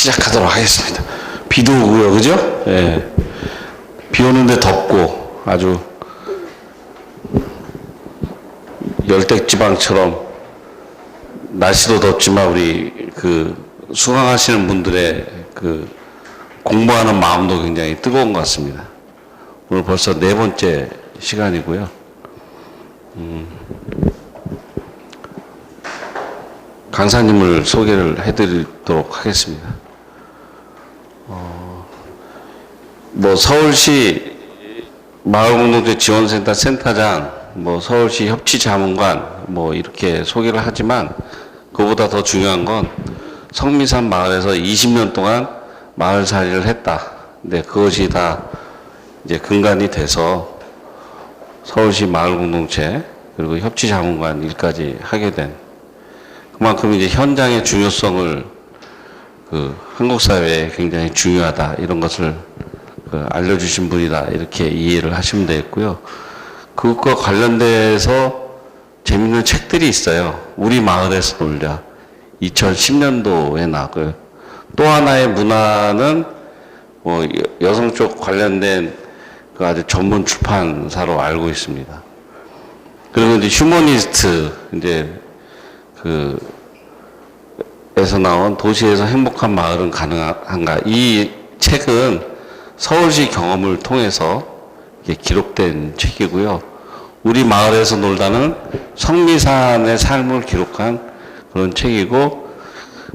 시작하도록 하겠습니다. 비도 오고요, 그죠? 예. 비 오는데 덥고 아주 열대지방처럼 날씨도 덥지만 우리 그 수강하시는 분들의 그 공부하는 마음도 굉장히 뜨거운 것 같습니다. 오늘 벌써 4번째 시간이고요. 강사님을 소개를 해드리도록 하겠습니다. 뭐 서울시 마을공동체 지원센터 센터장, 뭐 서울시 협치자문관, 뭐 이렇게 소개를 하지만 그보다 더 중요한 건 성미산 마을에서 20년 동안 마을살이를 했다. 근데 그것이 다 이제 근간이 돼서 서울시 마을공동체 그리고 협치자문관 일까지 하게 된, 그만큼 이제 현장의 중요성을 그 한국 사회에 굉장히 중요하다, 이런 것을 그 알려주신 분이다, 이렇게 이해를 하시면 되겠고요. 그것과 관련돼서 재밌는 책들이 있어요. 우리 마을에서 놀자, 2010년도에 나왔고요. 또 하나의 문화는 뭐 여성 쪽 관련된 그 아주 전문 출판사로 알고 있습니다. 그리고 이제 휴머니스트 이제 에서 나온 도시에서 행복한 마을은 가능한가, 이 책은 서울시 경험을 통해서 기록된 책이고요. 우리 마을에서 놀다는 성미산의 삶을 기록한 그런 책이고,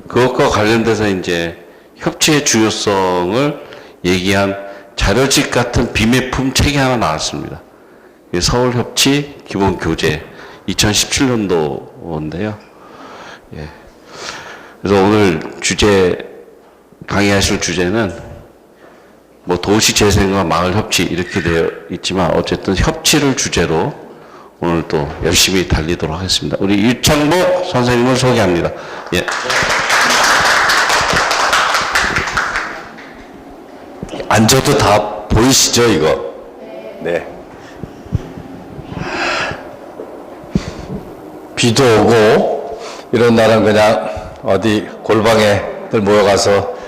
그것과 관련돼서 이제 협치의 중요성을 얘기한 자료집 같은 비매품 책이 하나 나왔습니다. 서울협치 기본교재 2017년도인데요. 예. 그래서 오늘 강의하실 주제는 뭐 도시재생과 마을협치 이렇게 되어 있지만 어쨌든 협치를 주제로 오늘 또 열심히 달리도록 하겠습니다. 우리 유창복 선생님을 소개합니다. 예. 앉아도 다 보이시죠, 이거? 네. 비도 오고 이런 날은 그냥 어디 골방에들 모여가서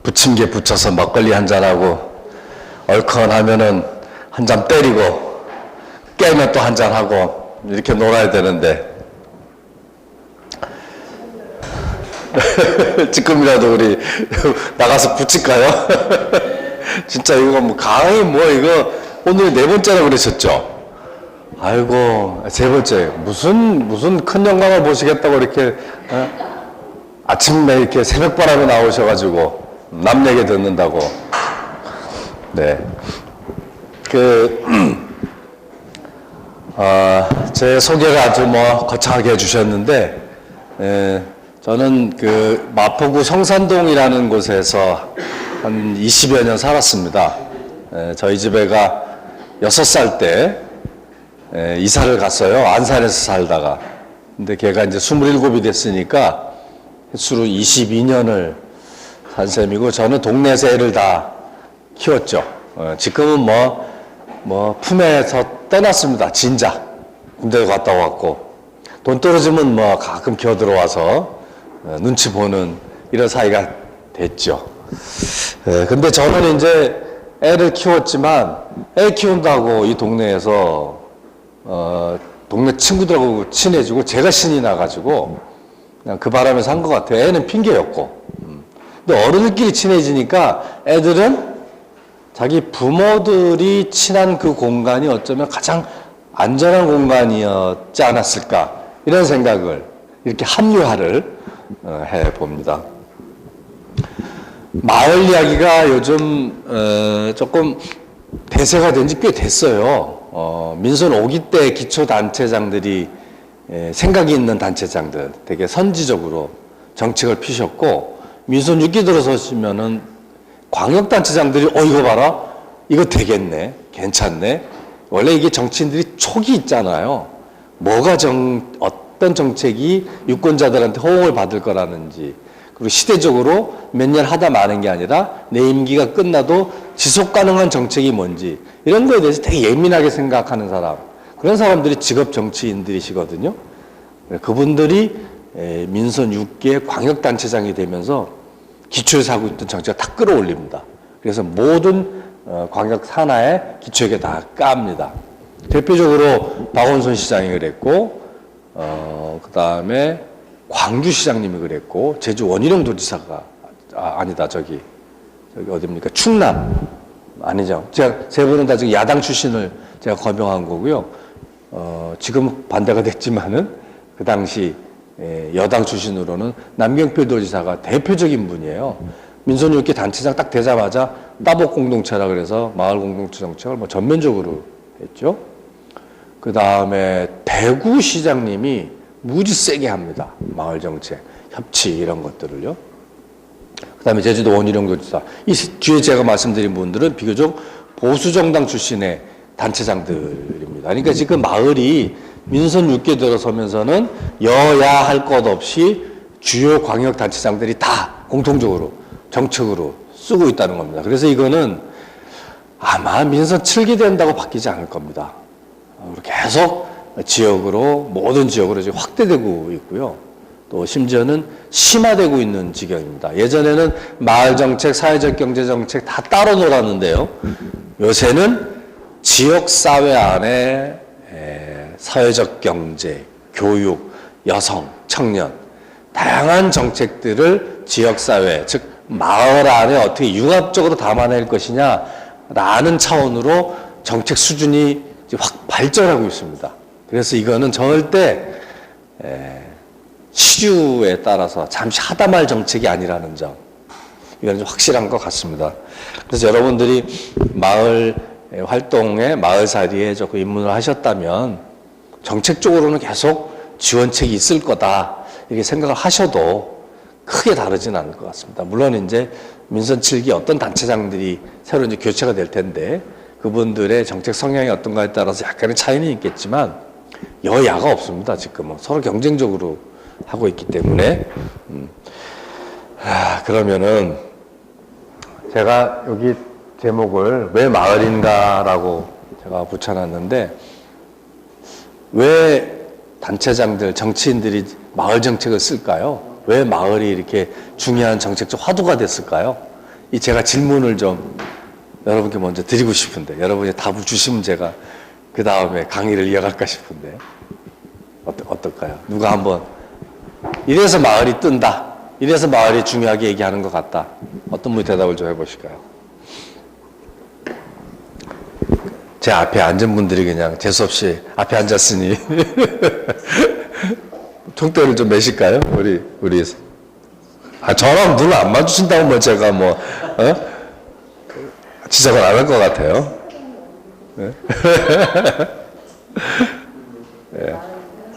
부침개 붙여서 막걸리 한잔하고, 얼큰하면은 한 잔 때리고, 깨면 또 한 잔하고, 이렇게 놀아야 되는데 지금이라도 우리 나가서 붙일까요? 진짜 이거 뭐 강의 뭐 이거 오늘 4번째라고 그러셨죠? 아이고, 3번째. 무슨 큰 영광을 보시겠다고 이렇게 아침에 이렇게 새벽바람에 나오셔가지고 남 얘기 듣는다고. 네. 제 소개를 아주 뭐 거창하게 해주셨는데, 저는 그 마포구 성산동이라는 곳에서 한 20여 년 살았습니다. 저희 집에가 6살 때 이사를 갔어요. 안산에서 살다가. 근데 걔가 이제 27이 됐으니까 횟수로 22년을 산 셈이고, 저는 동네에서 애를 다 키웠죠. 지금은 뭐 품에서 떠났습니다. 진작 군대도 갔다 왔고, 돈 떨어지면 뭐 가끔 기어 들어와서 눈치 보는 이런 사이가 됐죠. 근데 저는 이제 애를 키웠지만, 애 키운다고 이 동네에서 동네 친구들하고 친해지고 제가 신이 나가지고 그냥 그 바람에 산 것 같아요. 애는 핑계였고. 근데 어른들끼리 친해지니까 애들은 자기 부모들이 친한 그 공간이 어쩌면 가장 안전한 공간이었지 않았을까, 이런 생각을, 이렇게 합리화를 해봅니다. 마을 이야기가 요즘 조금 대세가 된 지 꽤 됐어요. 민선 5기 때 기초단체장들이 생각이 있는 단체장들, 되게 선지적으로 정책을 피셨고, 민선 6기 들어서시면은 광역단체장들이 이거 봐라, 이거 되겠네, 괜찮네. 원래 이게 정치인들이 촉이 있잖아요. 어떤 정책이 유권자들한테 호응을 받을 거라는지, 그리고 시대적으로 몇 년 하다 마는 게 아니라 내 임기가 끝나도 지속 가능한 정책이 뭔지, 이런 거에 대해서 되게 예민하게 생각하는 사람, 그런 사람들이 직업 정치인들이시거든요. 그분들이 민선 6기의 광역단체장이 되면서 기초에서 하고 있던 정책을 다 끌어올립니다. 그래서 모든 광역 산하의 기초에게 다 깝니다. 대표적으로 박원순 시장이 그랬고, 그 다음에 광주시장님이 그랬고, 제주 원희룡 도지사가, 아니다, 저기 어딥니까? 충남. 아니죠. 제가 세 분은 다 지금 야당 출신을 제가 거명한 거고요. 지금 반대가 됐지만은 그 당시 여당 출신으로는 남경필 도지사가 대표적인 분이에요. 민선 6기 단체장 딱 되자마자 따복 공동체라 그래서 마을 공동체 정책을 뭐 전면적으로 했죠. 그 다음에 대구시장님이 무지 세게 합니다. 마을 정책, 협치 이런 것들을요. 그 다음에 제주도 원희룡 도지사. 이 뒤에 제가 말씀드린 분들은 비교적 보수 정당 출신의 단체장들입니다. 그러니까 지금 마을이 민선 6개 들어서면서는 여야 할 것 없이 주요 광역 단체장들이 다 공통적으로 정책으로 쓰고 있다는 겁니다. 그래서 이거는 아마 민선 7기 된다고 바뀌지 않을 겁니다. 계속 지역으로 모든 지역으로 지금 확대되고 있고요. 또 심지어는 심화되고 있는 지경입니다. 예전에는 마을 정책, 사회적 경제 정책 다 따로 놀았는데요. 요새는 지역 사회 안에 사회적 경제, 교육, 여성, 청년 다양한 정책들을 지역 사회, 즉 마을 안에 어떻게 융합적으로 담아낼 것이냐라는 차원으로 정책 수준이 확 발전하고 있습니다. 그래서 이거는 절대 시류에 따라서 잠시 하다 말 정책이 아니라는 점, 이건 좀 확실한 것 같습니다. 그래서 여러분들이 마을 활동에, 마을살이에 조금 입문을 하셨다면 정책적으로는 계속 지원책이 있을 거다 이렇게 생각을 하셔도 크게 다르진 않을 것 같습니다. 물론 이제 민선 7기 어떤 단체장들이 새로 이제 교체가 될 텐데 그분들의 정책 성향이 어떤가에 따라서 약간의 차이는 있겠지만 여야가 없습니다. 지금은 서로 경쟁적으로 하고 있기 때문에 그러면은 제가 여기 제목을 왜 마을인가라고 제가 붙여놨는데 왜 단체장들, 정치인들이 마을 정책을 쓸까요? 왜 마을이 이렇게 중요한 정책적 화두가 됐을까요? 이 제가 질문을 좀 여러분께 먼저 드리고 싶은데 여러분이 답을 주시면 제가 그 다음에 강의를 이어갈까 싶은데 어떨까요? 누가 한번 이래서 마을이 뜬다, 이래서 마을이 중요하게 얘기하는 것 같다, 어떤 분이 대답을 좀 해보실까요? 제 앞에 앉은 분들이 그냥 재수없이 앞에 앉았으니 총대를 좀 매실까요? 우리 저랑 눈을 안 마주친다고 뭐 제가 지적을 안 할 것 같아요. 네?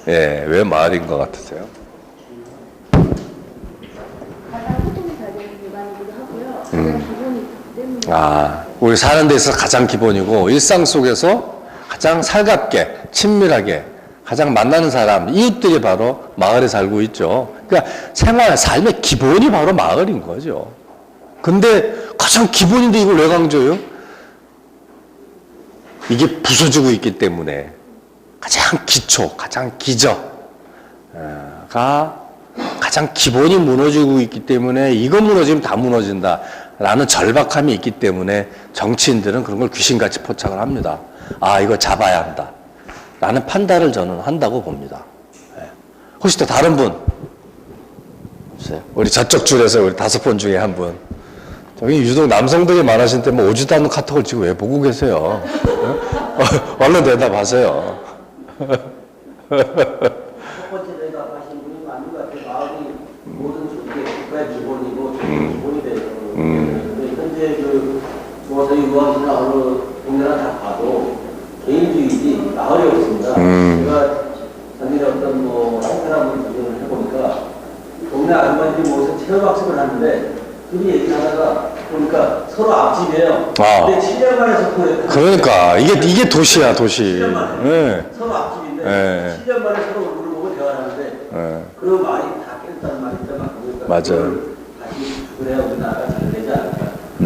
예, 왜 마을인 것 같으세요? 가장 소통이 잘 되는 기반이기도 하고요. 가장 기본이기 때문에. 우리 사는 데 있어서 가장 기본이고 일상 속에서 가장 살갑게 친밀하게 가장 만나는 사람, 이웃들이 바로 마을에 살고 있죠. 그러니까 생활, 삶의 기본이 바로 마을인 거죠. 근데 가장 기본인데 이걸 왜 강조해요? 이게 부서지고 있기 때문에 가장 기초, 가장 기저가 가장 기본이 무너지고 있기 때문에 이거 무너지면 다 무너진다라는 절박함이 있기 때문에 정치인들은 그런 걸 귀신같이 포착을 합니다. 아, 이거 잡아야 한다 라는 판단을 저는 한다고 봅니다. 혹시 또 다른 분? 없어요? 우리 저쪽 줄에서 우리 5분 중에 한 분. 저기 유독 남성들이 많으신 때 뭐 오지도 않는 카톡을 지금 왜 보고 계세요? 얼른 대답하세요. 첫 번째 대답하신 분이 맞는 것 같아요. 마을이 모든 국가의 기본이고 기본이 되는 거예요. 현재 중앙선이 의왕시나 어느 동네나 다 봐도 개인주의지 마을이 없습니다. 제가 작년에 어떤 행사나 기준을 해보니까 동네 아줌마들이 모여서 체험학습을 하는데 둘이 얘기하다가 보니까 서로 앞집이에요. 근데 7년 만에 소통을 그러니까 이게 도시야, 도시. 7년 만에. 네. 서로 앞집인데 네. 7년 만에 서로 얼굴을 보고 대화를 하는데 그런 말이 다 깼다는 말이 있잖아. 맞아요. 다시 그래야 우리나라가 잘 되지 않을까.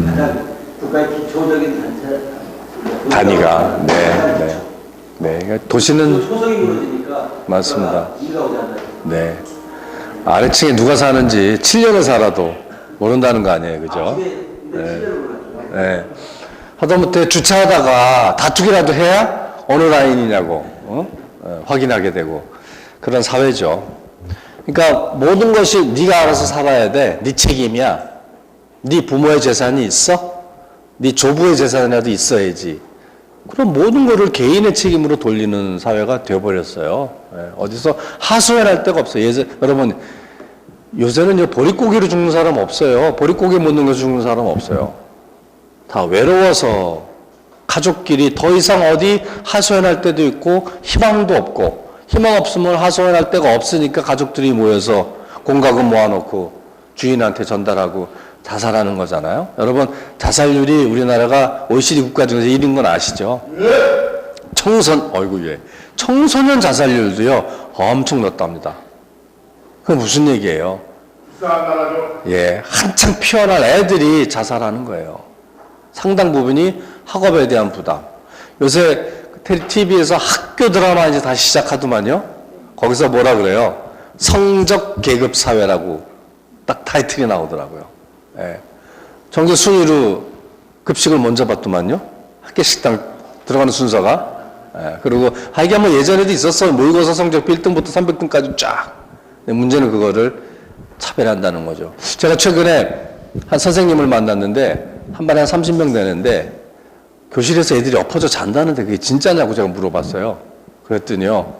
가장 국가의 기초적인 단위가 네. 그러니까 도시는 초성이 무너지니까 맞습니다. 우리가 오지 않나. 네. 아래층에 누가 사는지 7년을 살아도 모른다는 거 아니에요, 그죠? 근데 실제로 몰랐죠. 네. 하다못해 주차하다가 다투기라도 해야 어느 라인이냐고 확인하게 되고 그런 사회죠. 그러니까 모든 것이 네가 알아서 살아야 돼. 네 책임이야. 네 부모의 재산이 있어? 네 조부의 재산이라도 있어야지. 그럼 모든 거를 개인의 책임으로 돌리는 사회가 되어버렸어요. 어디서 하소연할 데가 없어요. 여러분 요새는 이제 보릿고기로 죽는 사람 없어요. 보릿고기 못 넘겨서 죽는 사람 없어요. 다 외로워서 가족끼리 더 이상 어디 하소연할 데도 있고 희망도 없고 희망 없으면 하소연할 데가 없으니까 가족들이 모여서 공과금 모아놓고 주인한테 전달하고 자살하는 거잖아요. 여러분 자살률이 우리나라가 OECD 국가 중에서 1인 건 아시죠? 청소년 자살률도요 엄청 높답니다. 그게 무슨 얘기예요? 예, 한창 피어날 애들이 자살하는 거예요. 상당 부분이 학업에 대한 부담. 요새 TV에서 학교 드라마 이제 다시 시작하더만요. 거기서 뭐라 그래요? 성적 계급 사회라고 딱 타이틀이 나오더라고요. 예. 정규 순위로 급식을 먼저 받더만요. 학교 식당 들어가는 순서가. 예. 그리고 하기야 뭐 예전에도 있었어요. 모의고사 성적 1등부터 300등까지 쫙. 문제는 그거를 차별한다는 거죠. 제가 최근에 한 선생님을 만났는데 한 반에 한 30명 되는데 교실에서 애들이 엎어져 잔다는데 그게 진짜냐고 제가 물어봤어요. 그랬더니요.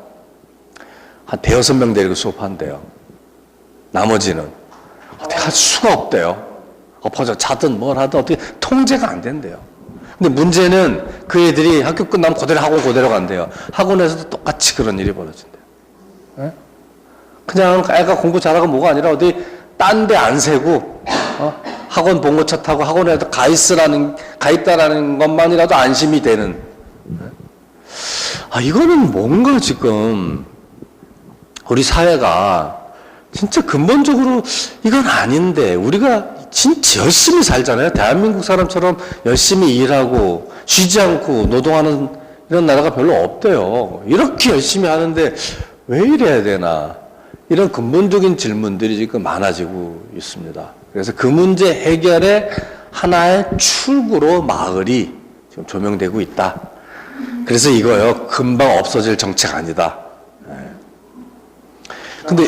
한 대여섯 명 데리고 수업한대요. 나머지는 어떻게 할 수가 없대요. 엎어져 자든 뭘 하든 어떻게 통제가 안 된대요. 근데 문제는 그 애들이 학교 끝나면 그대로 학원 그대로 간대요. 학원에서도 똑같이 그런 일이 벌어진대요. 네? 그냥 애가 공부 잘하고 뭐가 아니라 어디 딴 데 안 세고 학원 봉고차 타고 학원에도 가 있다라는 것만이라도 안심이 되는. 이거는 뭔가 지금 우리 사회가 진짜 근본적으로 이건 아닌데 우리가 진짜 열심히 살잖아요. 대한민국 사람처럼 열심히 일하고 쉬지 않고 노동하는 이런 나라가 별로 없대요. 이렇게 열심히 하는데 왜 이래야 되나. 이런 근본적인 질문들이 지금 많아지고 있습니다. 그래서 그 문제 해결의 하나의 출구로 마을이 지금 조명되고 있다. 그래서 이거요, 금방 없어질 정책 아니다. 근데,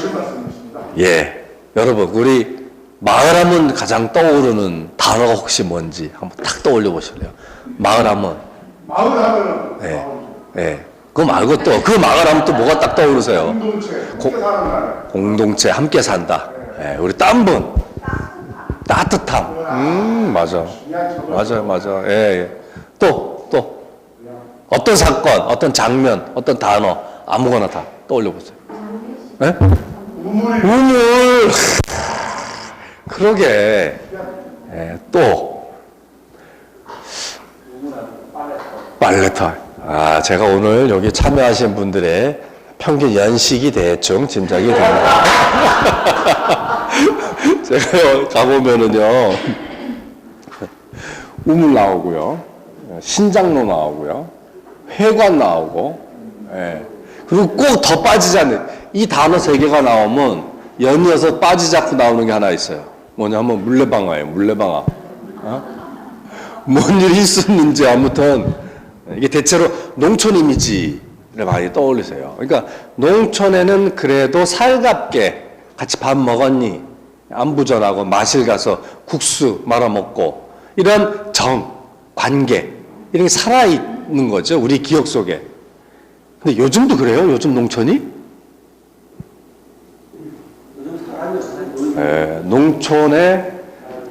여러분, 우리 마을하면 가장 떠오르는 단어가 혹시 뭔지 한번 탁 떠올려 보실래요? 마을하면. 그거 말고 또, 그 마을하면 또 뭐가 딱 떠오르세요? 공동체, 함께 산다. 우리 딴 분. 따뜻함. 맞아. 또. 어떤 사건, 어떤 장면, 어떤 단어, 아무거나 다 떠올려 보세요. 우물. 그러게. 또. 빨래터. 제가 오늘 여기 참여하신 분들의 평균 연식이 대충 짐작이 됩니다. 제가 가보면은요, 우물 나오고요, 신장로 나오고요, 회관 나오고, 그리고 꼭 더 빠지지 않는, 이 단어 세 개가 나오면 연이어서 빠지지 않고 나오는 게 하나 있어요. 뭐냐 하면 물레방아예요, 물레방아. 뭔 일이 있었는지 아무튼, 이게 대체로 농촌 이미지를 많이 떠올리세요. 그러니까 농촌에는 그래도 살갑게 같이 밥 먹었니? 안부전하고 마실 가서 국수 말아 먹고 이런 관계 이런 게 살아있는 거죠. 우리 기억 속에. 근데 요즘도 그래요? 요즘 농촌이? 농촌의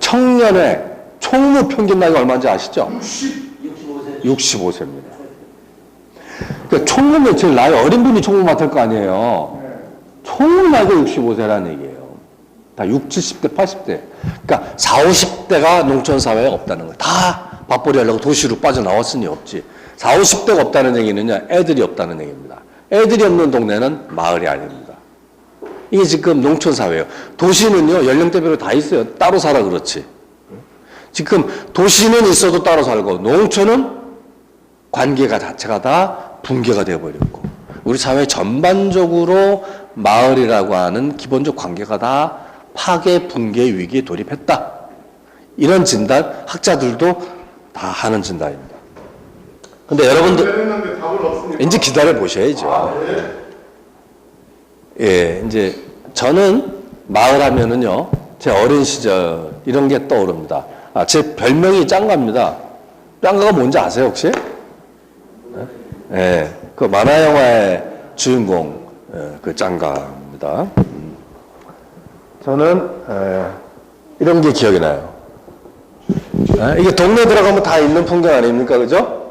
청년의 총무 평균 나이가 얼마인지 아시죠? 65세입니다. 그러니까 총무면 제일 나이 어린 분이 총무 맡을 거 아니에요. 총무 나이가 65세라는 얘기예요. 다 60, 70대, 80대. 그러니까 40, 50대가 농촌 사회에 없다는 거예요. 다 밥벌이 하려고 도시로 빠져나왔으니 없지. 40, 50대가 없다는 얘기는요, 애들이 없다는 얘기입니다. 애들이 없는 동네는 마을이 아닙니다. 이게 지금 농촌 사회예요. 도시는요, 연령대별로 다 있어요. 따로 살아 그렇지. 지금 도시는 있어도 따로 살고 농촌은 관계가 자체가 다 붕괴가 되어버렸고 우리 사회 전반적으로 마을이라고 하는 기본적 관계가 다 파괴 붕괴 위기에 돌입했다. 이런 진단 학자들도 다 하는 진단입니다. 근데 여러분들 이제 기다려 보셔야죠. 예, 이제 저는 마을 하면은요, 제 어린 시절 이런 게 떠오릅니다. 제 별명이 짱가입니다. 짱가가 뭔지 아세요, 혹시? 예, 그 만화 영화의 주인공, 그 짱가입니다. 저는 이런 게 기억이 나요. 이게 동네 들어가면 다 있는 풍경 아닙니까, 그죠?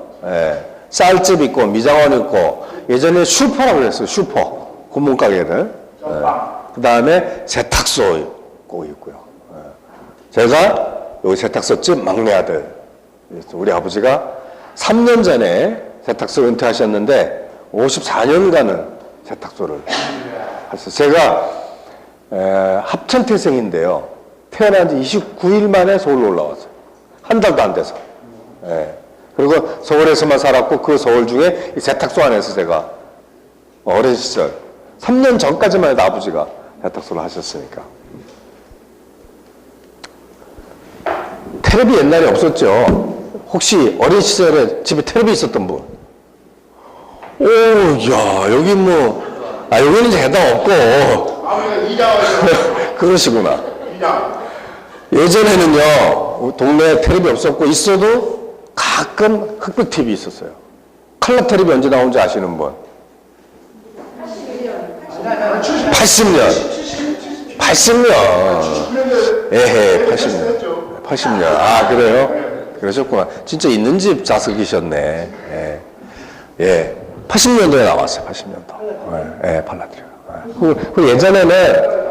쌀집 있고 미장원 있고 예전에 슈퍼라고 그랬어요. 슈퍼 구멍가게들. 그 다음에 세탁소 꼭 있고요. 제가 여기 세탁소집 막내 아들. 우리 아버지가 3년 전에 세탁소 은퇴하셨는데 54년간은 세탁소를 하셨어요. 제가 합천태생인데요. 태어난 지 29일 만에 서울로 올라왔어요. 한 달도 안 돼서. 그리고 서울에서만 살았고 그 서울 중에 이 세탁소 안에서 제가 어린 시절 3년 전까지만 해도 아버지가 세탁소를 하셨으니까. 텔레비 옛날에 없었죠. 혹시 어린 시절에 집에 텔레비 있었던 분? 오, 야, 여기 뭐, 여기는 이제 해당 없고. 그러시구나. 예전에는요, 동네에 텔레비 없었고, 있어도 가끔 흑백 TV 있었어요. 컬러 텔레비 언제 나온지 아시는 분? 80년. 80년. 에헤, 80년. 80년. 아, 그래요? 그러셨구나. 진짜 있는 집 자석이셨네. 예. 80년도에 나왔어요, 80년도. 예, 팔라트리가. 그 예전에는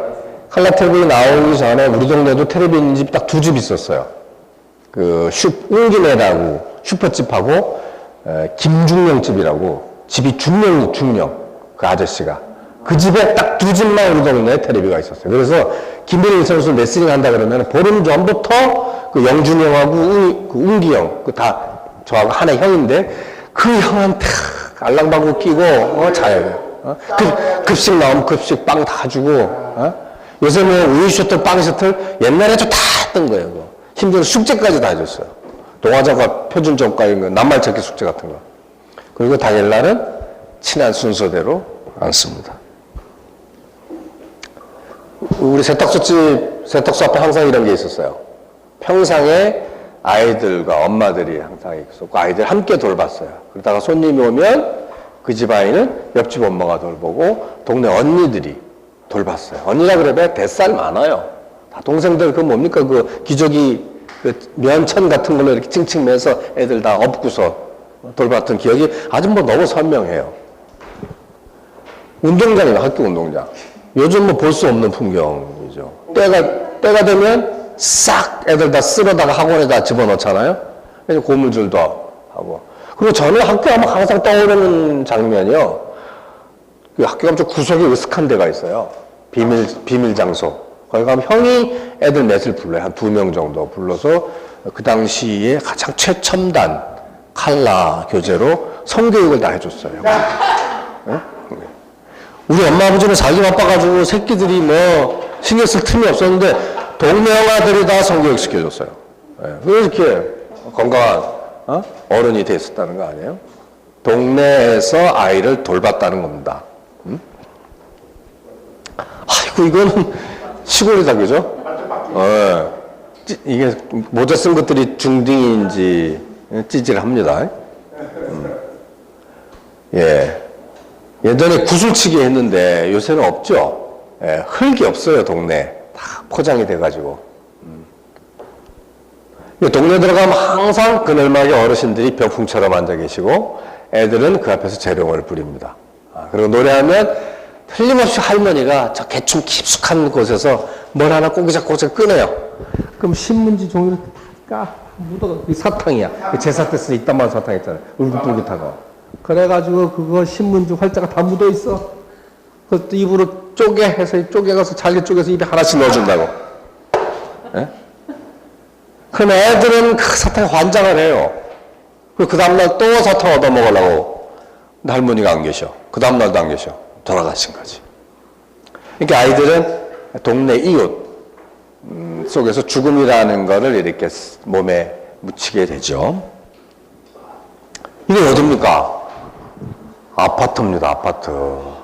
칼라 텔레비 나오기 전에 우리 동네도 텔레비 있는 집 딱 두 집 있었어요. 그 웅기네라고 슈퍼집하고 김중령집이라고 집이 중령 그 아저씨가 그 집에 딱 두 집만 우리 동네에 텔레비가 있었어요. 그래서 김민일 선수 레슬링 한다 그러면 보름 전부터 그 영준형하고 그 웅기형 그 다 저하고 하나의 형인데 그 형한테 알랑방구 끼고 자야 돼요. 급식 나오면 급식 빵 다 주고 요새는 우유 셔틀, 빵 셔틀 옛날에도 다 했던 거예요. 그거. 힘들어 숙제까지 다 해줬어요. 동화자가 표준 정가인 거, 낱말 찾기 숙제 같은 거. 그리고 당일날은 친한 순서대로 앉습니다. 우리 세탁소 앞에 항상 이런 게 있었어요. 평상에 아이들과 엄마들이 항상 있었고 아이들 함께 돌봤어요. 그러다가 손님이 오면 그 집 아이는 옆집 엄마가 돌보고 동네 언니들이 돌봤어요. 언니라 그러면 뱃살 많아요. 다 동생들 그 뭡니까 그 기저귀 그 면천 같은 걸로 이렇게 칭칭 매서 애들 다 업고서 돌봤던 기억이 아주 뭐 너무 선명해요. 운동장이나 학교 운동장. 요즘 뭐 볼 수 없는 풍경이죠. 때가 되면 싹 애들 다 쓸어다가 학원에다 집어넣잖아요. 그래서 고물줄도 하고. 그리고 저는 학교 하면 항상 떠오르는 장면이요. 그 학교가 좀 구석에 으슥한 데가 있어요. 비밀 장소. 거기 가면 형이 애들 넷을 불러요. 한 2명 정도 불러서 그 당시에 가장 최첨단 칼라 교재로 성교육을 다 해줬어요. 네? 우리 엄마 아버지는 자기 바빠가지고 새끼들이 뭐 신경 쓸 틈이 없었는데 동네 형아들이 다 성교육 시켜줬어요. 네. 그래서 이렇게 건강한 어른이 됐었다는 거 아니에요? 동네에서 아이를 돌봤다는 겁니다. 아이고 이거는 시골이다 그죠? 이게 모자 쓴 것들이 중딩인지 찌질합니다. 예. 예전에 구슬치기 했는데 요새는 없죠. 예, 흙이 없어요 동네. 다 포장이 돼가지고. 동네 들어가면 항상 그늘막에 어르신들이 벽풍처럼 앉아 계시고 애들은 그 앞에서 재롱을 부립니다. 그리고 노래하면 틀림없이 할머니가 저 개춤 깊숙한 곳에서 뭘 하나 꼬기작꼬기작 끊어요. 그럼 신문지 종이를 까 묻어가 사탕이야. 제사 때 쓰는 이딴만 사탕 있잖아요. 울긋불긋하고. 그래가지고 그거 신문지 활자가 다 묻어 있어. 그 입으로 쪼개해서 쪼개가서 잘게 쪼개서 입에 하나씩 넣어준다고. 예? 그럼 애들은 그 사탕에 환장을 해요. 그 다음날 또 사탕 얻어 먹으려고 할머니가 안 계셔. 그 다음날도 안 계셔. 돌아가신 거지. 그러니까 아이들은 동네 이웃, 속에서 죽음이라는 거를 이렇게 몸에 묻히게 되죠. 이게 어딥니까? 아파트입니다, 아파트.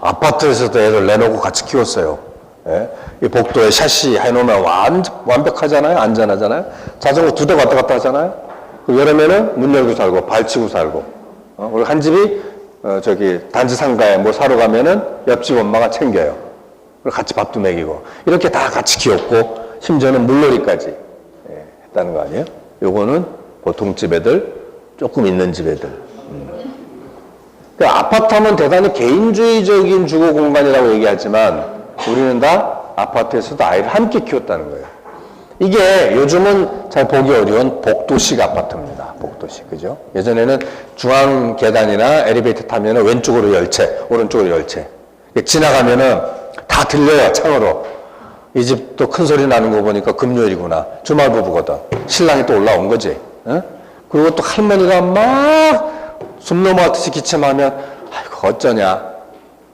아파트에서도 애들 내놓고 같이 키웠어요. 예? 이 복도에 샤시 해놓으면 완벽하잖아요? 안전하잖아요? 자전거 2대 왔다 갔다 하잖아요? 여름에는 문 열고 살고, 발치고 살고. 그리고 한 집이, 저기, 단지 상가에 뭐 사러 가면은 옆집 엄마가 챙겨요. 그리고 같이 밥도 먹이고. 이렇게 다 같이 키웠고, 심지어는 물놀이까지 했다는 거 아니에요? 요거는 보통 집 애들, 조금 있는 집 애들. 아파트 하면 대단히 개인주의적인 주거 공간이라고 얘기하지만 우리는 다 아파트에서도 아이를 함께 키웠다는 거예요. 이게 요즘은 잘 보기 어려운 복도식 아파트입니다. 복도식, 그죠? 예전에는 중앙 계단이나 엘리베이터 타면은 왼쪽으로 열채, 오른쪽으로 열채. 지나가면은 다 들려요, 창으로. 이 집 또 큰 소리 나는 거 보니까 금요일이구나. 주말 부부거든. 신랑이 또 올라온 거지. 응? 그리고 또 할머니가 막 숨 넘어가듯이 기침하면 아이고 어쩌냐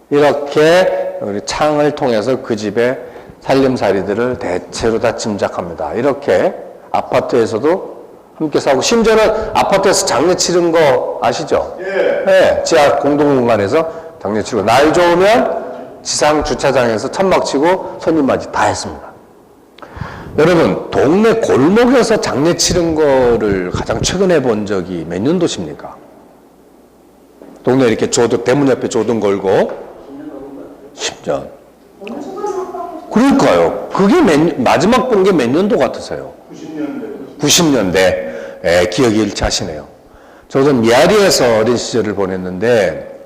이렇게 우리 창을 통해서 그 집의 살림살이들을 대체로 다 짐작합니다. 이렇게 아파트에서도 함께 살고 심지어는 아파트에서 장례 치른 거 아시죠? 예. 네, 지하 공동공간에서 장례 치르고 날 좋으면 지상 주차장에서 천막 치고 손님 맞이 다 했습니다. 여러분 동네 골목에서 장례 치른 거를 가장 최근에 본 적이 몇 년도십니까? 동네 이렇게 조등, 대문 옆에 조등 걸고 10년. 그러니까요. 그게 마지막 본 게 몇 년도 같으세요? 90년대. 90년대. 기억이 일치하시네요. 저도 미아리에서 어린 시절을 보냈는데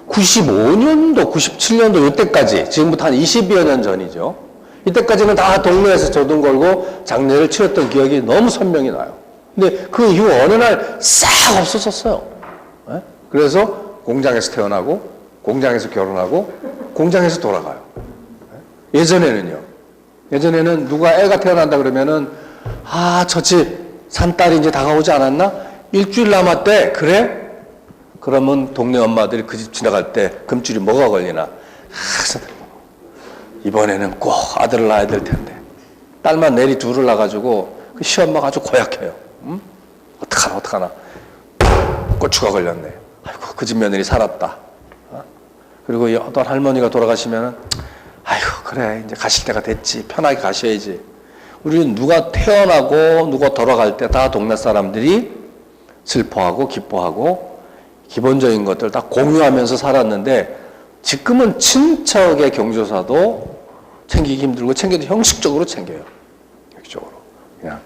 95년도, 97년도 이때까지 지금부터 한 20여 년 전이죠. 이때까지는 다 동네에서 조등 걸고 장례를 치렀던 기억이 너무 선명히 나요. 근데 그 이후 어느 날 싹 없어졌어요. 그래서 공장에서 태어나고 공장에서 결혼하고 공장에서 돌아가요. 예전에는요. 예전에는 누가 애가 태어난다 그러면은 저 집 산딸이 이제 다가오지 않았나? 일주일 남았대. 그래? 그러면 동네 엄마들이 그 집 지나갈 때 금줄이 뭐가 걸리나? 이번에는 꼭 아들을 낳아야 될 텐데. 딸만 내리 둘을 낳아가지고 그 시엄마가 아주 고약해요. 어떡하나. 고추가 걸렸네. 아이고, 그 집 며느리 살았다. 그리고 어떤 할머니가 돌아가시면은, 아이고, 그래, 이제 가실 때가 됐지. 편하게 가셔야지. 우리는 누가 태어나고, 누가 돌아갈 때 다 동네 사람들이 슬퍼하고, 기뻐하고, 기본적인 것들 다 공유하면서 살았는데, 지금은 친척의 경조사도 챙기기 힘들고, 챙겨도 형식적으로 챙겨요. 형식적으로. 그냥,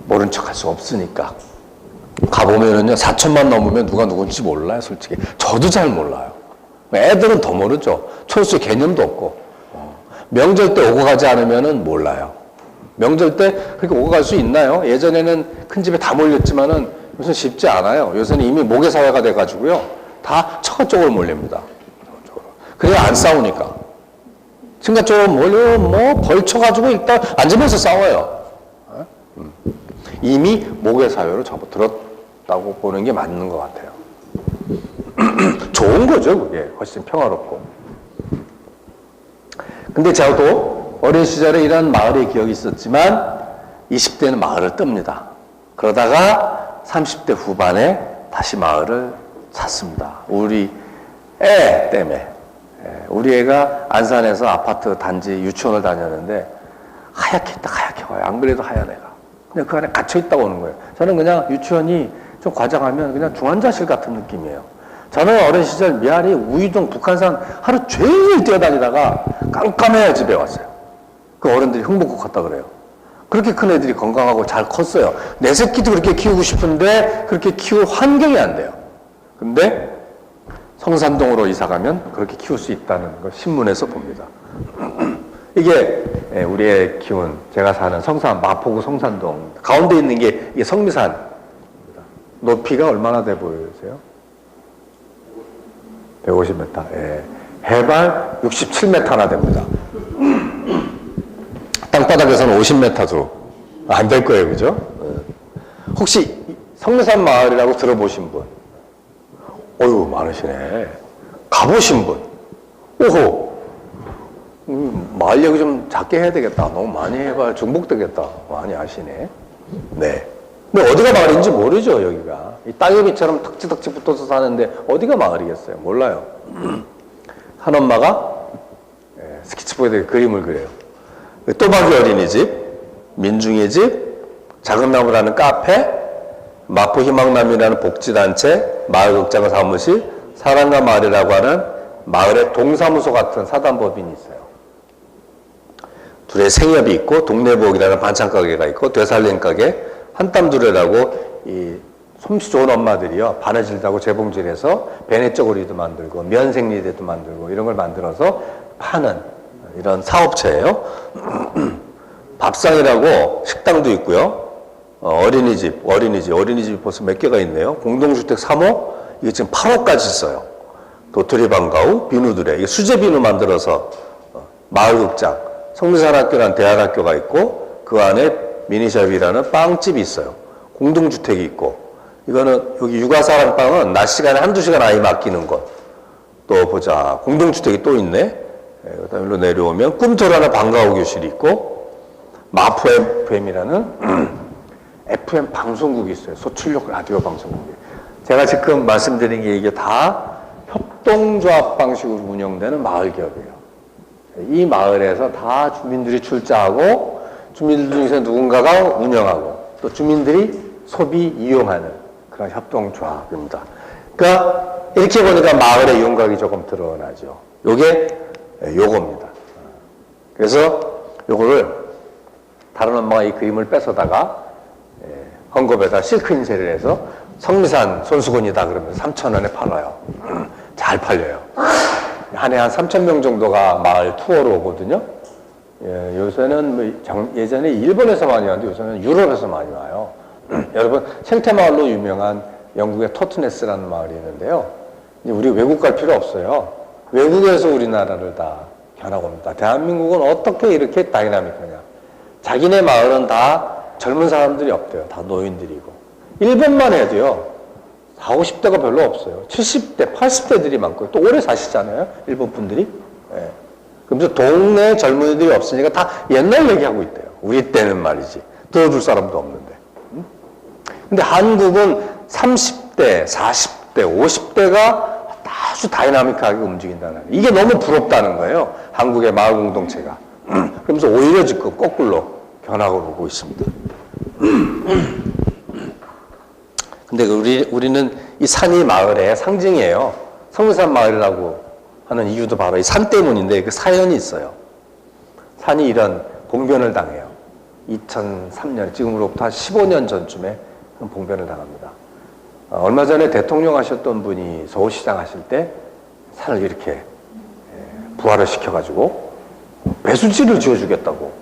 모른 척 할 수 없으니까. 가보면은요, 4천만 넘으면 누가 누군지 몰라요, 솔직히. 저도 잘 몰라요. 애들은 더 모르죠. 초수 개념도 없고. 명절 때 오고 가지 않으면은 몰라요. 명절 때 그렇게 오고 갈 수 있나요? 예전에는 큰 집에 다 몰렸지만은 요새는 쉽지 않아요. 요새는 이미 모계사회가 돼가지고요. 다 처가 쪽으로 몰립니다. 그래야 안 싸우니까. 친가 쪽으로 몰리면 벌쳐가지고 일단 앉으면서 싸워요. 이미 모계사회로 접어들었다고 보는 게 맞는 것 같아요. 좋은 거죠, 그게. 훨씬 평화롭고. 근데 저도 어린 시절에 이런 마을의 기억이 있었지만 20대는 마을을 뜹니다. 그러다가 30대 후반에 다시 마을을 샀습니다. 우리 애 때문에. 우리 애가 안산에서 아파트 단지 유치원을 다녔는데 하얗게 있다, 하얗게 와요. 안 그래도 하얀 애가. 그냥 그 안에 갇혀있다고 오는 거예요. 저는 그냥 유치원이 좀 과장하면 그냥 중환자실 같은 느낌이에요. 저는 어린 시절 미아리, 우이동, 북한산 하루 종일 뛰어다니다가 깜깜해야 집에 왔어요. 그 어른들이 흉보고 컸다 그래요. 그렇게 큰 애들이 건강하고 잘 컸어요. 내 새끼도 그렇게 키우고 싶은데 그렇게 키울 환경이 안 돼요. 근데 성산동으로 이사 가면 그렇게 키울 수 있다는 걸 신문에서 봅니다. 이게 우리의 키운 제가 사는 성산 마포구 성산동 가운데 있는 게 이게 성미산 높이가 얼마나 돼 보이세요? 150m. 예. 해발 67m나 됩니다. 땅바닥에서는 50m도 안 될 거예요, 그죠? 혹시 성미산 마을이라고 들어보신 분? 어휴, 많으시네. 가보신 분? 오호. 마을 얘기 좀 작게 해야 되겠다. 너무 많이 해봐야 중복되겠다. 많이 아시네. 네. 근데 어디가 마을인지 모르죠, 여기가. 이 따개비처럼 탁지탁지 붙어서 사는데 어디가 마을이겠어요? 몰라요. 한 엄마가 스케치북에 그림을 그려요. 또박이 어린이집, 민중의 집, 작은 나무라는 카페, 마포 희망남이라는 복지단체, 마을극장 사무실, 사랑과 마을이라고 하는 마을의 동사무소 같은 사단법인이 있어요. 둘의 생협이 있고 동네부엌이라는 반찬가게가 있고 되살림 가게, 한땀두레라고 이 솜씨 좋은 엄마들이요, 바느질하고 재봉질해서 배냇저고리도 만들고 면생리대도 만들고 이런 걸 만들어서 파는 이런 사업체예요. 밥상이라고 식당도 있고요. 어린이집이 벌써 몇 개가 있네요. 공동주택 3호, 이게 지금 8호까지 있어요. 도토리 방과후, 비누드레, 이게 수제 비누 만들어서 마을극장, 성리산학교라는 대안학교가 있고 그 안에 미니샵이라는 빵집이 있어요. 공동주택이 있고, 이거는 여기 육아사랑방은 낮 시간에 한두 시간 아이 맡기는 것. 또 보자, 공동주택이 또 있네. 그다음에 일로 내려오면 꿈터라는 방과후 교실이 있고, 마포 FM이라는 FM 방송국이 있어요. 소출력 라디오 방송국이. 제가 지금 말씀드린 게 이게 다 협동조합 방식으로 운영되는 마을 기업이에요. 이 마을에서 다 주민들이 출자하고 주민들 중에서 누군가가 운영하고 또 주민들이 소비 이용하는 그런 협동조합입니다. 그러니까 이렇게 보니까 마을의 윤곽이 조금 드러나죠. 요게 요겁니다. 그래서 요거를 다른 엄마가 이 그림을 뺏어다가 헝겊에다 실크 인쇄를 해서 성미산 손수건이다 그러면 3,000원에 팔아요. 잘 팔려요. 한 해 한 3,000명 정도가 마을 투어로 오거든요. 요새는 예전에 일본에서 많이 왔는데 요새는 유럽에서 많이 와요. 여러분 생태마을로 유명한 영국의 토트네스라는 마을이 있는데요. 이제 우리 외국 갈 필요 없어요. 외국에서 우리나라를 다 견하고 옵니다. 대한민국은 어떻게 이렇게 다이나믹하냐. 자기네 마을은 다 젊은 사람들이 없대요. 다 노인들이고. 일본만 해도요. 40, 50대가 별로 없어요. 70대, 80대들이 많고 또 오래 사시잖아요. 일본 분들이. 예. 그러면서 동네 젊은이들이 없으니까 다 옛날 얘기하고 있대요. 우리 때는 말이지. 들어줄 사람도 없는데. 근데 한국은 30대, 40대, 50대가 아주 다이나믹하게 움직인다는, 이게 너무 부럽다는 거예요. 한국의 마을 공동체가. 그러면서 오히려 지금 거꾸로 변하고 오고 있습니다. 근데 우리는 이 산이 마을의 상징이에요. 성리산 마을이라고 하는 이유도 바로 이 산 때문인데 그 사연이 있어요. 산이 이런 봉변을 당해요. 2003년, 지금으로부터 한 15년 전쯤에 봉변을 당합니다. 얼마 전에 대통령 하셨던 분이 서울시장 하실 때 산을 이렇게 부활을 시켜가지고 배수지를 지어주겠다고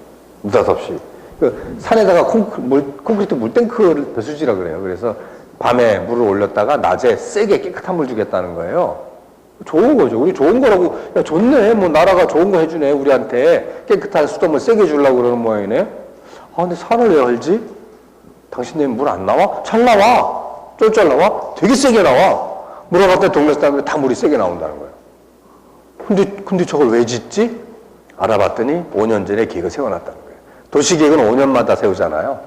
느닷없이 그 산에다가 콘크리트 물탱크를 배수지라 그래요. 그래서 밤에 물을 올렸다가 낮에 세게 깨끗한 물 주겠다는 거예요. 좋은 거죠. 우리 좋은 거라고, 야 좋네, 뭐 나라가 좋은 거 해주네, 우리한테 깨끗한 수돗물 세게 주려고 그러는 모양이네. 아 근데 산을 왜 알지? 당신네 물 안 나와? 잘 나와. 쫄쫄 나와? 되게 세게 나와. 물어봤더니 동네 사람들이 다 물이 세게 나온다는 거예요. 근데 저걸 왜 짓지? 알아봤더니 5년 전에 계획을 세워놨다는 거예요. 도시계획은 5년마다 세우잖아요.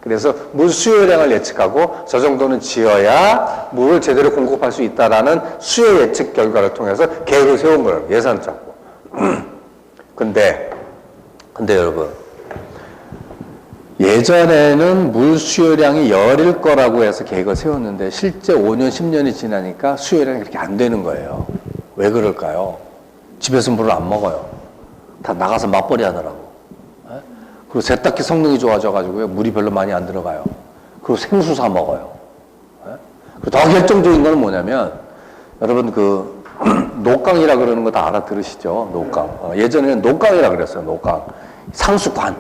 그래서 물 수요량을 예측하고 저 정도는 지어야 물을 제대로 공급할 수 있다라는 수요 예측 결과를 통해서 계획을 세운 거예요. 예산 잡고. 근데 여러분, 예전에는 물 수요량이 열일 거라고 해서 계획을 세웠는데 실제 5년, 10년이 지나니까 수요량이 그렇게 안 되는 거예요. 왜 그럴까요? 집에서 물을 안 먹어요. 다 나가서 맞벌이 하더라고. 그리고 세탁기 성능이 좋아져가지고요. 물이 별로 많이 안 들어가요. 그리고 생수 사 먹어요. 그리고 더 결정적인 건 뭐냐면, 여러분 그 노강이라 그러는 거 다 알아들으시죠? 노강. 예전에는 노강이라 그랬어요. 노강. 상수관.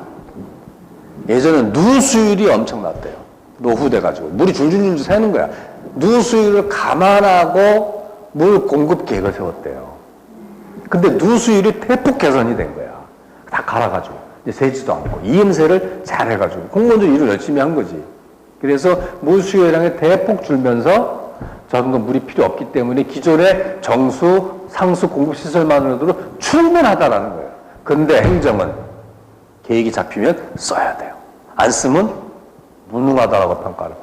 예전엔 누수율이 엄청났대요. 노후돼가지고. 물이 줄줄줄 새는 거야. 누수율을 감안하고 물 공급 계획을 세웠대요. 근데 누수율이 대폭 개선이 된 거야. 다 갈아가지고. 이제 새지도 않고. 이음새를 잘 해가지고. 공무원들 일을 열심히 한 거지. 그래서 물 수요량이 대폭 줄면서 저런 건 물이 필요 없기 때문에 기존의 정수, 상수 공급 시설만으로도 충분하다라는 거예요. 근데 행정은 계획이 잡히면 써야 돼요. 안 쓰면 무능하다라고 평가를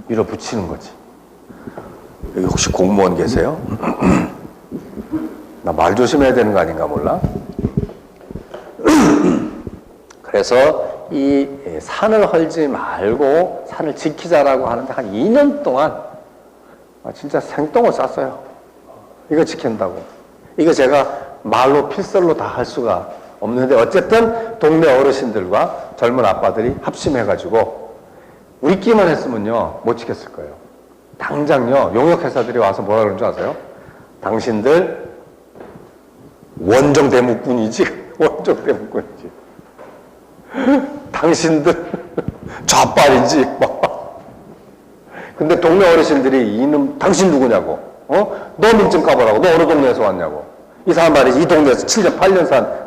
밀어붙이는 거지. 여기 혹시 공무원 계세요? 나 말 조심해야 되는 거 아닌가 몰라? 그래서 이 산을 헐지 말고 산을 지키자라고 하는데 한 2년 동안 진짜 생똥을 쌌어요. 이거 지킨다고. 이거 제가 말로 필설로 다 할 수가 없는데 어쨌든 동네 어르신들과 젊은 아빠들이 합심해가지고 우리끼리만 했으면요 못 지켰을 거예요. 당장요 용역회사들이 와서 뭐라 그러는 줄 아세요? 당신들 원정 대묵군이지 원정 대묵군이지 당신들 좌빨이지 막. 근데 동네 어르신들이 이놈 당신 누구냐고 너 민증 까보라고 너 어느 동네에서 왔냐고 이 사람 말이지 이 동네에서 7년 8년 산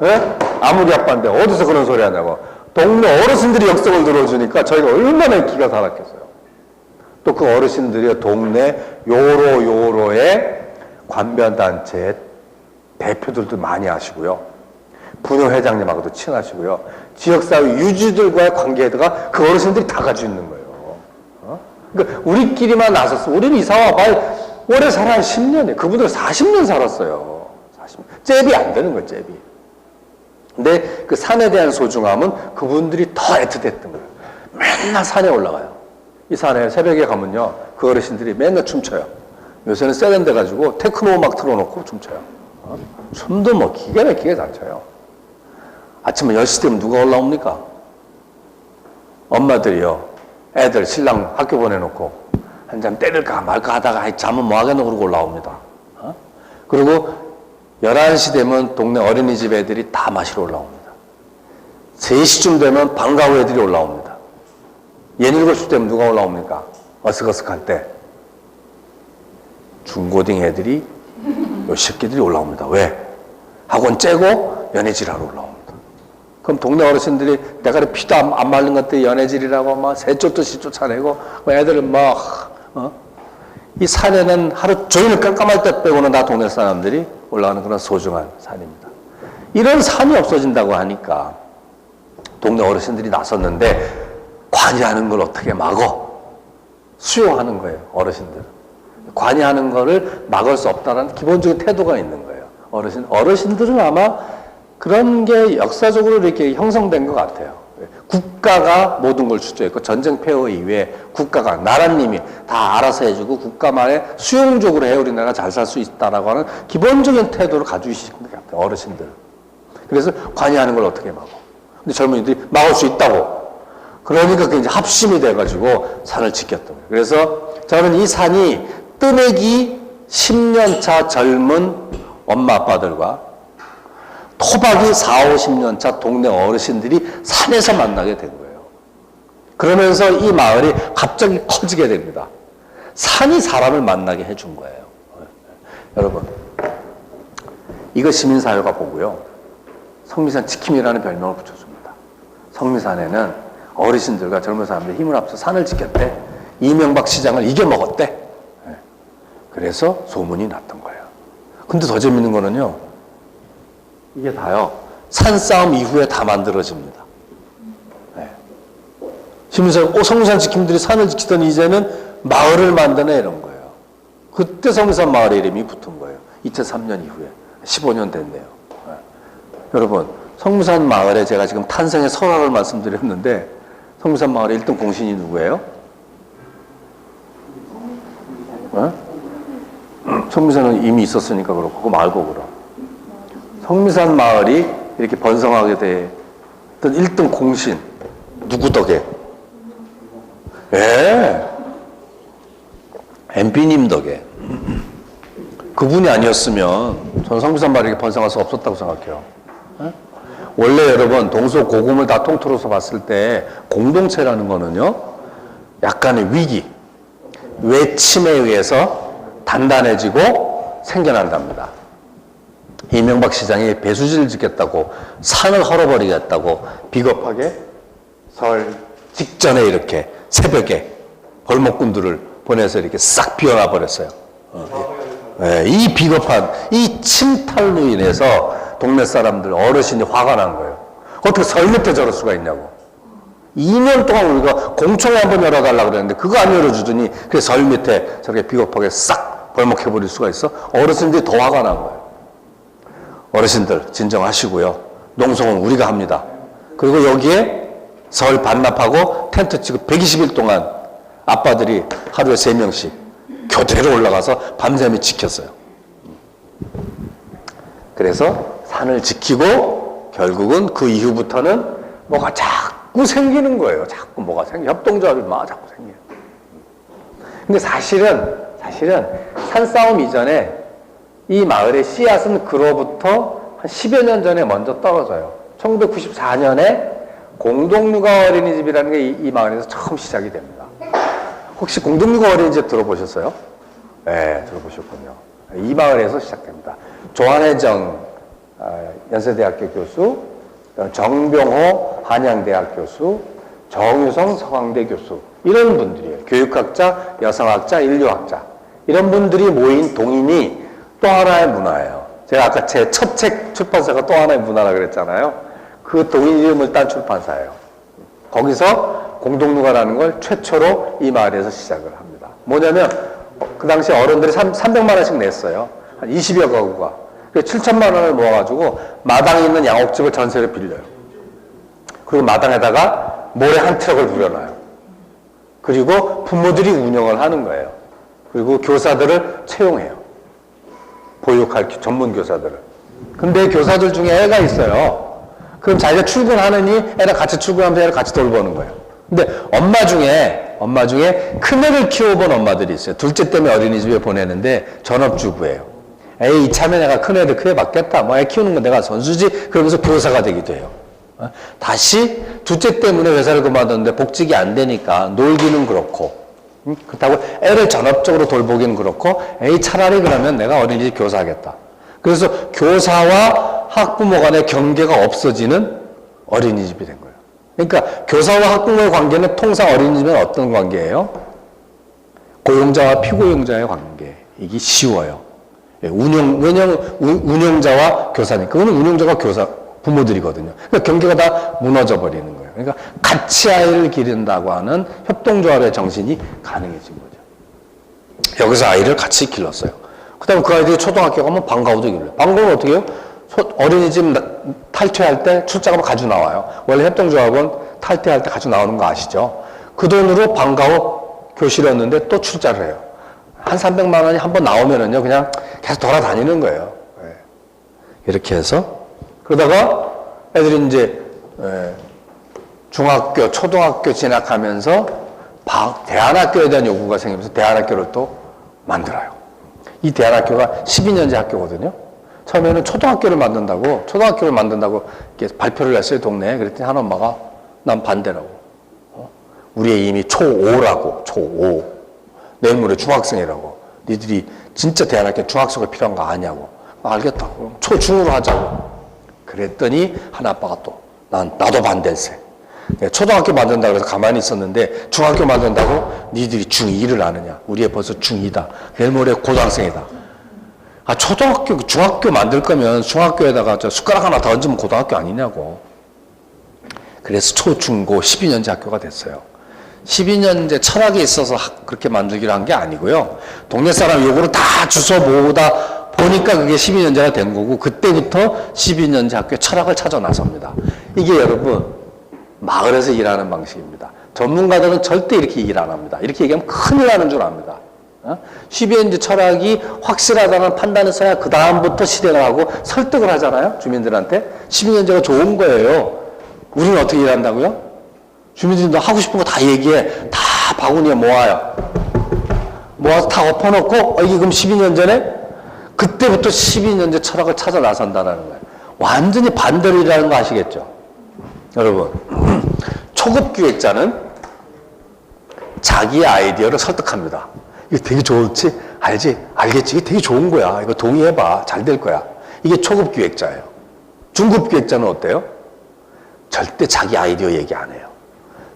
아무리 아빠인데 어디서 그런 소리 하냐고 동네 어르신들이 역성을 들어주니까 저희가 얼마나 기가 살았겠어요. 또 그 어르신들이 동네 요로의 관변단체 대표들도 많이 하시고요. 부녀회장님하고도 친하시고요. 지역사회 유지들과의 관계에다가 그 어르신들이 다 가지고 있는 거예요. 그러니까 우리끼리만 나섰어. 우리는 이사 와봐야 오래 살아 한 10년이에요. 그분들 40년 살았어요. 40년. 잽이 안 되는 거예요, 잽이. 근데 그 산에 대한 소중함은 그분들이 더 애틋했던 거예요. 맨날 산에 올라가요. 이 산에 새벽에 가면요. 그 어르신들이 맨날 춤춰요. 요새는 세련돼 가지고 테크노 음악 틀어놓고 춤춰요. 춤도 뭐 기가 막히게 잘 춰요. 아침에 10시 되면 누가 올라옵니까? 엄마들이요. 애들 신랑 학교 보내놓고 한잔 때릴까 말까 하다가 잠은 뭐 하겠노 그러고 올라옵니다. 그리고 11시 되면 동네 어린이집 애들이 다 마시러 올라옵니다. 3시쯤 되면 방과후 애들이 올라옵니다. 7시 되면 누가 올라옵니까? 어스거스할 때 중고딩 애들이 요 새끼들이 올라옵니다. 왜? 학원 째고 연애질하러 올라옵니다. 그럼 동네 어르신들이 내가 피도 안 마른 것들이 연애질이라고 막 새쫓듯이 쫓아내고 애들을 막 이 산에는 하루 종일 깜깜할 때 빼고는 다 동네 사람들이 올라가는 그런 소중한 산입니다. 이런 산이 없어진다고 하니까 동네 어르신들이 나섰는데 관여하는 걸 어떻게 막어? 수용하는 거예요. 어르신들은. 관여하는 거를 막을 수 없다는 기본적인 태도가 있는 거예요. 어르신들은 아마 그런 게 역사적으로 이렇게 형성된 것 같아요. 국가가 모든 걸 주도했고 전쟁 폐허 이후에 국가가 나라님이 다 알아서 해주고 국가만의 수용적으로 해 우리 나라가 잘 살 수 있다라고 하는 기본적인 태도를 가지고 계신 것 같아요. 어르신들. 그래서 관여하는 걸 어떻게 막어? 근데 젊은이들이 막을 수 있다고. 그러니까 그 이제 합심이 돼가지고 산을 지켰던 거예요. 그래서 저는 이 산이 뜨내기 10년 차 젊은 엄마 아빠들과 토박이 4, 50년 차 동네 어르신들이 산에서 만나게 된 거예요. 그러면서 이 마을이 갑자기 커지게 됩니다. 산이 사람을 만나게 해준 거예요. 여러분, 이거 시민사회가 보고요. 성미산 지킴이라는 별명을 붙여줍니다. 성미산에는 어르신들과 젊은 사람들이 힘을 합쳐 산을 지켰대. 이명박 시장을 이겨먹었대. 그래서 소문이 났던 거예요. 근데 더 재밌는 거는요. 이게 다요. 산싸움 이후에 다 만들어집니다. 네. 성미산 지킴들이 산을 지키던 이제는 마을을 만드네 이런 거예요. 그때 성미산 마을의 이름이 붙은 거예요. 2003년 이후에. 15년 됐네요. 네. 여러분, 성미산 마을에 제가 지금 탄생의 설화를 말씀드렸는데 성미산 마을의 1등 공신이 누구예요? 네? 성미산은 이미 있었으니까 그렇고 그거 말고 그럼. 성미산 마을이 이렇게 번성하게 됐던 1등 공신 누구 덕에? 예, MP님 덕에. 그분이 아니었으면 저는 성미산 마을이 이렇게 번성할 수 없었다고 생각해요. 예? 원래 여러분 동서고금을 다 통틀어서 봤을 때 공동체라는 거는요 약간의 위기, 외침에 의해서 단단해지고 생겨난답니다. 이명박 시장이 배수지를 짓겠다고 산을 헐어버리겠다고 비겁하게 설 직전에 이렇게 새벽에 벌목꾼들을 보내서 이렇게 싹 비워놔 버렸어요. 이 비겁한 이 침탈로 인해서 동네 사람들, 어르신이 화가 난 거예요. 어떻게 설 밑에 저럴 수가 있냐고. 2년 동안 우리가 공청회 한번 열어달라고 그랬는데 그거 안 열어주더니 그 설 밑에 저렇게 비겁하게 싹 벌목해버릴 수가 있어? 어르신들이 더 화가 난 거예요. 어르신들 진정하시고요. 농성은 우리가 합니다. 그리고 여기에 설 반납하고 텐트 치고 120일 동안 아빠들이 하루에 3명씩 교대로 올라가서 밤샘이 지켰어요. 그래서 산을 지키고 결국은 그 이후부터는 뭐가 자꾸 생기는 거예요. 자꾸 뭐가 협동조합이 막 자꾸 생겨요. 근데 사실은 산싸움 이전에 이 마을의 씨앗은 그로부터 한 10여 년 전에 먼저 떨어져요. 1994년에 공동육아 어린이집이라는 게 이 마을에서 처음 시작이 됩니다. 혹시 공동육아 어린이집 들어보셨어요? 네, 들어보셨군요. 이 마을에서 시작됩니다. 조한혜정 연세대학교 교수, 정병호 한양대학 교수, 정유성 서강대 교수 이런 분들이에요. 교육학자, 여성학자, 인류학자 이런 분들이 모인 동인이 또 하나의 문화예요. 제가 아까 제 첫 책 출판사가 또 하나의 문화라 그랬잖아요. 그 동인 이름을 딴 출판사예요. 거기서 공동육아라는 걸 최초로 이 마을에서 시작을 합니다. 뭐냐면 그 당시 어른들이 300만 원씩 냈어요. 한 20여 가구가. 7천만 원을 모아가지고 마당에 있는 양옥집을 전세로 빌려요. 그리고 마당에다가 모래 한 트럭을 부려놔요. 그리고 부모들이 운영을 하는 거예요. 그리고 교사들을 채용해요. 보육할 전문 교사들을. 근데 교사들 중에 애가 있어요. 그럼 자기가 출근하느니 애랑 같이 출근하면서 애를 같이 돌보는 거예요. 근데 엄마 중에 큰애를 키워본 엄마들이 있어요. 둘째 때문에 어린이집에 보내는데 전업주부예요. 에이, 이참에 내가 큰애들 크게 받겠다. 뭐 애 키우는 건 내가 선수지. 그러면서 교사가 되기도 해요. 다시 둘째 때문에 회사를 그만뒀는데 복직이 안 되니까 놀기는 그렇고 그렇다고 애를 전업적으로 돌보기는 그렇고 에이, 차라리 그러면 내가 어린이집 교사하겠다. 그래서 교사와 학부모 간의 경계가 없어지는 어린이집이 된 거예요. 그러니까 교사와 학부모의 관계는 통상 어린이집은 어떤 관계예요? 고용자와 피고용자의 관계. 이게 쉬워요. 왜냐면 운영자와 교사니까. 그거는 운영자가 교사, 부모들이거든요. 그러니까 경계가 다 무너져 버리는 거예요. 그러니까 같이 아이를 기른다고 하는 협동조합의 정신이 가능해진 거죠. 여기서 아이를 같이 길렀어요. 그 다음에 그 아이들이 초등학교 가면 방과후도 길러요. 방과후는 어떻게 해요? 어린이집 탈퇴할 때 출자금을 가지고 나와요. 원래 협동조합은 탈퇴할 때 가지고 나오는 거 아시죠? 그 돈으로 방과후 교실이었는데 또 출자를 해요. 한 300만 원이 한번 나오면은요, 그냥 계속 돌아다니는 거예요. 이렇게 해서. 그러다가 애들이 이제, 중학교, 초등학교 진학하면서 대안학교에 대한 요구가 생기면서 대안학교를 또 만들어요. 이 대안학교가 12년제 학교거든요. 처음에는 초등학교를 만든다고 이렇게 발표를 했어요, 동네에. 그랬더니 한 엄마가 난 반대라고. 우리 애 이미 초5라고, 초5. 내일 모레 중학생이라고. 니들이 진짜 대안학교 중학생이 필요한 거 아냐고. 알겠다. 그럼 초중으로 하자고. 그랬더니 한 아빠가 또 나도 반대세. 초등학교 만든다고 해서 가만히 있었는데 중학교 만든다고 니들이 중2를 아느냐. 우리 애 벌써 중2다. 내일 모레 고등학생이다. 아, 초등학교, 중학교 만들 거면 중학교에다가 저 숟가락 하나 더 얹으면 고등학교 아니냐고. 그래서 초, 중, 고 12년제 학교가 됐어요. 12년제 철학이 있어서 그렇게 만들기로 한 게 아니고요. 동네 사람 요구를 다 주워 모으다 보니까 그게 12년제가 된 거고, 그때부터 12년제 학교에 철학을 찾아 나섭니다. 이게 여러분, 마을에서 일하는 방식입니다. 전문가들은 절대 이렇게 일 안 합니다. 이렇게 얘기하면 큰일 나는 줄 압니다. 12년제 철학이 확실하다는 판단을 써야 그 다음부터 실행을 하고 설득을 하잖아요. 주민들한테. 12년제가 좋은 거예요. 우리는 어떻게 일한다고요? 주민들이 너 하고 싶은 거 다 얘기해. 다 바구니에 모아요. 모아서 다 엎어놓고 이게 그럼 12년 전에? 그때부터 12년제 철학을 찾아 나선다는 거예요. 완전히 반대로 일하는 거 아시겠죠? 여러분, 초급 기획자는 자기의 아이디어를 설득합니다. 이거 되게 좋을지? 알지? 알겠지? 이게 되게 좋은 거야. 이거 동의해봐. 잘 될 거야. 이게 초급 기획자예요. 중급 기획자는 어때요? 절대 자기 아이디어 얘기 안 해요.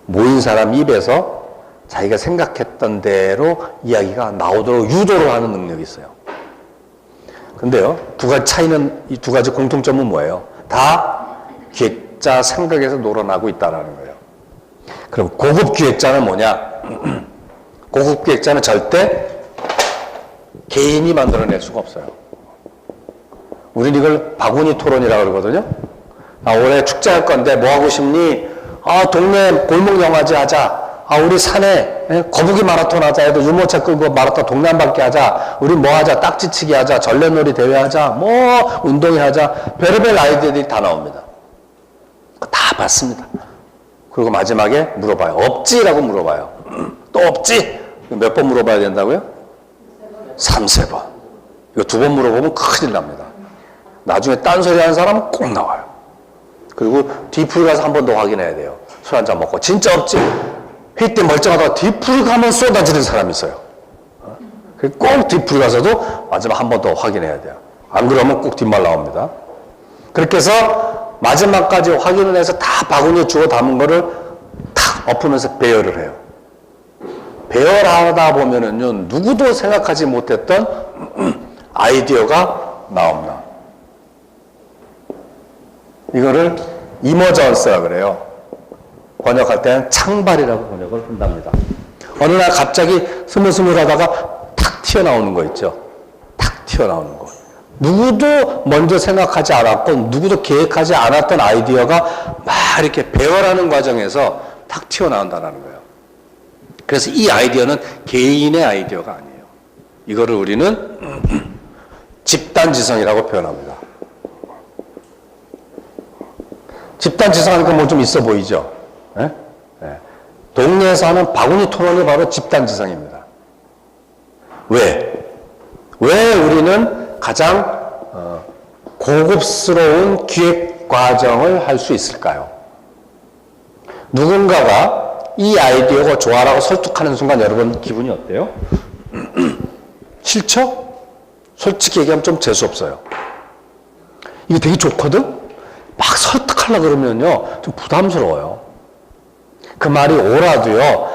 모인 사람 입에서 자기가 생각했던 대로 이야기가 나오도록 유도를 하는 능력이 있어요. 근데요, 두 가지 차이는, 이 두 가지 공통점은 뭐예요? 다 기획자 생각에서 놀아나고 있다는 거예요. 그럼 고급 기획자는 뭐냐? 고급 기획자는 절대 개인이 만들어낼 수가 없어요. 우리는 이걸 바구니 토론이라고 그러거든요. 올해 축제할 건데 뭐 하고 싶니? 동네 골목 영화제 하자. 우리 산에 거북이 마라톤 하자. 해도 유모차 끌고 마라톤 동네 한 바퀴 하자. 우리 뭐 하자. 딱지치기 하자. 전래놀이 대회 하자. 뭐 운동회 하자. 별의별 아이디어들이 다 나옵니다. 다 봤습니다. 그리고 마지막에 물어봐요. 없지라고 물어봐요. 또 없지? 몇 번 물어봐야 된다고요? 3-3번. 이거 2번 물어보면 큰일 납니다. 나중에 딴소리 하는 사람은 꼭 나와요. 그리고 뒤풀이 가서 한 번 더 확인해야 돼요. 술 한잔 먹고 진짜 없지? 회의 때 멀쩡하다가 뒤풀이 가면 쏟아지는 사람이 있어요. 꼭 뒤풀이 가서도 마지막 한 번 더 확인해야 돼요. 안 그러면 꼭 뒷말 나옵니다. 그렇게 해서 마지막까지 확인을 해서 다 바구니에 주워 담은 거를 탁 엎으면서 배열을 해요. 배열하다 보면은요, 누구도 생각하지 못했던 아이디어가 나옵니다. 이거를 이머전스라고 그래요. 번역할 때는 창발이라고 번역을 한답니다. 어느 날 갑자기 스물스물 하다가 탁 튀어나오는 거 있죠. 탁 튀어나오는 거. 누구도 먼저 생각하지 않았고 누구도 계획하지 않았던 아이디어가 막 이렇게 배열하는 과정에서 탁 튀어나온다는 거예요. 그래서 이 아이디어는 개인의 아이디어가 아니에요. 이거를 우리는 집단지성이라고 표현합니다. 집단지성하니까 뭐 좀 있어 보이죠? 네? 네. 동네에서 하는 바구니 토론이 바로 집단지성입니다. 왜 우리는 가장 고급스러운 기획 과정을 할 수 있을까요? 누군가가 이 아이디어가 좋아라고 설득하는 순간 여러분 기분이 어때요? 싫죠? 솔직히 얘기하면 좀 재수없어요. 이게 되게 좋거든? 막 설득하려고 그러면요, 좀 부담스러워요. 그 말이 옳아도요,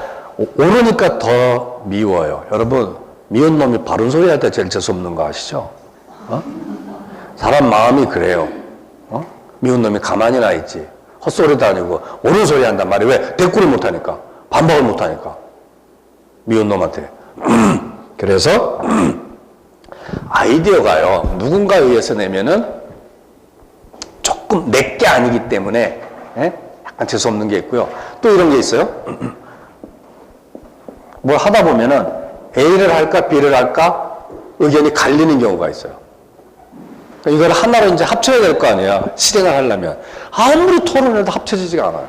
옳으니까 더 미워요. 여러분, 미운 놈이 바른 소리 할 때 제일 재수없는 거 아시죠? 사람 마음이 그래요. 미운 놈이 가만히 나 있지. 헛소리도 아니고, 옳은 소리 한단 말이에요. 왜? 대꾸를 못하니까. 반박을 못하니까. 미운 놈한테. 그래서, 아이디어가요, 누군가에 의해서 내면은 조금 내게 아니기 때문에 약간 재수없는 게 있고요. 또 이런 게 있어요. 뭘 하다 보면은 A를 할까 B를 할까 의견이 갈리는 경우가 있어요. 이걸 하나로 이제 합쳐야 될 거 아니야. 실행을 하려면. 아무리 토론해도 합쳐지지가 않아요.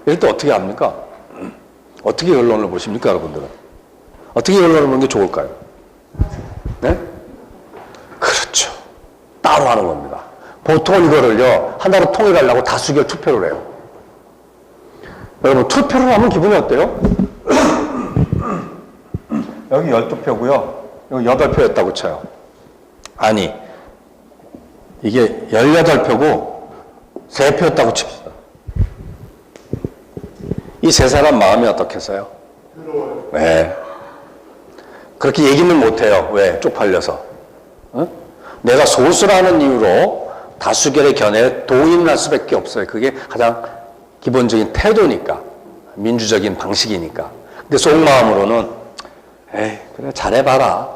이럴 때 어떻게 합니까? 어떻게 결론을 보십니까, 여러분들은? 어떻게 결론을 보는 게 좋을까요? 네? 그렇죠. 따로 하는 겁니다. 보통 이거를요, 하나로 통일하려고 다수결 투표를 해요. 여러분, 투표를 하면 기분이 어때요? 여기 12표고요. 여기 8표였다고 쳐요. 아니, 이게 18표고 3표였다고 칩시다. 이 세 사람 마음이 어떻겠어요? 네. 그렇게 얘기는 못해요. 왜? 쪽팔려서. 내가 소수라는 이유로 다수결의 견해에 동의할 수밖에 없어요. 그게 가장 기본적인 태도니까. 민주적인 방식이니까. 근데 속마음으로는 에이, 그래, 잘해봐라.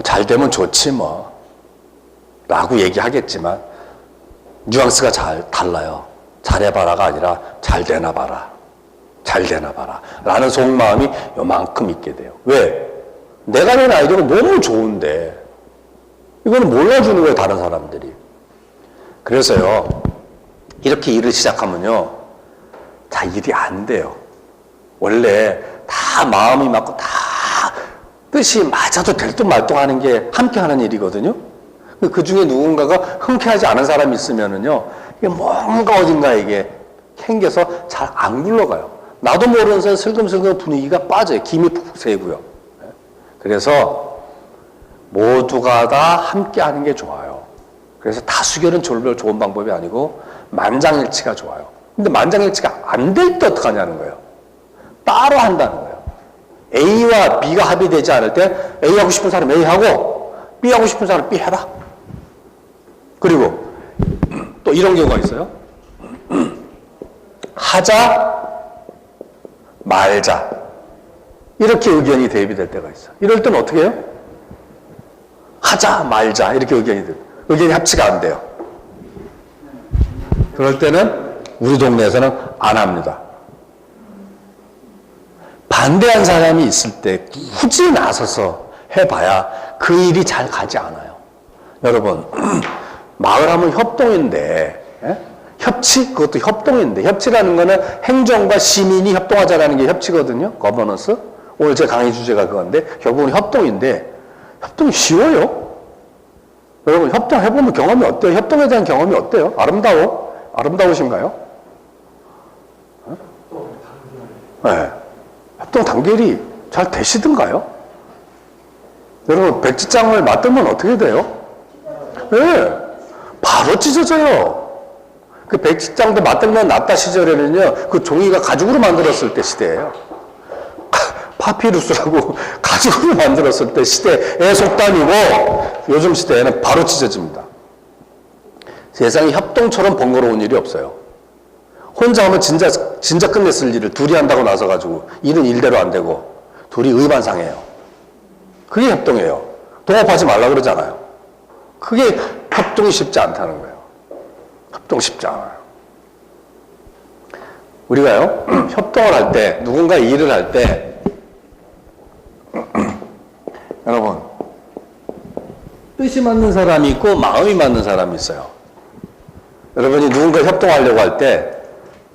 잘 되면 좋지 뭐. 라고 얘기하겠지만 뉘앙스가 달라요. 잘해봐라가 아니라 잘 되나 봐라. 잘 되나 봐라. 라는 속마음이 요만큼 있게 돼요. 왜? 내가 낸 아이디어가 너무 좋은데 이거는 몰라주는 거예요, 다른 사람들이. 그래서요, 이렇게 일을 시작하면요, 다 일이 안 돼요. 원래 다 마음이 맞고 다 뜻이 맞아도 될 듯 말 듯 하는 게 함께 하는 일이거든요. 그 중에 누군가가 흔쾌하지 않은 사람이 있으면은요, 이게 뭔가 어딘가 이게 캥겨서 잘 안 굴러가요. 나도 모르는 사이 슬금슬금 분위기가 빠져요. 김이 푹푹 새고요. 그래서 모두가 다 함께 하는 게 좋아요. 그래서 다수결은 별로 좋은 방법이 아니고 만장일치가 좋아요. 근데 만장일치가 안 될 때 어떡하냐는 거예요. 따로 한다는 거예요. A와 B가 합의되지 않을 때 A 하고 싶은 사람 A 하고 B 하고 싶은 사람 B 해라. 그리고 또 이런 경우가 있어요. 하자, 말자. 이렇게 의견이 대입이 될 때가 있어. 이럴 때는 어떻게 해요? 하자, 말자. 이렇게 의견이 합치가 안 돼요. 그럴 때는 우리 동네에서는 안 합니다. 반대한 사람이 있을 때 굳이 나서서 해봐야 그 일이 잘 가지 않아요. 여러분, 마을하면 협동인데, 협치? 그것도 협동인데, 협치라는 거는 행정과 시민이 협동하자라는 게 협치거든요. 거버넌스. 오늘 제 강의 주제가 그건데, 결국은 협동인데, 협동이 쉬워요. 여러분, 협동해보면 경험이 어때요? 협동에 대한 경험이 어때요? 아름다우신가요? 네. 협동 단결이 잘 되시던가요? 여러분, 백지장을 맞들면 어떻게 돼요? 네. 바로 찢어져요. 그 백지장도 맞들면 낫다 시절에는요, 그 종이가 가죽으로 만들었을 때 시대예요. 파피루스라고 가죽으로 만들었을 때 시대의 속담이고, 요즘 시대에는 바로 찢어집니다. 세상에 협동처럼 번거로운 일이 없어요. 혼자 하면 진짜 끝냈을 일을 둘이 한다고 나서가지고 일은 일대로 안 되고 둘이 의반상해요. 그게 협동이에요. 동업하지 말라 그러잖아요. 그게 협동이 쉽지 않다는 거예요. 협동 쉽지 않아요. 우리가요, 협동을 할 때, 누군가 일을 할 때, 여러분, 뜻이 맞는 사람이 있고 마음이 맞는 사람이 있어요. 여러분이 누군가 협동하려고 할 때,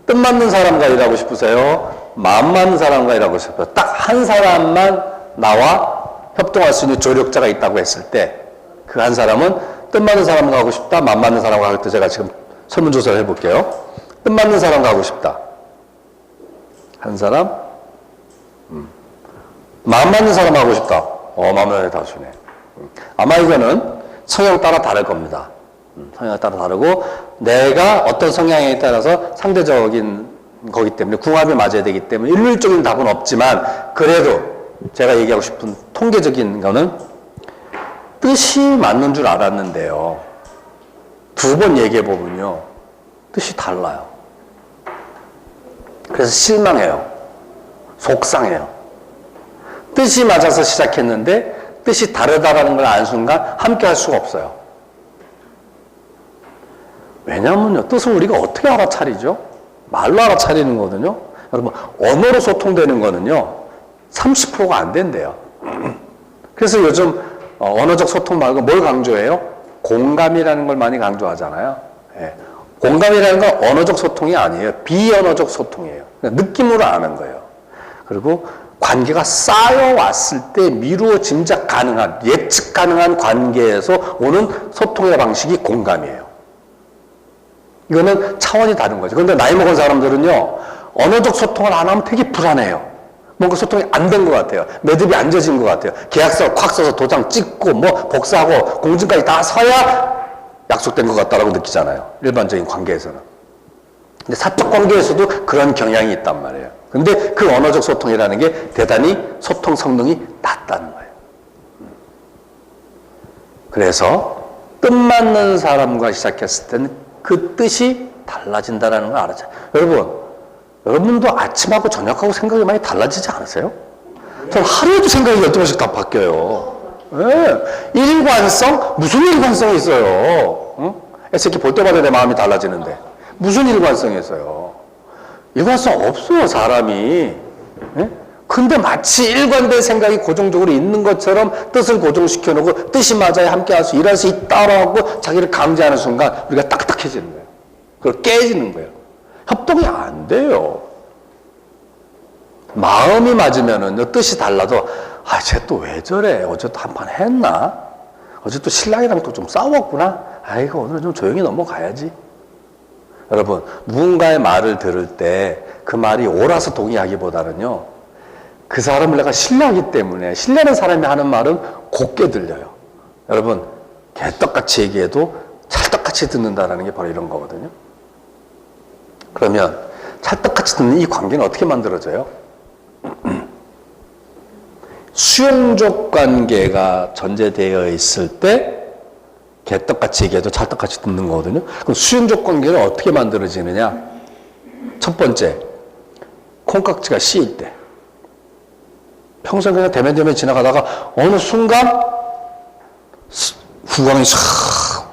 뜻 맞는 사람과 일하고 싶으세요? 마음 맞는 사람과 일하고 싶어요? 딱 한 사람만 나와 협동할 수 있는 조력자가 있다고 했을 때, 그 한 사람은 뜻 맞는 사람과 하고 싶다, 마음 맞는 사람과 할 때 제가 지금 설문조사를 해볼게요. 뜻 맞는 사람과 하고 싶다. 한 사람, 마음 맞는 사람 하고 싶다. 마음을 다수네. 아마 이거는 성향 따라 다를 겁니다. 성향에 따라 다르고, 내가 어떤 성향에 따라서 상대적인 거기 때문에 궁합이 맞아야 되기 때문에 일률적인 답은 없지만, 그래도 제가 얘기하고 싶은 통계적인 거는 뜻이 맞는 줄 알았는데요, 두 번 얘기해 보면요, 뜻이 달라요. 그래서 실망해요. 속상해요. 뜻이 맞아서 시작했는데 뜻이 다르다라는 걸 안 순간 함께 할 수가 없어요. 왜냐면요, 뜻을 우리가 어떻게 알아차리죠? 말로 알아차리는 거거든요. 여러분, 언어로 소통되는 거는요, 30%가 안 된대요. 그래서 요즘 언어적 소통 말고 뭘 강조해요? 공감이라는 걸 많이 강조하잖아요. 예. 공감이라는 건 언어적 소통이 아니에요. 비언어적 소통이에요. 그러니까 느낌으로 아는 거예요. 그리고 관계가 쌓여왔을 때 미루어 짐작 가능한, 예측 가능한 관계에서 오는 소통의 방식이 공감이에요. 이거는 차원이 다른 거죠. 그런데 나이 먹은 사람들은요, 언어적 소통을 안 하면 되게 불안해요. 뭔가 소통이 안 된 것 같아요. 매듭이 안 젖은 것 같아요. 계약서 콱 써서 도장 찍고 뭐 복사하고 공증까지 다 서야 약속된 것 같다라고 느끼잖아요. 일반적인 관계에서는. 근데 사적 관계에서도 그런 경향이 있단 말이에요. 근데 그 언어적 소통이라는 게 대단히 소통 성능이 낮다는 거예요. 그래서 뜻 맞는 사람과 시작했을 때는 그 뜻이 달라진다는 걸 알았죠. 여러분도 아침하고 저녁하고 생각이 많이 달라지지 않으세요? 전 하루에도 생각이 12번씩 다 바뀌어요. 네. 일관성? 무슨 일관성이 있어요? 응? 애새끼 볼 때마다 내 마음이 달라지는데 무슨 일관성이 있어요? 일관성 없어요, 사람이. 네? 근데 마치 일관된 생각이 고정적으로 있는 것처럼 뜻을 고정시켜놓고 뜻이 맞아야 함께할 수, 일할 수 있다라고 자기를 강제하는 순간 우리가 딱딱해지는 거예요. 그걸 깨지는 거예요. 협동이 안 돼요. 마음이 맞으면은 뜻이 달라도, 쟤 또 왜 저래? 어제 또 한판 했나? 어제 또 신랑이랑 또 좀 싸웠구나? 아이고, 오늘 좀 조용히 넘어가야지. 여러분, 누군가의 말을 들을 때 그 말이 옳아서 동의하기보다는요, 그 사람을 내가 신뢰하기 때문에, 신뢰하는 사람이 하는 말은 곱게 들려요. 여러분, 개떡같이 얘기해도 찰떡같이 듣는다는 게 바로 이런 거거든요. 그러면 찰떡같이 듣는 이 관계는 어떻게 만들어져요? 수용적 관계가 전제되어 있을 때 개떡같이 얘기해도 찰떡같이 듣는 거거든요. 그럼 수용적 관계는 어떻게 만들어지느냐? 첫 번째, 콩깍지가 씌일 때. 평생 그냥 대면대면 지나가다가 어느 순간 후광이 싹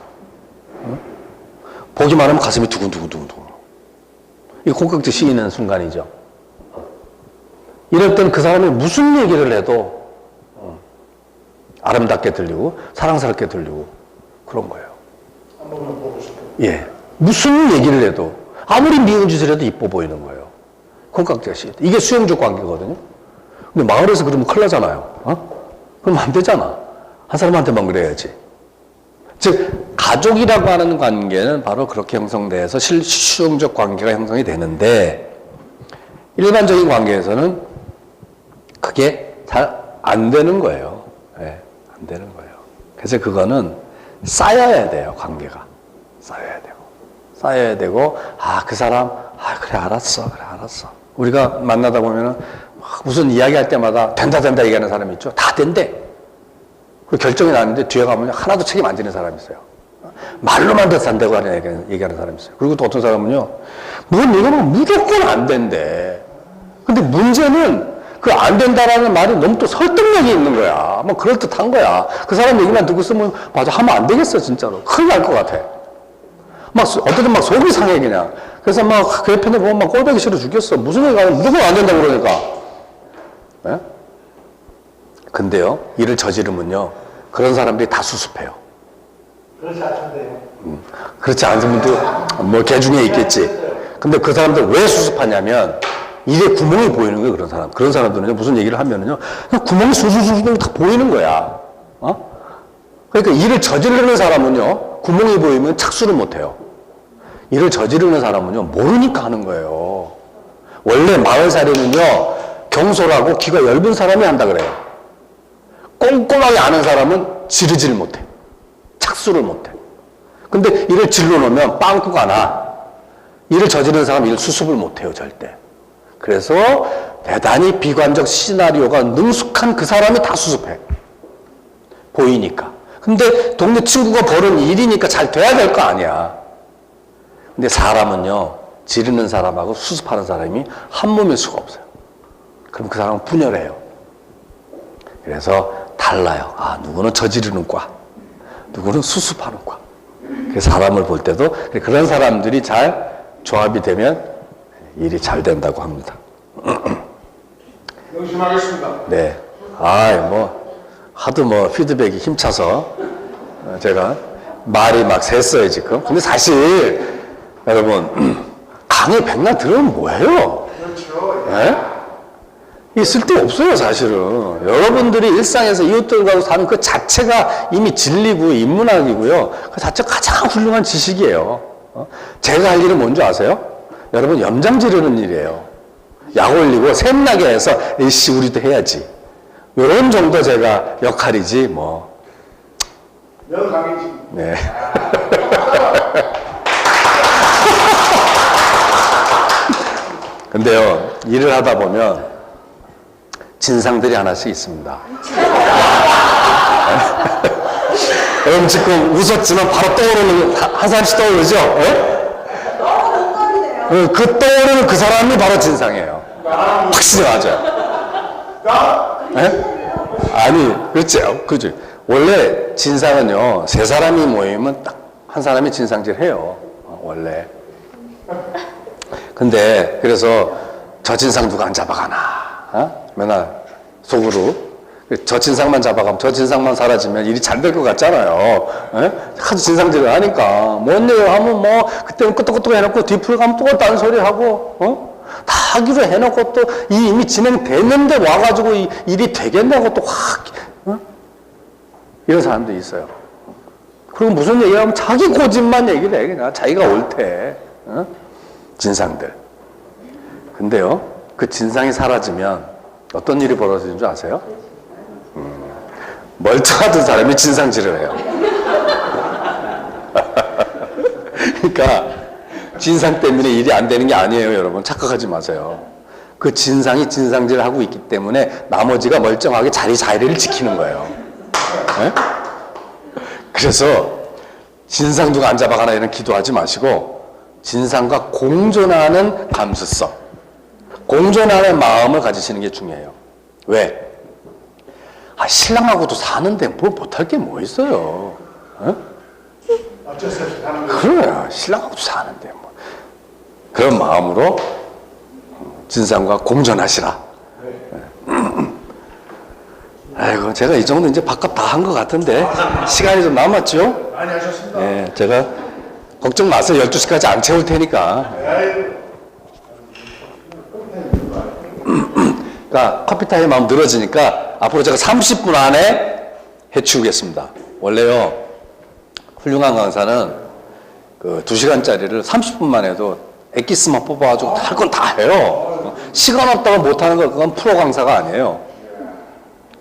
보기만 하면 가슴이 두근두근두근. 이게 콩깍지 씌이는 순간이죠. 이럴 땐 그 사람이 무슨 얘기를 해도 아름답게 들리고 사랑스럽게 들리고 그런 거예요. 예, 무슨 얘기를 해도 아무리 미운 짓을 해도 이뻐 보이는 거예요. 콩깍지가 씌일 때. 이게 수용적 관계거든요. 근데 마을에서 그러면 큰일 나잖아요. 그럼 안 되잖아. 한 사람한테만 그래야지. 즉 가족이라고 하는 관계는 바로 그렇게 형성돼서 수용적 관계가 형성이 되는데 일반적인 관계에서는 그게 잘 안 되는 거예요. 네, 안 되는 거예요. 그래서 그거는 쌓여야 돼요. 관계가 쌓여야 되고 그 사람 그래 알았어. 우리가 만나다 보면은 무슨 이야기할 때마다 된다 얘기하는 사람이 있죠. 다 된대. 그 결정이 나는데 뒤에 가면 하나도 책임 안 지는 사람이 있어요. 말로만 더 산다고 얘기하는 사람이 있어요. 그리고 또 어떤 사람은요, 뭔 얘기하면 무조건 안 된대. 근데 문제는 그 안 된다라는 말이 너무 또 설득력이 있는 거야. 뭐 그럴듯한 거야. 그 사람 얘기만 듣고 있으면 맞아 하면 안 되겠어 진짜로. 큰일 날 것 같아. 막 어쨌든 막 속이 상해 그냥. 그래서 막 그 옆에 보면 막 꼴보기 싫어 죽겠어. 무슨 얘기가 무조건 안 된다고 그러니까. 네? 근데요, 일을 저지르면요, 그런 사람들이 다 수습해요. 그렇지 않던데요. 그렇지 않은 분도 뭐 개 중에 있겠지. 근데 그 사람들 왜 수습하냐면 일에 구멍이 보이는 거예요. 그런 사람들은요, 무슨 얘기를 하면은요, 그냥 구멍이 술술술 다 보이는 거야. 그러니까 일을 저지르는 사람은요, 구멍이 보이면 착수를 못 해요. 일을 저지르는 사람은요, 모르니까 하는 거예요. 원래 마을살이는요, 경솔하고 귀가 얇은 사람이 한다 그래요. 꼼꼼하게 아는 사람은 지르지를 못해. 착수를 못해. 근데 일을 질러 놓으면 빵꾸가 나. 일을 저지르는 사람은 일 수습을 못해요, 절대. 그래서 대단히 비관적 시나리오가 능숙한 그 사람이 다 수습해. 보이니까. 근데 동네 친구가 벌은 일이니까 잘 돼야 될 거 아니야. 근데 사람은요, 지르는 사람하고 수습하는 사람이 한 몸일 수가 없어요. 그럼 그 사람은 분열해요. 그래서 달라요. 누구는 저지르는 과, 누구는 수습하는 과. 그래서 사람을 볼 때도 그런 사람들이 잘 조합이 되면 일이 잘 된다고 합니다. 명심하겠습니다. 네. 하도 피드백이 힘차서 제가 말이 막 샜어요, 지금. 근데 사실, 여러분, 강의 백날 들으면 뭐예요? 그렇죠. 네? 이게 쓸데없어요, 사실은. 여러분들이 일상에서 이웃들과 사는 그 자체가 이미 진리고 인문학이고요. 그 자체가 가장 훌륭한 지식이에요. 제가 할 일은 뭔지 아세요? 여러분, 염장 지르는 일이에요. 약 올리고 샘나게 해서, 이씨, 우리도 해야지. 요런 정도 제가 역할이지, 뭐. 명강이지. 네. 근데요, 일을 하다 보면, 진상들이 하나씩 있습니다. 여러분 지금 웃었지만 바로 떠오르는 한 사람씩 떠오르죠? 그 떠오르는 그 사람이 바로 진상이에요. 확실히 맞아요. 아니, 그렇죠. 그죠. 원래 진상은요, 세 사람이 모이면 딱 한 사람이 진상질 해요. 원래. 근데, 그래서 저 진상 누가 안 잡아가나. 맨날 속으로. 저 진상만 잡아가면 저 진상만 사라지면 일이 잘 될 것 같잖아요. 하도 진상질을 하니까. 뭔 얘기 하면 그때는 끄떡끄떡 해놓고 뒤풀어 가면 또 딴 소리 하고, 다 하기로 해놓고 또 이미 진행됐는데 와가지고 일이 되겠냐고 또 확, 이런 사람도 있어요. 그리고 무슨 얘기하면 자기 고집만 얘기를 해. 그냥 자기가 옳대. 진상들. 근데요, 그 진상이 사라지면 어떤 일이 벌어지는 줄 아세요? 멀쩡하던 사람이 진상질을 해요. 그러니까 진상 때문에 일이 안 되는 게 아니에요, 여러분. 착각하지 마세요. 그 진상이 진상질을 하고 있기 때문에 나머지가 멀쩡하게 자리를 지키는 거예요. 네? 그래서 진상 누가 안 잡아가나 이런 기도하지 마시고 진상과 공존하는 감수성, 공존하는 마음을 가지시는 게 중요해요. 왜? 신랑하고도 사는데 뭘 못할 게 뭐 있어요? 어? 어쩔 수 없이 하는 거. 그래요. 신랑하고도 사는데 뭐. 그런 마음으로 진상과 공존하시라. 아이고, 제가 이 정도 이제 밥값 다 한 것 같은데 시간이 좀 남았죠? 많이 하셨습니다. 예, 제가 걱정 마세요. 12시까지 안 채울 테니까. 그러니까 커피타임 마음 늘어지니까 앞으로 제가 30분 안에 해치우겠습니다. 원래요, 훌륭한 강사는 그 2시간짜리를 30분만 해도 엑기스만 뽑아가지고 할 건 다 해요. 시간 없다고 못하는 거 그건 프로 강사가 아니에요.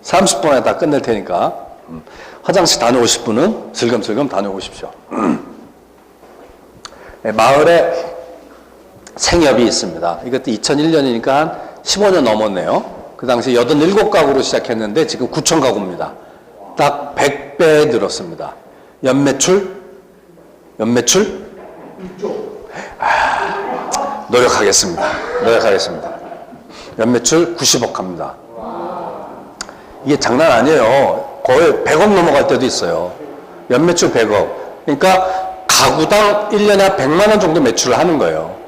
30분 안에 다 끝낼 테니까 화장실 다녀오실 분은 슬금슬금 다녀오십시오. 네, 마을에 생협이 있습니다. 이것도 2001년이니까 한 15년 넘었네요. 그 당시 87가구로 시작했는데 지금 9,000가구입니다. 딱 100배 늘었습니다. 연매출? 노력하겠습니다. 연매출 90억 합니다. 이게 장난 아니에요. 거의 100억 넘어갈 때도 있어요. 연매출 100억. 그러니까 가구당 1년에 100만 원 정도 매출을 하는 거예요.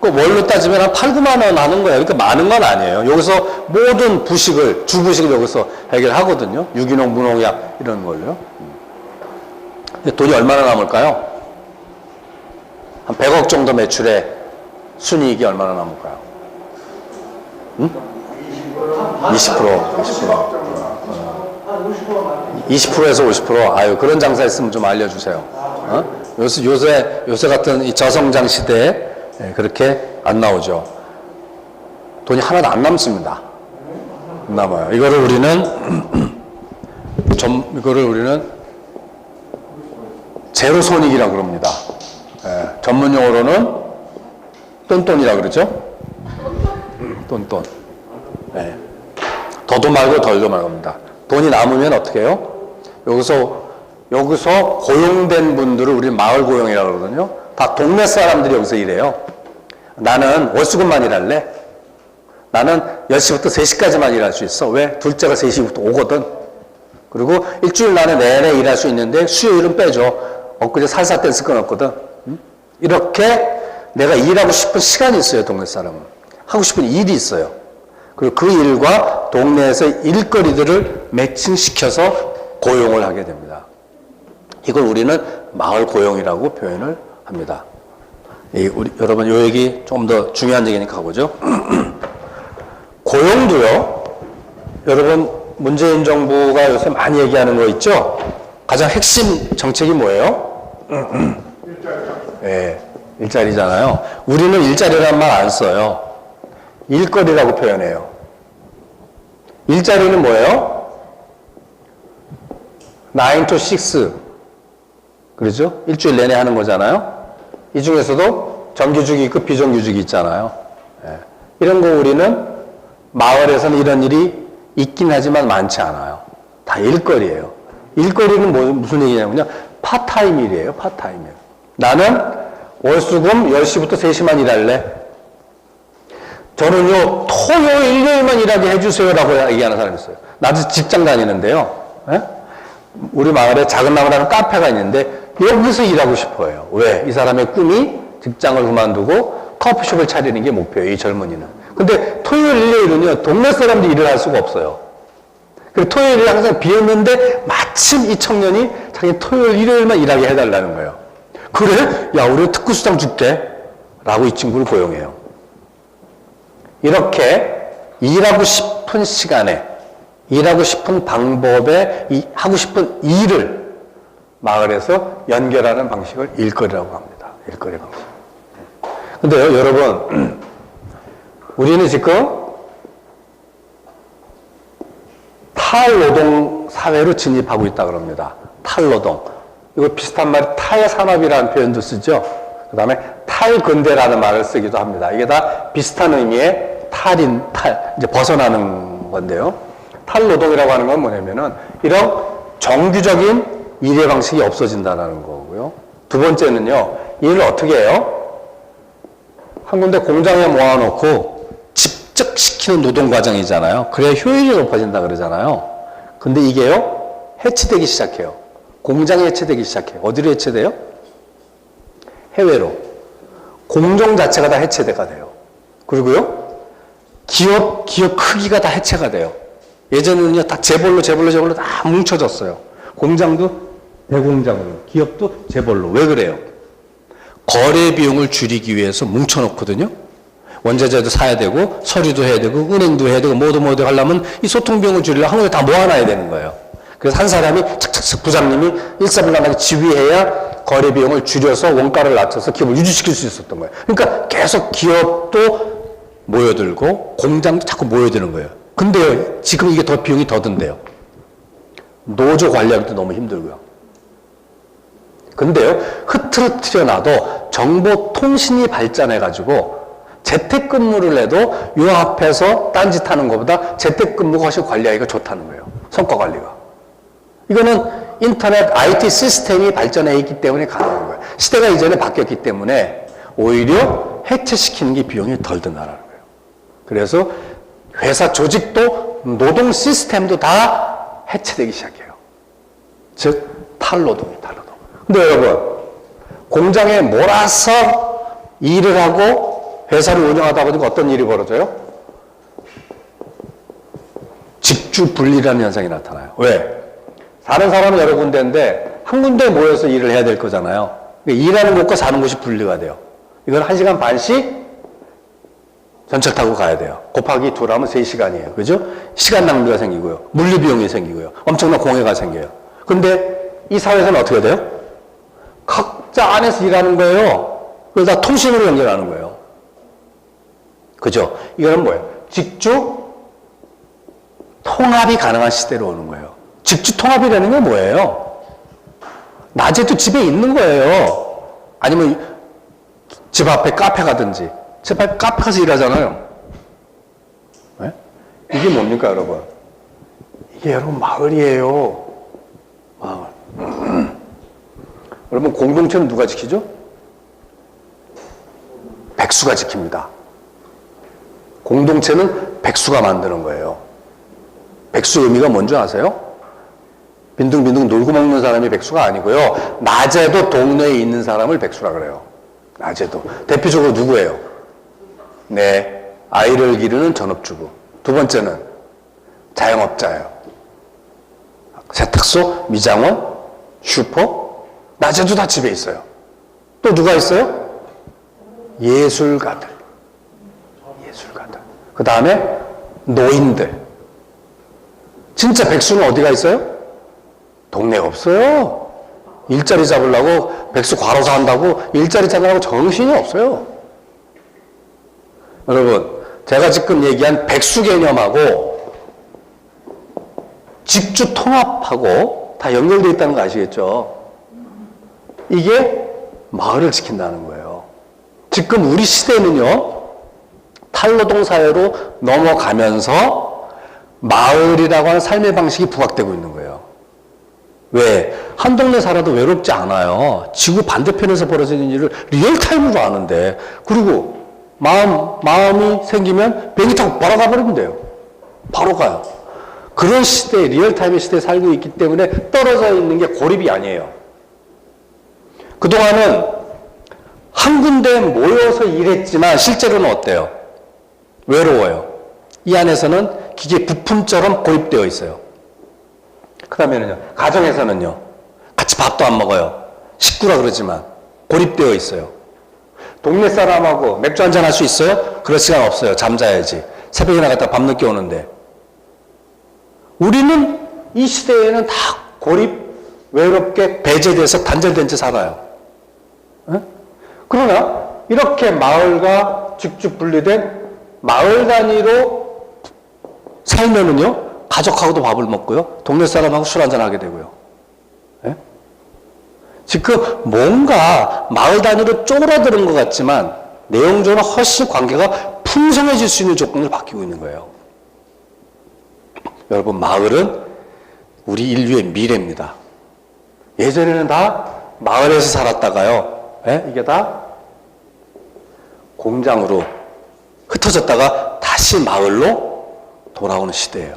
그 월로 따지면 한 8, 9만 원 하는 거예요. 그러니까 많은 건 아니에요. 여기서 모든 주부식을 여기서 해결하거든요. 유기농, 무농약 이런 걸로요. 근데 돈이 얼마나 남을까요? 한 100억 정도 매출에 순이익이 얼마나 남을까요? 응? 20%에서 50%. 아유, 그런 장사 있으면 좀 알려주세요. 어? 요새 같은 이 저성장 시대에 그렇게 안 나오죠. 돈이 하나도 안 남습니다. 안 남아요. 이거를 우리는 제로 손익이라고 그럽니다. 전문 용어로는 똔똔이라고 그러죠. 똔똔. 더도 말고 덜도 말고입니다. 돈이 남으면 어떻게 해요? 여기서 고용된 분들을 우리 마을 고용이라고 그러거든요. 다 동네 사람들이 여기서 일해요. 나는 월수금만 일할래. 나는 10시부터 3시까지만 일할 수 있어. 왜? 둘째가 3시부터 오거든. 그리고 일주일 안에 내내 일할 수 있는데 수요일은 빼줘. 엊그제 살사 댄스 끊었거든. 이렇게 내가 일하고 싶은 시간이 있어요. 동네 사람은. 하고 싶은 일이 있어요. 그리고 그 일과 동네에서 일거리들을 매칭시켜서 고용을 하게 됩니다. 이걸 우리는 마을 고용이라고 표현을 합니다. 여러분, 요 얘기 조금 더 중요한 얘기니까 가보죠. 고용도요, 여러분, 문재인 정부가 요새 많이 얘기하는 거 있죠? 가장 핵심 정책이 뭐예요? 네, 일자리잖아요. 우리는 일자리란 말 안 써요. 일거리라고 표현해요. 일자리는 뭐예요? 9 to 6. 그렇죠? 일주일 내내 하는 거잖아요. 이 중에서도 정규직이 있고 비정규직이 있잖아요. 이런 거 우리는 마을에서는 이런 일이 있긴 하지만 많지 않아요. 다 일거리예요. 일거리는 무슨 얘기냐면요. 파타임 일이에요. 파타임 일. 나는 월수금 10시부터 3시만 일할래. 저는요, 토요일, 일요일만 일하게 해주세요라고 얘기하는 사람이 있어요. 나도 직장 다니는데요. 우리 마을에 작은 나무라는 카페가 있는데 여기서 일하고 싶어요. 왜? 이 사람의 꿈이 직장을 그만두고 커피숍을 차리는 게 목표예요. 이 젊은이는. 근데 토요일, 일요일은요, 동네 사람들이 일을 할 수가 없어요. 그리고 토요일이 항상 비었는데 마침 이 청년이 자기 토요일, 일요일만 일하게 해달라는 거예요. 그래? 야, 우리 특구수당 줄게. 라고 이 친구를 고용해요. 이렇게 일하고 싶은 시간에, 일하고 싶은 방법에, 하고 싶은 일을 마을에서 연결하는 방식을 일거리라고 합니다. 일거리 방식. 근데요, 여러분, 우리는 지금 탈노동 사회로 진입하고 있다 그럽니다. 탈노동. 이거 비슷한 말이 탈산업이라는 표현도 쓰죠. 그 다음에 탈근대라는 말을 쓰기도 합니다. 이게 다 비슷한 의미의 이제 벗어나는 건데요. 탈노동이라고 하는 건 뭐냐면은 이런 정규적인 일의 방식이 없어진다는 거고요. 두 번째는요, 일을 어떻게 해요? 한 군데 공장에 모아놓고 집적시키는 노동 과정이잖아요. 그래야 효율이 높아진다 그러잖아요. 근데 이게요, 해체되기 시작해요. 공장이 해체되기 시작해요. 어디로 해체돼요? 해외로. 공정 자체가 다 해체가 돼요. 그리고요, 기업 크기가 다 해체가 돼요. 예전에는요, 다 재벌로 다 뭉쳐졌어요. 공장도 대공장으로, 기업도 재벌로. 왜 그래요? 거래 비용을 줄이기 위해서 뭉쳐놓거든요. 원자재도 사야 되고, 서류도 해야 되고, 은행도 해야 되고, 뭐도 하려면 이 소통 비용을 줄이려면 한 군데 다 모아놔야 되는 거예요. 그래서 한 사람이 착착착 부장님이 일사불란하게 지휘해야 거래 비용을 줄여서 원가를 낮춰서 기업을 유지시킬 수 있었던 거예요. 그러니까 계속 기업도 모여들고 공장도 자꾸 모여드는 거예요. 근데요, 지금 이게 비용이 더 든대요. 노조 관리하기도 너무 힘들고요. 근데요, 흐트러뜨려 놔도 정보통신이 발전해가지고 재택근무를 해도 요 앞에서 딴짓하는 것보다 재택근무가 훨씬 관리하기가 좋다는 거예요. 성과 관리가. 이거는 인터넷 IT 시스템이 발전해 있기 때문에 가능한 거예요. 시대가 이전에 바뀌었기 때문에 오히려 해체시키는 게 비용이 덜 든다는 거예요. 그래서 회사 조직도 노동 시스템도 다 해체되기 시작해요. 즉 탈노동이 탈노동. 근데 여러분, 공장에 몰아서 일을 하고 회사를 운영하다 보니까 어떤 일이 벌어져요? 직주 분리라는 현상이 나타나요. 왜? 사는 사람은 여러 군데인데 한 군데에 모여서 일을 해야 될 거잖아요. 그러니까 일하는 곳과 사는 곳이 분리가 돼요. 이건 1시간 반씩 전철 타고 가야 돼요. 곱하기 2를 하면 3시간이에요. 그죠? 시간 낭비가 생기고요. 물리비용이 생기고요. 엄청난 공해가 생겨요. 근데 이 사회에서는 어떻게 돼요? 각자 안에서 일하는 거예요. 그러다 통신으로 연결하는 거예요. 그죠? 이거는 뭐예요? 직주 통합이 가능한 시대로 오는 거예요. 직주 통합이라는 게 뭐예요? 낮에도 집에 있는 거예요. 아니면 집 앞에 카페 가든지. 집 앞에 카페 가서 일하잖아요. 네? 이게 뭡니까, 여러분? 이게 여러분 마을이에요. 마을. 여러분, 공동체는 누가 지키죠? 백수가 지킵니다. 공동체는 백수가 만드는 거예요. 백수 의미가 뭔지 아세요? 빈둥빈둥 놀고 먹는 사람이 백수가 아니고요. 낮에도 동네에 있는 사람을 백수라 그래요. 낮에도. 대표적으로 누구예요? 네, 아이를 기르는 전업주부. 두 번째는 자영업자예요. 세탁소, 미장원, 슈퍼. 낮에도 다 집에 있어요. 또 누가 있어요? 예술가들. 예술가들. 그 다음에 노인들. 진짜 백수는 어디가 있어요? 동네에 없어요. 일자리 잡으려고 백수 과로사 한다고 일자리 잡으려고 정신이 없어요. 여러분, 제가 지금 얘기한 백수 개념하고 직주 통합하고 다 연결되어 있다는 거 아시겠죠? 이게 마을을 지킨다는 거예요. 지금 우리 시대는요, 탈노동 사회로 넘어가면서 마을이라고 하는 삶의 방식이 부각되고 있는 거예요. 왜? 한 동네 살아도 외롭지 않아요. 지구 반대편에서 벌어지는 일을 리얼타임으로 아는데, 그리고 마음이 생기면 비행기 타고 바로 가버리면 돼요. 바로 가요. 그런 시대, 리얼타임의 시대에 살고 있기 때문에 떨어져 있는 게 고립이 아니에요. 그동안은 한 군데에 모여서 일했지만 실제로는 어때요? 외로워요. 이 안에서는 기계 부품처럼 고립되어 있어요. 그 다음에는요, 가정에서는요, 같이 밥도 안 먹어요. 식구라 그러지만 고립되어 있어요. 동네 사람하고 맥주 한잔 할 수 있어요? 그럴 시간 없어요. 잠자야지. 새벽에 나갔다 밤늦게 오는데. 우리는 이 시대에는 다 고립, 외롭게 배제돼서 단절된 채 살아요. 에? 그러나 이렇게 마을과 직접 분리된 마을 단위로 살면은요, 가족하고도 밥을 먹고요, 동네 사람하고 술 한잔 하게 되고요. 예? 지금 뭔가 마을 단위로 쪼그라드는 것 같지만 내용적으로 훨씬 관계가 풍성해질 수 있는 조건으로 바뀌고 있는 거예요. 여러분, 마을은 우리 인류의 미래입니다. 예전에는 다 마을에서 살았다가요, 이게 다 공장으로 흩어졌다가 다시 마을로 돌아오는 시대예요.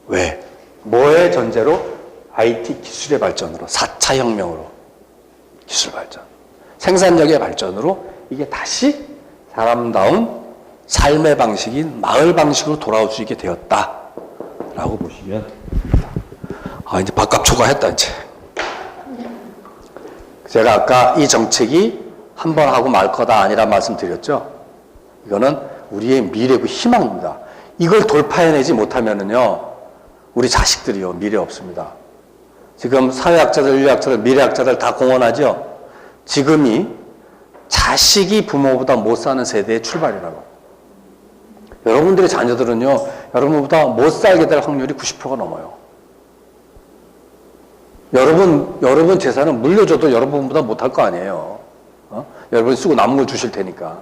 왜? 뭐의 전제로? IT 기술의 발전으로, 4차 혁명으로, 기술 발전, 생산력의 발전으로 이게 다시 사람다운 삶의 방식인 마을 방식으로 돌아올 수 있게 되었다라고 보시면 됩니다. 이제 밥값 초과했다 이제. 제가 아까 이 정책이 한 번 하고 말 거다 아니란 말씀 드렸죠. 이거는 우리의 미래고 희망입니다. 이걸 돌파해내지 못하면은요, 우리 자식들이요, 미래 없습니다. 지금 사회학자들, 인류학자들, 미래학자들 다 공언하죠. 지금이 자식이 부모보다 못 사는 세대의 출발이라고. 여러분들의 자녀들은요, 여러분보다 못 살게 될 확률이 90%가 넘어요. 여러분 재산은 물려줘도 여러분보다 못할 거 아니에요. 여러분이 쓰고 남은 걸 주실 테니까.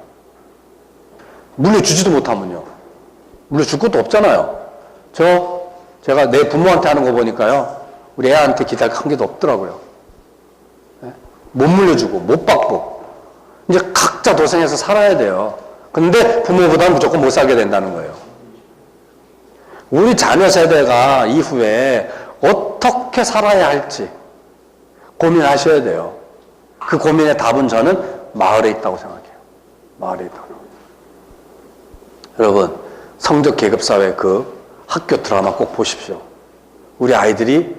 물려주지도 못하면요. 물려줄 것도 없잖아요. 제가 내 부모한테 하는 거 보니까요, 우리 애한테 기대할 게 한 개도 없더라고요. 못 물려주고, 못 받고. 이제 각자 도생해서 살아야 돼요. 근데 부모보다는 무조건 못 살게 된다는 거예요. 우리 자녀 세대가 이후에 어떻게 살아야 할지 고민하셔야 돼요. 그 고민의 답은 저는 마을에 있다고 생각해요. 마을에 있다고. 여러분, 성적 계급사회 그 학교 드라마 꼭 보십시오. 우리 아이들이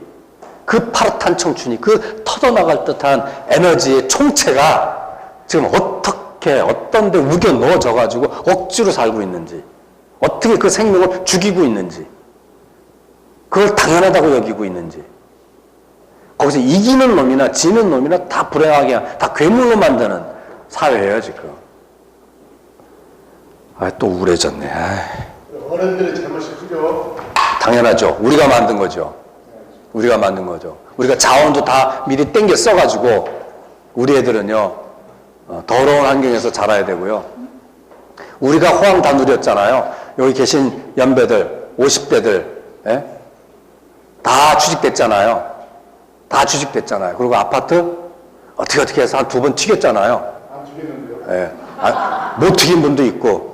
그 파릇한 청춘이, 그 터져나갈 듯한 에너지의 총체가 지금 어떻게 어떤 데 우겨 넣어져 가지고 억지로 살고 있는지, 어떻게 그 생명을 죽이고 있는지, 그걸 당연하다고 여기고 있는지, 거기서 이기는 놈이나 지는 놈이나 다 불행하게, 다 괴물로 만드는 사회예요 지금. 또 우울해졌네. 어른들의 잘못이 크죠. 당연하죠. 우리가 만든 거죠. 우리가 만든 거죠. 우리가 자원도 다 미리 땡겨 써가지고 우리 애들은요, 더러운 환경에서 자라야 되고요. 우리가 호황 다 누렸잖아요. 여기 계신 연배들, 50대들, 다 취직됐잖아요. 다 취직됐잖아요. 그리고 아파트 어떻게 해서 한 2번 튀겼잖아요. 안 죽이는데요. 못 튀긴 분도 있고,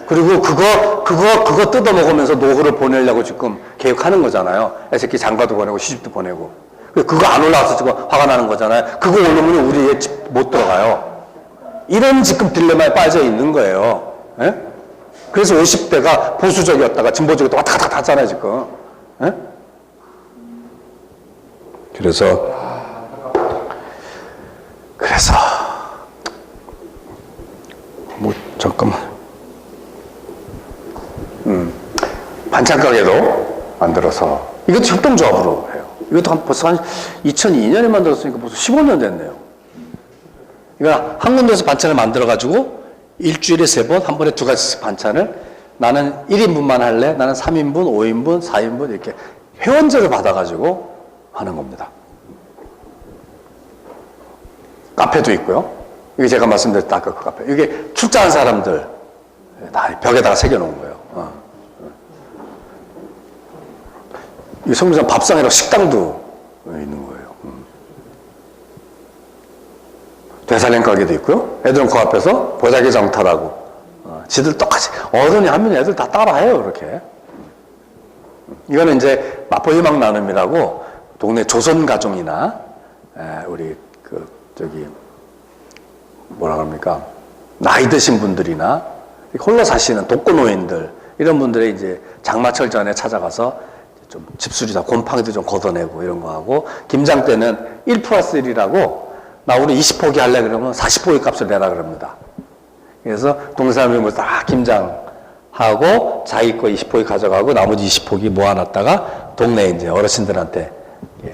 그리고 그거 뜯어먹으면서 노후를 보내려고 지금 계획하는 거잖아요. 애새끼 장가도 보내고 시집도 보내고. 그거 안 올라와서 지금 화가 나는 거잖아요. 그거 올라오면 우리 집 못 들어가요. 이런 지금 딜레마에 빠져 있는 거예요. 그래서 50대가 보수적이었다가 진보적이었다가 왔다 갔다 하잖아요, 지금. 그래서 잠깐만. 반찬 가게도 만들어서, 이것도 협동조합으로 해요. 이것도 벌써 한 2002년에 만들었으니까 벌써 15년 됐네요. 그러니까 한 군데서 반찬을 만들어가지고 일주일에 3번, 한 번에 2가지 반찬을, 나는 1인분만 할래, 나는 3인분, 5인분, 4인분 이렇게 회원제를 받아가지고 하는 겁니다. 카페도 있고요. 이게 제가 말씀드렸던 아까 그 카페. 이게 출자한 사람들 다 벽에다가 새겨놓은 거예요. 이 성미산 밥상이라고 식당도 있는 거예요. 되살림 가게도 있고요. 애들은 그 앞에서 보자기 정탈하고, 지들 똑같이 어른이 하면 애들 다 따라해요, 그렇게. 이거는 이제 마포희망 나눔이라고 동네 조선 가정이나 우리 뭐라 그럽니까, 나이 드신 분들이나 홀로 사시는 독거노인들, 이런 분들이 이제 장마철 전에 찾아가서 좀 집수리다 곰팡이도 좀 걷어내고 이런 거 하고, 김장 때는 1+1이라고, 나 오늘 20포기 할래 그러면 40포기 값을 내라 그럽니다. 그래서 동네 사람들이 뭐 다 김장하고 자기 거 20포기 가져가고 나머지 20포기 모아놨다가 동네 이제 어르신들한테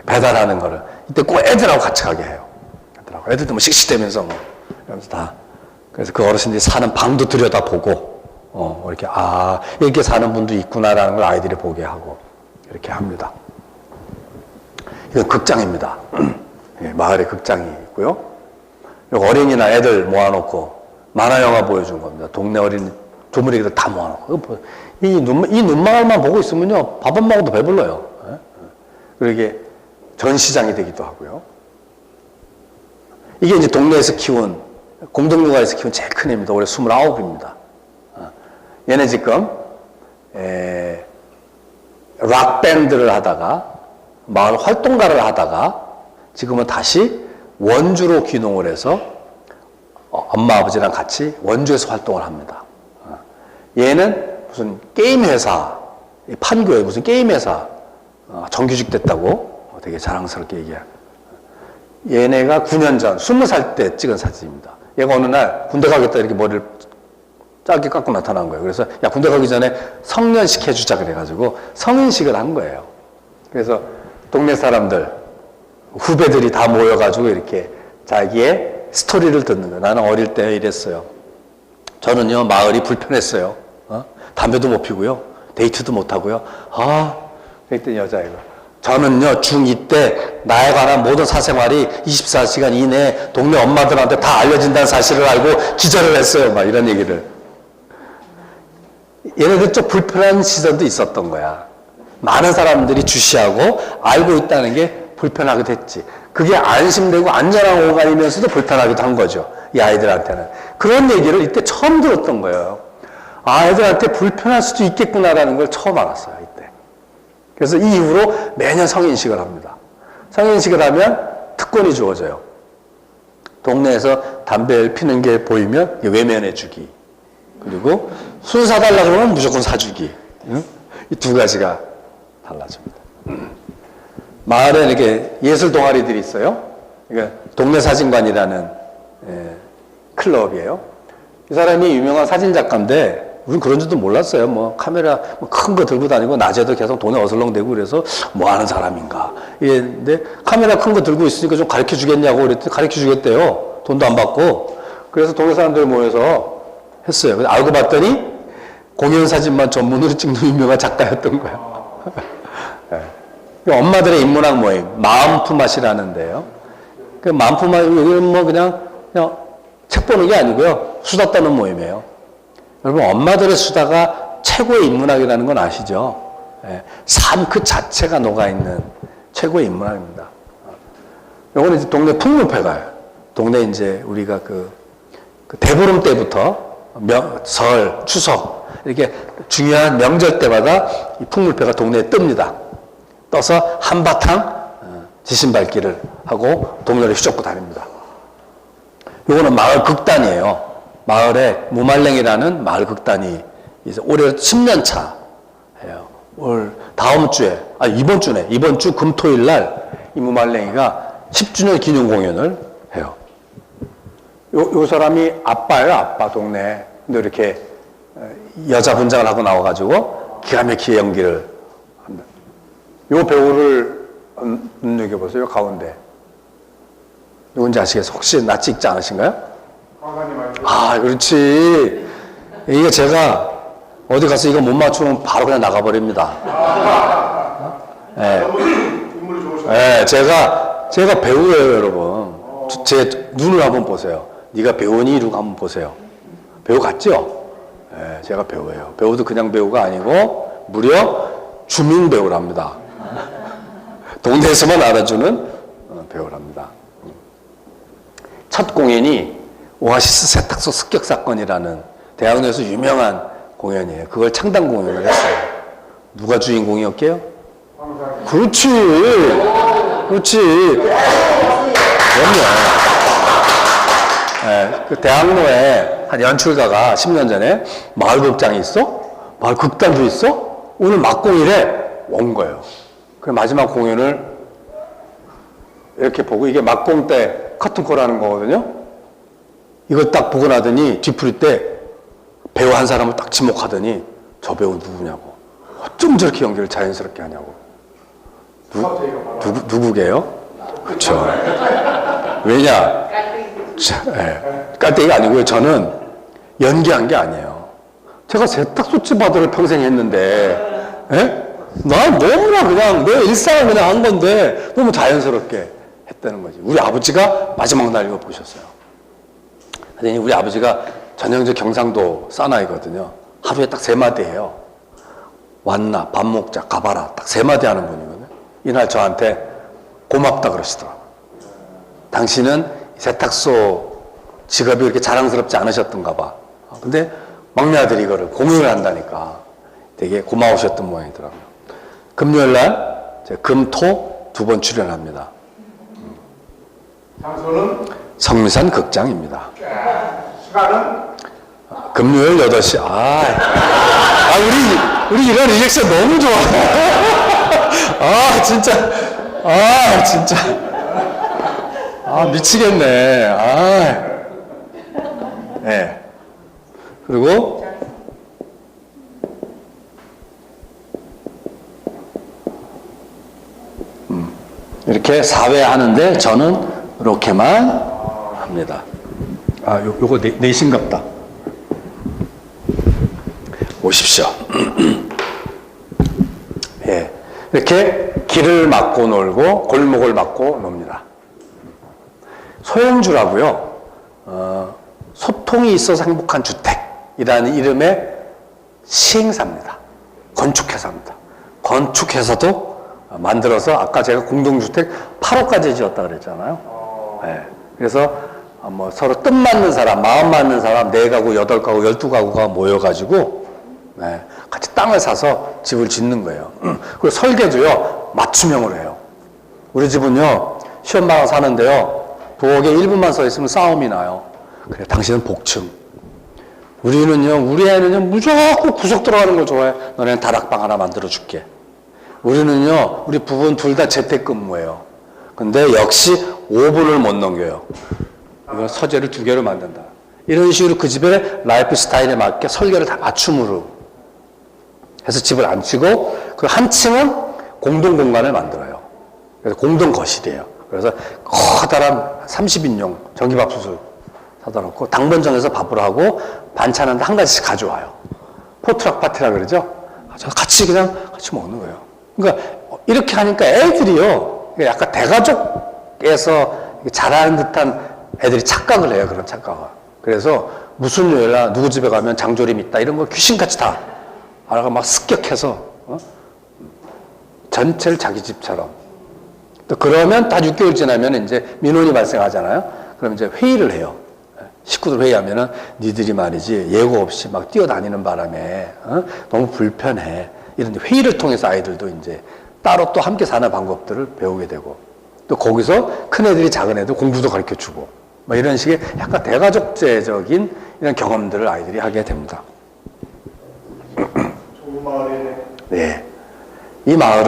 배달하는 거를 이때 꼭 애들하고 같이 가게 해요. 애들도 뭐 씩씩대면서 뭐 이러면서 다. 그래서 그 어르신들이 사는 방도 들여다보고, 이렇게, 이렇게 사는 분도 있구나라는 걸 아이들이 보게 하고, 이렇게 합니다. 이건 극장입니다. 마을에 극장이 있고요. 어린이나 애들 모아놓고 만화 영화 보여준 겁니다. 동네 어린 조물애기들 다 모아놓고. 이 눈망울만 보고 있으면요, 밥 안 먹어도 배불러요. 그리고 이게 전시장이 되기도 하고요. 이게 이제 동네에서 키운, 공동육아에서 키운 제일 큰 애입니다. 올해 29입니다. 얘네 지금, 락밴드를 하다가, 마을 활동가를 하다가, 지금은 다시 원주로 귀농을 해서, 엄마, 아버지랑 같이 원주에서 활동을 합니다. 얘는 무슨 게임 회사, 판교에 무슨 게임 회사, 정규직 됐다고 되게 자랑스럽게 얘기해요. 얘네가 9년 전, 20살 때 찍은 사진입니다. 얘가 어느 날 군대 가겠다 이렇게 머리를 짧게 깎고 나타난 거예요. 그래서 야, 군대 가기 전에 성년식 해주자 그래가지고 성인식을 한 거예요. 그래서 동네 사람들, 후배들이 다 모여가지고 이렇게 자기의 스토리를 듣는 거예요. 나는 어릴 때 이랬어요. 저는요, 마을이 불편했어요. 담배도 못 피고요. 데이트도 못 하고요. 그랬더니 여자애가. 저는요, 중2 때 나에 관한 모든 사생활이 24시간 이내에 동네 엄마들한테 다 알려진다는 사실을 알고 기절을 했어요. 막 이런 얘기를. 얘네들 좀 불편한 시선도 있었던 거야. 많은 사람들이 주시하고 알고 있다는 게 불편하기도 했지. 그게 안심되고 안전한 공간이면서도 불편하기도 한 거죠. 이 아이들한테는. 그런 얘기를 이때 처음 들었던 거예요. 아이들한테 불편할 수도 있겠구나라는 걸 처음 알았어요, 이때. 그래서 이 이후로 매년 성인식을 합니다. 성인식을 하면 특권이 주어져요. 동네에서 담배를 피는 게 보이면 외면해주기. 그리고 술 사달라고 하면 무조건 사주기. 이 두 가지가 달라집니다. 마을에 이렇게 예술 동아리들이 있어요. 그러니까 동네 사진관이라는 클럽이에요. 이 사람이 유명한 사진 작가인데 우린 그런 줄도 몰랐어요. 뭐 카메라 큰 거 들고 다니고 낮에도 계속 돈에 어슬렁대고 그래서 뭐 하는 사람인가. 근데 카메라 큰 거 들고 있으니까 좀 가르쳐 주겠냐고 그랬더니 가르쳐 주겠대요. 돈도 안 받고. 그래서 동네 사람들 모여서 했어요. 그래서 알고 봤더니 공연 사진만 전문으로 찍는 유명한 작가였던 거예요. 엄마들의 인문학 모임, 마음품맛이라는데요. 그 마음품맛, 여기는 뭐 그냥 책 보는 게 아니고요. 수다 떠는 모임이에요. 여러분, 엄마들의 수다가 최고의 인문학이라는 건 아시죠? 삶 그 자체가 녹아있는 최고의 인문학입니다. 요거는 이제 동네 풍물패가요. 동네 이제 우리가 그 대보름 때부터 설, 추석, 이렇게 중요한 명절 때마다 이 풍물패가 동네에 뜹니다. 떠서 한바탕 지신밟기를 하고 동네를 휘젓고 다닙니다. 요거는 마을 극단이에요. 마을에 무말랭이라는 마을 극단이 이제 올해 10년 차예요. 다음 주에, 이번 주네. 이번 주 금토일 날 이 무말랭이가 10주년 기념 공연을 해요. 요 사람이 아빠예요, 아빠 동네. 근데 이렇게 여자 분장을 하고 나와가지고 기가 막히게 연기를 합니다. 요 배우를 눈여겨보세요, 가운데. 누군지 아시겠어요? 혹시 나 찍지 않으신가요? 그렇지. 이게 제가 어디 가서 이거 못 맞추면 바로 그냥 나가버립니다. 제가 배우예요, 여러분. 제 눈을 한번 보세요. 네가 배우니? 이러고 한번 보세요. 배우 같죠? 제가 배우예요. 배우도 그냥 배우가 아니고 무려 주민 배우랍니다. 동네에서만 알아주는 배우랍니다. 첫 공연이 오아시스 세탁소 습격 사건이라는 대학로에서 유명한 공연이에요. 그걸 창단 공연을 했어요. 누가 주인공이었게요? 그렇지. 그럼요. 그 대학로에 한 연출가가 10년 전에 마을극장이 있어? 마을극단도 있어? 오늘 막공이래. 온 거예요. 그 마지막 공연을 이렇게 보고, 이게 막공 때 커튼콜하는 거거든요. 이걸 딱 보고 나더니 뒤풀이 때 배우 한 사람을 딱 지목하더니 저 배우 누구냐고. 어쩜 저렇게 연기를 자연스럽게 하냐고. 누구게요? 그렇죠. 왜냐? 깔때기가 아니고요. 저는 연기한 게 아니에요. 제가 세탁소집 아들을 평생 했는데, 난 너무나 그냥 내 일상을 그냥 한 건데 너무 자연스럽게 했다는 거지. 우리 아버지가 마지막 날 이거 보셨어요. 우리 아버지가 전형적 경상도 사나이거든요. 하루에 딱 3마디예요. 왔나, 밥 먹자, 가봐라. 딱 3마디 하는 분이거든요. 이날 저한테 고맙다 그러시더라고요. 당신은 세탁소 직업이 그렇게 자랑스럽지 않으셨던가 봐. 근데 막내 아들이 이거를 공유를 한다니까 되게 고마우셨던 모양이더라고요. 금요일 날 금, 토 2번 출연합니다. 장소는 성미산 극장입니다. 시간은 금요일 8시. 우리 이런 리액션 너무 좋아. 진짜. 미치겠네. 네. 그리고 이렇게 4회 하는데 저는 이렇게만 합니다. 요거 내신갑다. 오십시오. 예. 이렇게 길을 막고 놀고 골목을 막고 놉니다. 소행주라고요. 소통이 있어서 행복한 주택이라는 이름의 시행사입니다. 건축회사입니다. 건축회사도 만들어서 아까 제가 공동주택 8호까지 지었다 그랬잖아요. 네. 그래서 뭐 서로 뜻 맞는 사람, 마음 맞는 사람 4가구, 8가구, 12가구가 모여가지고 네. 같이 땅을 사서 집을 짓는 거예요. 그리고 설계도요 맞춤형으로 해요. 우리 집은요 시험방을 사는데요 부엌에 1분만 서 있으면 싸움이 나요. 그래 당신은 복층. 우리 애는요 무조건 구석 들어가는 걸 좋아해. 너네는 다락방 하나 만들어 줄게. 우리는요 우리 부부는 둘 다 재택근무예요. 근데 역시 5분을 못 넘겨요. 이거 서재를 2개로 만든다. 이런 식으로 그 집의 라이프 스타일에 맞게 설계를 다 맞춤으로 해서 집을 안 치고 그 한 층은 공동 공간을 만들어요. 그래서 공동 거실이에요. 그래서 커다란 30인용 전기밥솥을 사다 놓고 당번정에서 밥을 하고 반찬은 한 가지씩 가져와요. 포트락 파티라 그러죠. 같이 먹는 거예요. 그러니까 이렇게 하니까 애들이요 약간 대가족에서 자라는 듯한 애들이 착각을 해요. 그런 착각을. 그래서 무슨 요일날 누구 집에 가면 장조림 있다 이런 걸 귀신같이 다 알아가 막 습격해서 전체를 자기 집처럼. 또 그러면 다 6개월 지나면 이제 민원이 발생하잖아요. 그럼 이제 회의를 해요. 식구들 회의하면은 니들이 말이지 예고 없이 막 뛰어다니는 바람에 너무 불편해. 이런 회의를 통해서 아이들도 이제 따로 또 함께 사는 방법들을 배우게 되고 또 거기서 큰 애들이 작은 애들 공부도 가르쳐 주고 뭐 이런 식의 약간 대가족제적인 이런 경험들을 아이들이 하게 됩니다. 좋은 마을이네. 네.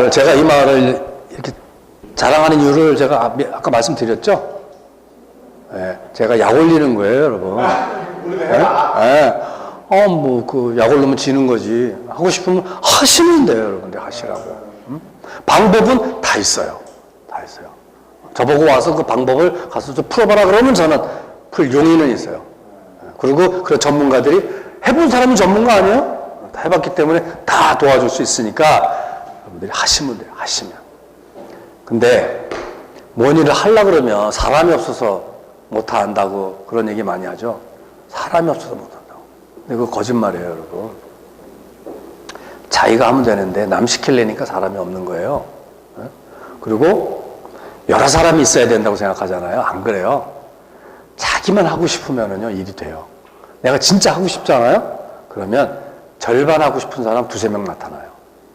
제가 이 마을을 이렇게 자랑하는 이유를 제가 아까 말씀드렸죠? 네. 제가 약 올리는 거예요, 여러분. 네? 약 올리면 지는 거지. 하고 싶으면 하시면 돼요, 여러분들. 하시라고. 방법은 다 있어요. 다 있어요. 저보고 와서 그 방법을 가서 좀 풀어봐라 그러면 저는 풀 용의는 있어요. 그리고 그런 전문가들이 해본 사람은 전문가 아니에요? 다 해봤기 때문에 다 도와줄 수 있으니까 여러분들이 하시면 돼요. 하시면. 근데 뭔 일을 하려고 그러면 사람이 없어서 못 한다고 그런 얘기 많이 하죠. 사람이 없어서 못 한다고. 근데 그거 거짓말이에요, 여러분. 자기가 하면 되는데 남 시키려니까 사람이 없는 거예요. 그리고 여러 사람이 있어야 된다고 생각하잖아요. 안 그래요. 자기만 하고 싶으면은요, 일이 돼요. 내가 진짜 하고 싶잖아요? 그러면 절반 하고 싶은 사람 2-3명 나타나요.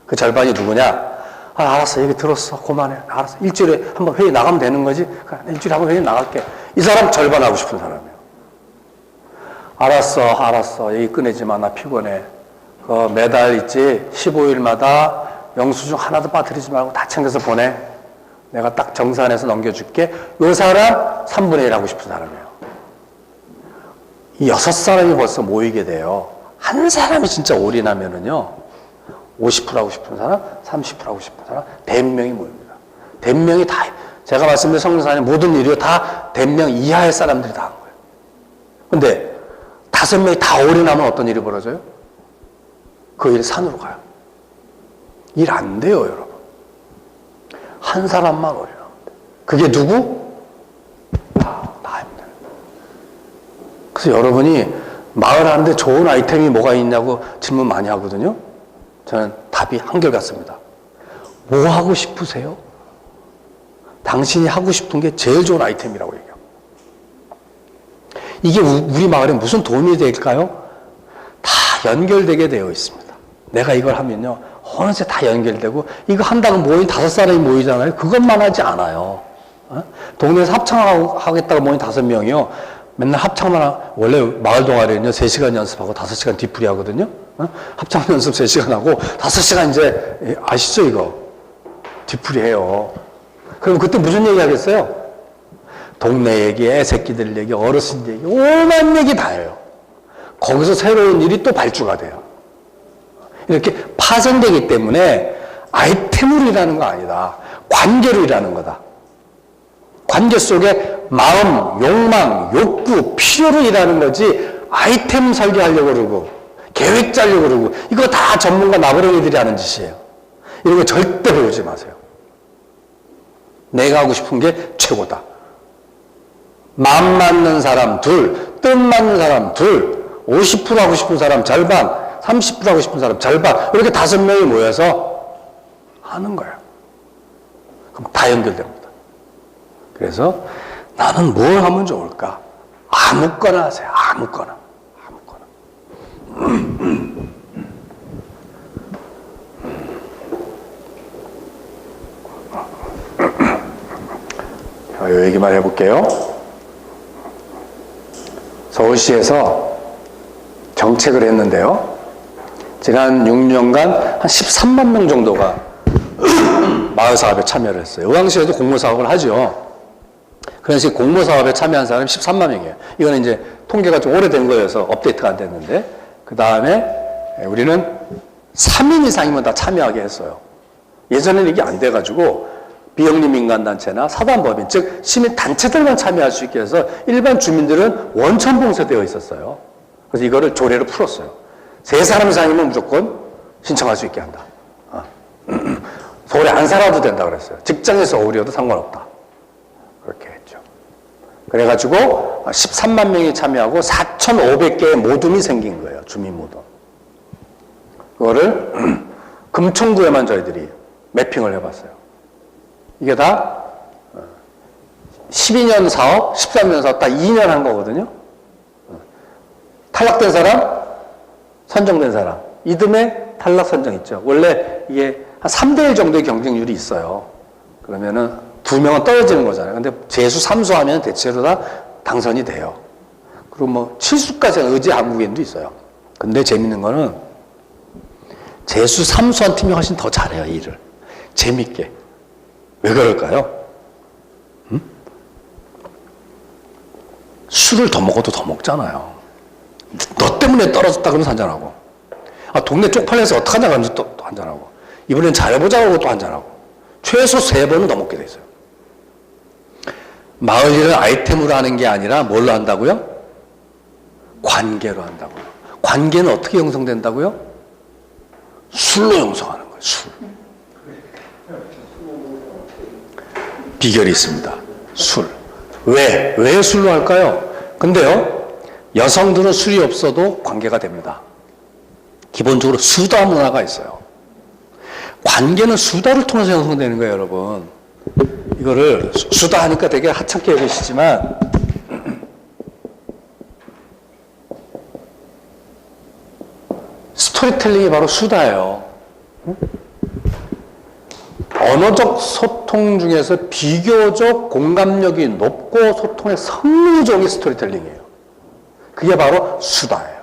그 절반이 누구냐? 알았어. 얘기 들었어. 그만해. 알았어. 일주일에 한번 회의 나가면 되는 거지? 일주일에 한번 회의 나갈게. 이 사람 절반 하고 싶은 사람이에요. 알았어. 얘기 꺼내지 마. 나 피곤해. 매달 있지? 15일마다 영수증 하나도 빠뜨리지 말고 다 챙겨서 보내. 내가 딱 정산해서 넘겨줄게. 이 사람 3분의 1 하고 싶은 사람이에요. 이 6사람이 벌써 모이게 돼요. 한 사람이 진짜 올인하면은요, 50% 하고 싶은 사람, 30% 하고 싶은 사람, 100명이 모입니다. 100명이 다, 제가 말씀드린 성령사님 모든 일이요, 다 100명 이하의 사람들이 다 한 거예요. 근데 5명이 다 올인하면 어떤 일이 벌어져요? 그 일이 산으로 가요. 일 안 돼요, 여러분. 한 사람만 올인하면 돼요. 그게 누구? 나입니다. 그래서 여러분이 마을 하는데 좋은 아이템이 뭐가 있냐고 질문 많이 하거든요. 저는 답이 한결같습니다. 뭐 하고 싶으세요? 당신이 하고 싶은 게 제일 좋은 아이템이라고 얘기해요. 이게 우리 마을에 무슨 도움이 될까요? 다 연결되게 되어 있습니다. 내가 이걸 하면요, 어느새 다 연결되고, 이거 한다고 모인 5사람이 모이잖아요. 그것만 하지 않아요. 동네에서 합창하겠다고 모인 5명이요. 맨날 합창만, 원래 마을 동아리는요, 3시간 연습하고 5시간 뒤풀이 하거든요. 합창 연습 3시간 하고 5시간 이제, 아시죠, 이거? 뒤풀이 해요. 그럼 그때 무슨 얘기 하겠어요? 동네 얘기, 애새끼들 얘기, 어르신 얘기, 오만 얘기 다 해요. 거기서 새로운 일이 또 발주가 돼요. 이렇게 파생되기 때문에 아이템으로 일하는 거 아니다. 관계로 일하는 거다. 관계 속에 마음, 욕망, 욕구, 필요로 일하는 거지 아이템 설계하려고 그러고 계획 짜려고 그러고 이거 다 전문가 나부랭이들이 하는 짓이에요. 이런 거 절대 배우지 마세요. 내가 하고 싶은 게 최고다. 마음 맞는 사람 둘, 뜻 맞는 사람 둘, 50% 하고 싶은 사람 절반, 30% 하고 싶은 사람 절반, 이렇게 5명이 모여서 하는 거예요. 그럼 다 연결됩니다. 그래서 나는 뭘 하면 좋을까? 아무거나 하세요. 아무거나. 이 얘기만 해볼게요. 서울시에서 정책을 했는데요. 지난 6년간 한 13만 명 정도가 마을 사업에 참여를 했어요. 의왕시에도 공모 사업을 하죠. 그런 식으로 공모 사업에 참여한 사람이 13만 명이에요. 이거는 이제 통계가 좀 오래된 거여서 업데이트가 안 됐는데, 그 다음에 우리는 3인 이상이면 다 참여하게 했어요. 예전에는 이게 안 돼가지고 비영리 민간단체나 사단법인, 즉 시민단체들만 참여할 수 있게 해서 일반 주민들은 원천 봉쇄되어 있었어요. 그래서 이거를 조례를 풀었어요. 3사람 이상이면 무조건 신청할 수 있게 한다. 서울에 안 살아도 된다 그랬어요. 직장에서 어울려도 상관없다. 그렇게 했죠. 그래가지고 13만 명이 참여하고 4,500개의 모둠이 생긴 거예요. 주민 모둠. 그거를 금천구에만 저희들이 매핑을 해봤어요. 이게 다 12년 사업, 13년 사업 다 2년 한 거거든요. 탈락된 사람, 선정된 사람. 이듬해 탈락 선정 있죠. 원래 이게 한 3대1 정도의 경쟁률이 있어요. 그러면은 2명은 떨어지는 거잖아요. 근데 재수 3수 하면 대체로 다 당선이 돼요. 그리고 뭐 7수까지 의지 한국인도 있어요. 근데 재밌는 거는 재수 3수한 팀이 훨씬 더 잘해요, 일을. 재밌게. 왜 그럴까요? 술을 더 먹어도 더 먹잖아요. 너 때문에 떨어졌다 그러면 한잔하고. 동네 쪽팔려서 어떡하냐 그러면서 또 한잔하고. 이번엔 잘해보자고 하고 또 한잔하고. 최소 3번은 더 먹게 돼 있어요. 마을 일을 아이템으로 하는 게 아니라 뭘로 한다고요? 관계로 한다고요. 관계는 어떻게 형성된다고요? 술로 형성하는 거예요. 술. 비결이 있습니다. 술. 왜 술로 할까요? 근데요, 여성들은 술이 없어도 관계가 됩니다. 기본적으로 수다 문화가 있어요. 관계는 수다를 통해서 형성되는 거예요, 여러분. 이거를 수다 하니까 되게 하찮게 여기시지만 스토리텔링이 바로 수다예요. 언어적 소통 중에서 비교적 공감력이 높고 소통의 성능이 좋은 게 스토리텔링이에요. 그게 바로 수다예요.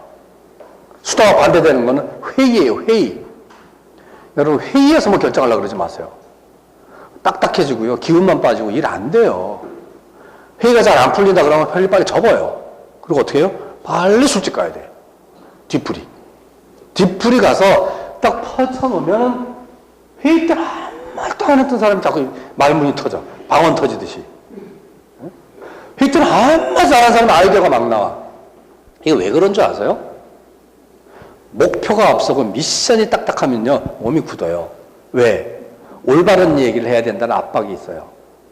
수다와 반대되는 거는 회의예요, 회의. 여러분, 회의에서 뭐 결정하려고 그러지 마세요. 딱딱해지고요, 기운만 빠지고 일 안 돼요. 회의가 잘 안 풀린다 그러면 빨리 접어요. 그리고 어떻게 해요? 빨리 술집 가야 돼요. 뒤풀이. 뒤풀이 가서 딱 펼쳐놓으면 회의 때 아무 말도 안 했던 사람이 자꾸 말문이 터져. 방언 터지듯이. 회의 때는 아무 말도 안 한 사람 아이디어가 막 나와. 이게 왜 그런 줄 아세요? 목표가 앞서고 미션이 딱딱하면요, 몸이 굳어요. 왜? 올바른 얘기를 해야 된다는 압박이 있어요.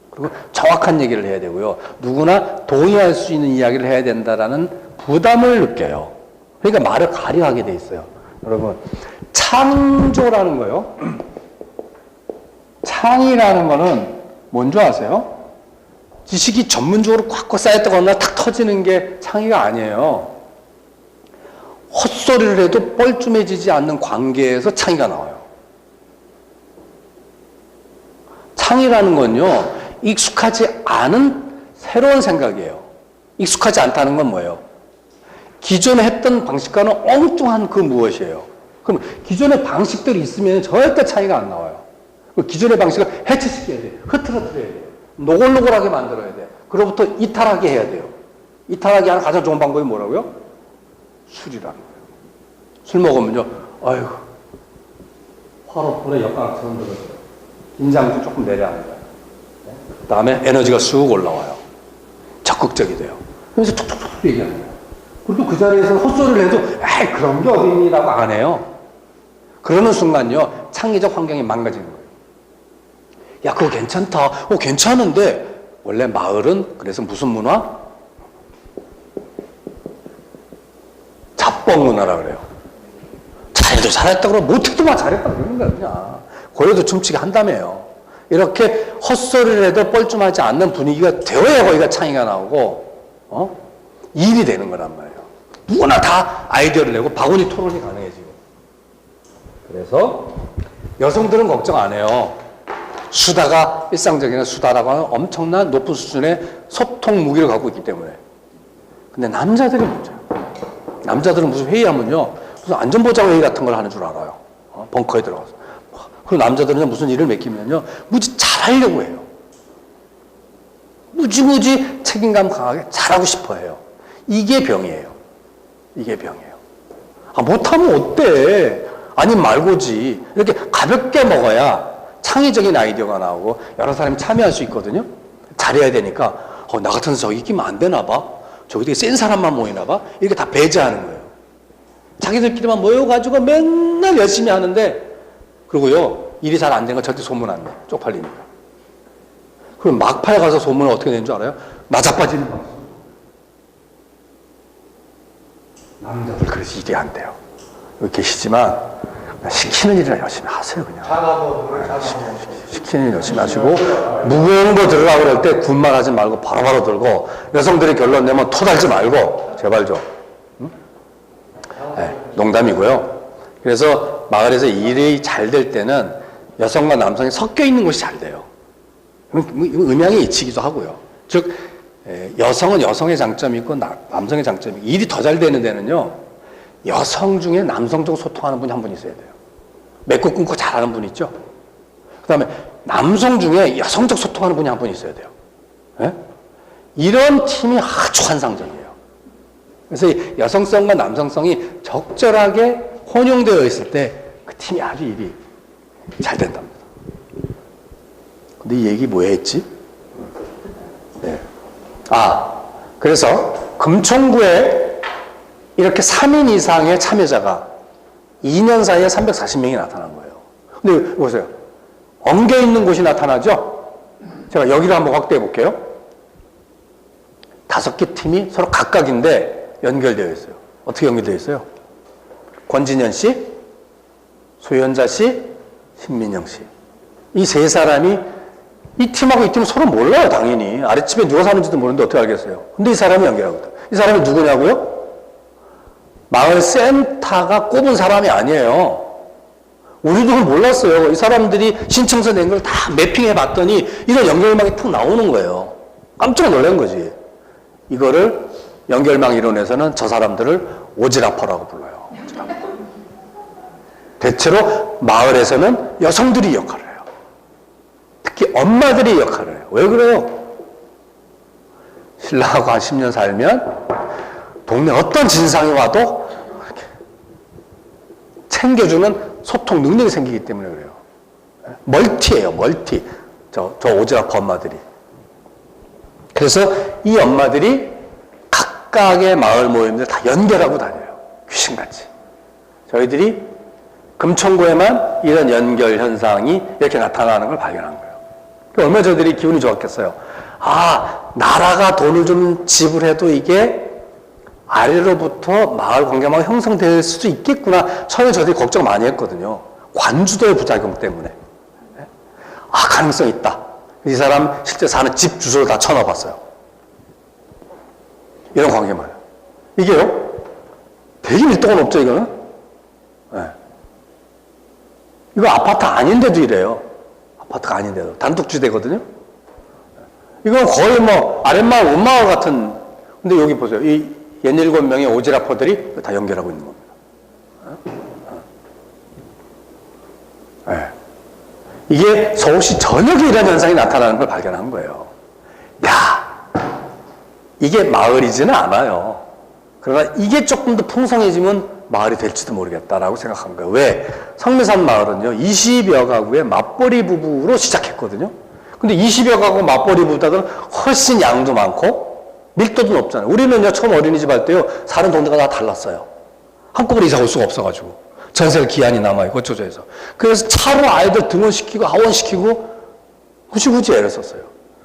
그리고 정확한 얘기를 해야 되고요. 누구나 동의할 수 있는 이야기를 해야 된다는 부담을 느껴요. 그러니까 말을 가려하게 돼 있어요. 여러분, 창조라는 거요. 창이라는 거는 뭔지 아세요? 지식이 전문적으로 꽉꽉 쌓였다거나 탁 터지는 게 창의가 아니에요. 헛소리를 해도 뻘쭘해지지 않는 관계에서 창의가 나와요. 창의라는 건요, 익숙하지 않은 새로운 생각이에요. 익숙하지 않다는 건 뭐예요? 기존에 했던 방식과는 엉뚱한 그 무엇이에요. 그럼 기존의 방식들이 있으면 절대 차이가 안 나와요. 기존의 방식을 해체시켜야 돼요. 흐트러뜨려야 돼요. 노골노골하게 만들어야 돼요. 그로부터 이탈하게 해야 돼요. 이탈하게 하는 가장 좋은 방법이 뭐라고요? 술이라는 거예요. 술 먹으면요, 아유, 화로불에 역광처럼 들어져요. 긴장도 조금 내려앉아요. 그 다음에 에너지가 쑥 올라와요. 적극적이 돼요. 그래서 툭툭툭 얘기하는 거예요. 그리고 그 자리에서 헛소리를 해도, 에이, 그런 게 어디니라고 안 해요. 그러는 순간요, 창의적 환경이 망가지는 거예요. 야, 그거 괜찮다. 괜찮은데, 원래 마을은 그래서 무슨 문화? 잡범 문화라 그래요. 잘해도 잘했다 그러고 못해도 막 잘했다 그러는 거야, 그냥. 고래도 춤추게 한다며요. 이렇게 헛소리를 해도 뻘쭘하지 않는 분위기가 되어야 거기가 창의가 나오고, 일이 되는 거란 말이에요. 누구나 다 아이디어를 내고 바구니 토론이 가능해지고. 그래서 여성들은 걱정 안 해요. 수다가 일상적인 수다라고 하는 엄청난 높은 수준의 소통 무기를 갖고 있기 때문에. 근데 남자들이 문제예요. 남자들은 무슨 회의하면요, 무슨 안전보장 회의 같은 걸 하는 줄 알아요. 벙커에 들어가서. 그리고 남자들은 무슨 일을 맡기면요, 무지 잘하려고 해요. 무지무지 책임감 강하게 잘하고 싶어 해요. 이게 병이에요. 이게 병이에요. 못하면 어때? 아니 말고지. 이렇게 가볍게 먹어야 창의적인 아이디어가 나오고 여러 사람이 참여할 수 있거든요. 잘해야 되니까 나 같은 저기 끼면 안 되나 봐. 저기 되게 센 사람만 모이나 봐. 이렇게 다 배제하는 거예요. 자기들끼리만 모여가지고 맨날 열심히 하는데, 그리고요, 일이 잘 안 되는 건 절대 소문 안 내. 쪽팔리니까. 그럼 막판에 가서 소문은 어떻게 되는 줄 알아요? 나자빠지는 방송. 남자들 그래서 일이 안 돼요. 여기 계시지만 시키는 일이나 열심히 하세요. 그냥 시키는 일 열심히 하시고, 무거운 거 들으라고 그럴 때 군말하지 말고 바로바로 들고, 여성들이 결론 내면 토달지 말고 제발 좀. 네, 농담이고요. 그래서 마을에서 일이 잘 될 때는 여성과 남성이 섞여 있는 곳이 잘 돼요. 음양의 이치기도 하고요. 즉 여성은 여성의 장점이 있고 남성의 장점이 있고, 일이 더 잘 되는 데는요, 여성 중에 남성적으로 소통하는 분이 한 분 있어야 돼요. 맺고 끊고 잘하는 분 있죠. 그 다음에 남성 중에 여성적 소통하는 분이 한 분 있어야 돼요. 네? 이런 팀이 아주 환상적이에요. 그래서 여성성과 남성성이 적절하게 혼용되어 있을 때 그 팀이 아주 일이 잘 된답니다. 근데 이 얘기 뭐 했지? 네. 그래서 금천구에 이렇게 3인 이상의 참여자가 2년 사이에 340명이 나타난 거예요. 근데 보세요. 엉겨 있는 곳이 나타나죠? 제가 여기를 한번 확대해 볼게요. 5개 팀이 서로 각각인데 연결되어 있어요. 어떻게 연결되어 있어요? 권진현 씨, 소연자 씨, 신민영 씨. 이 세 사람이 이 팀하고 이 팀은 서로 몰라요, 당연히. 아랫집에 누가 사는지도 모르는데 어떻게 알겠어요? 근데 이 사람이 연결하거든. 이 사람이 누구냐고요? 마을 센터가 꼽은 사람이 아니에요. 우리도 몰랐어요. 이 사람들이 신청서 낸 걸 다 매핑해 봤더니 이런 연결망이 탁 나오는 거예요. 깜짝 놀란 거지. 이거를 연결망 이론에서는 저 사람들을 오지라퍼라고 불러요. 오지라퍼. 대체로 마을에서는 여성들이 역할을 해요. 특히 엄마들이 역할을 해요. 왜 그래요? 신랑하고 한 10년 살면 동네 어떤 진상이 와도 이렇게 챙겨주는 소통 능력이 생기기 때문에 그래요. 멀티예요, 멀티. 저 오지라퍼 엄마들이. 그래서 이 엄마들이 각각의 마을 모임들 다 연결하고 다녀요. 귀신같이. 저희들이 금천구에만 이런 연결 현상이 이렇게 나타나는 걸 발견한 거예요. 얼마나 저희들이 기분이 좋았겠어요. 나라가 돈을 좀 지불해도 이게 아래로부터 마을 관계망이 형성될 수도 있겠구나. 처음에 저들이 걱정 많이 했거든요. 관주도의 부작용 때문에. 아, 가능성 있다. 이 사람 실제 사는 집 주소를 다 쳐넣어봤어요. 이런 관계망. 이게요, 되게 밀도가 높죠, 이거는? 네. 이거 아파트 아닌데도 이래요. 아파트가 아닌데도. 단독주택이거든요? 이건 거의 뭐, 아랫마을, 윗마을 같은, 근데 여기 보세요. 이 17명의 오지라퍼들이 다 연결하고 있는 겁니다. 네. 이게 서울시 전역에 이런 현상이 나타나는 걸 발견한 거예요. 야, 이게 마을이지는 않아요. 그러나 이게 조금 더 풍성해지면 마을이 될지도 모르겠다라고 생각한 거예요. 왜? 성미산 마을은요, 20여 가구의 맞벌이 부부로 시작했거든요. 근데 20여 가구 맞벌이 부부들은 훨씬 양도 많고 밀도도 높잖아요. 우리는요, 처음 어린이집 할 때요, 사는 동네가 다 달랐어요. 한꺼번에 이사 올 수가 없어가지고. 전세 기한이 남아있고, 어쩌저해서. 그래서 차로 아이들 등원시키고, 하원시키고, 굳이 애를 썼어요.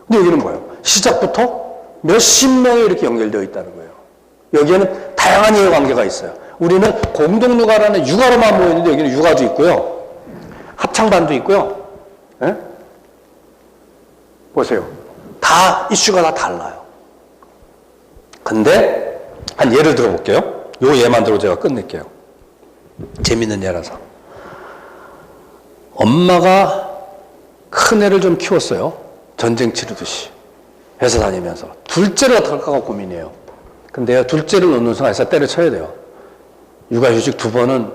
근데 여기는 뭐예요? 시작부터 몇십 명이 이렇게 연결되어 있다는 거예요. 여기에는 다양한 이해관계가 있어요. 우리는 공동육아라는 육아로만 모이는데 여기는 육아도 있고요. 합창반도 있고요. 예? 보세요. 다 이슈가 다 달라요. 근데 한 예를 들어볼게요. 요 예만 들어 제가 끝낼게요. 재밌는 예라서. 엄마가 큰애를 좀 키웠어요. 전쟁 치르듯이. 회사 다니면서. 둘째를 어떻게 할까가 고민이에요. 근데요, 둘째를 놓는 순간 회사 때려쳐야 돼요. 육아휴직 2번은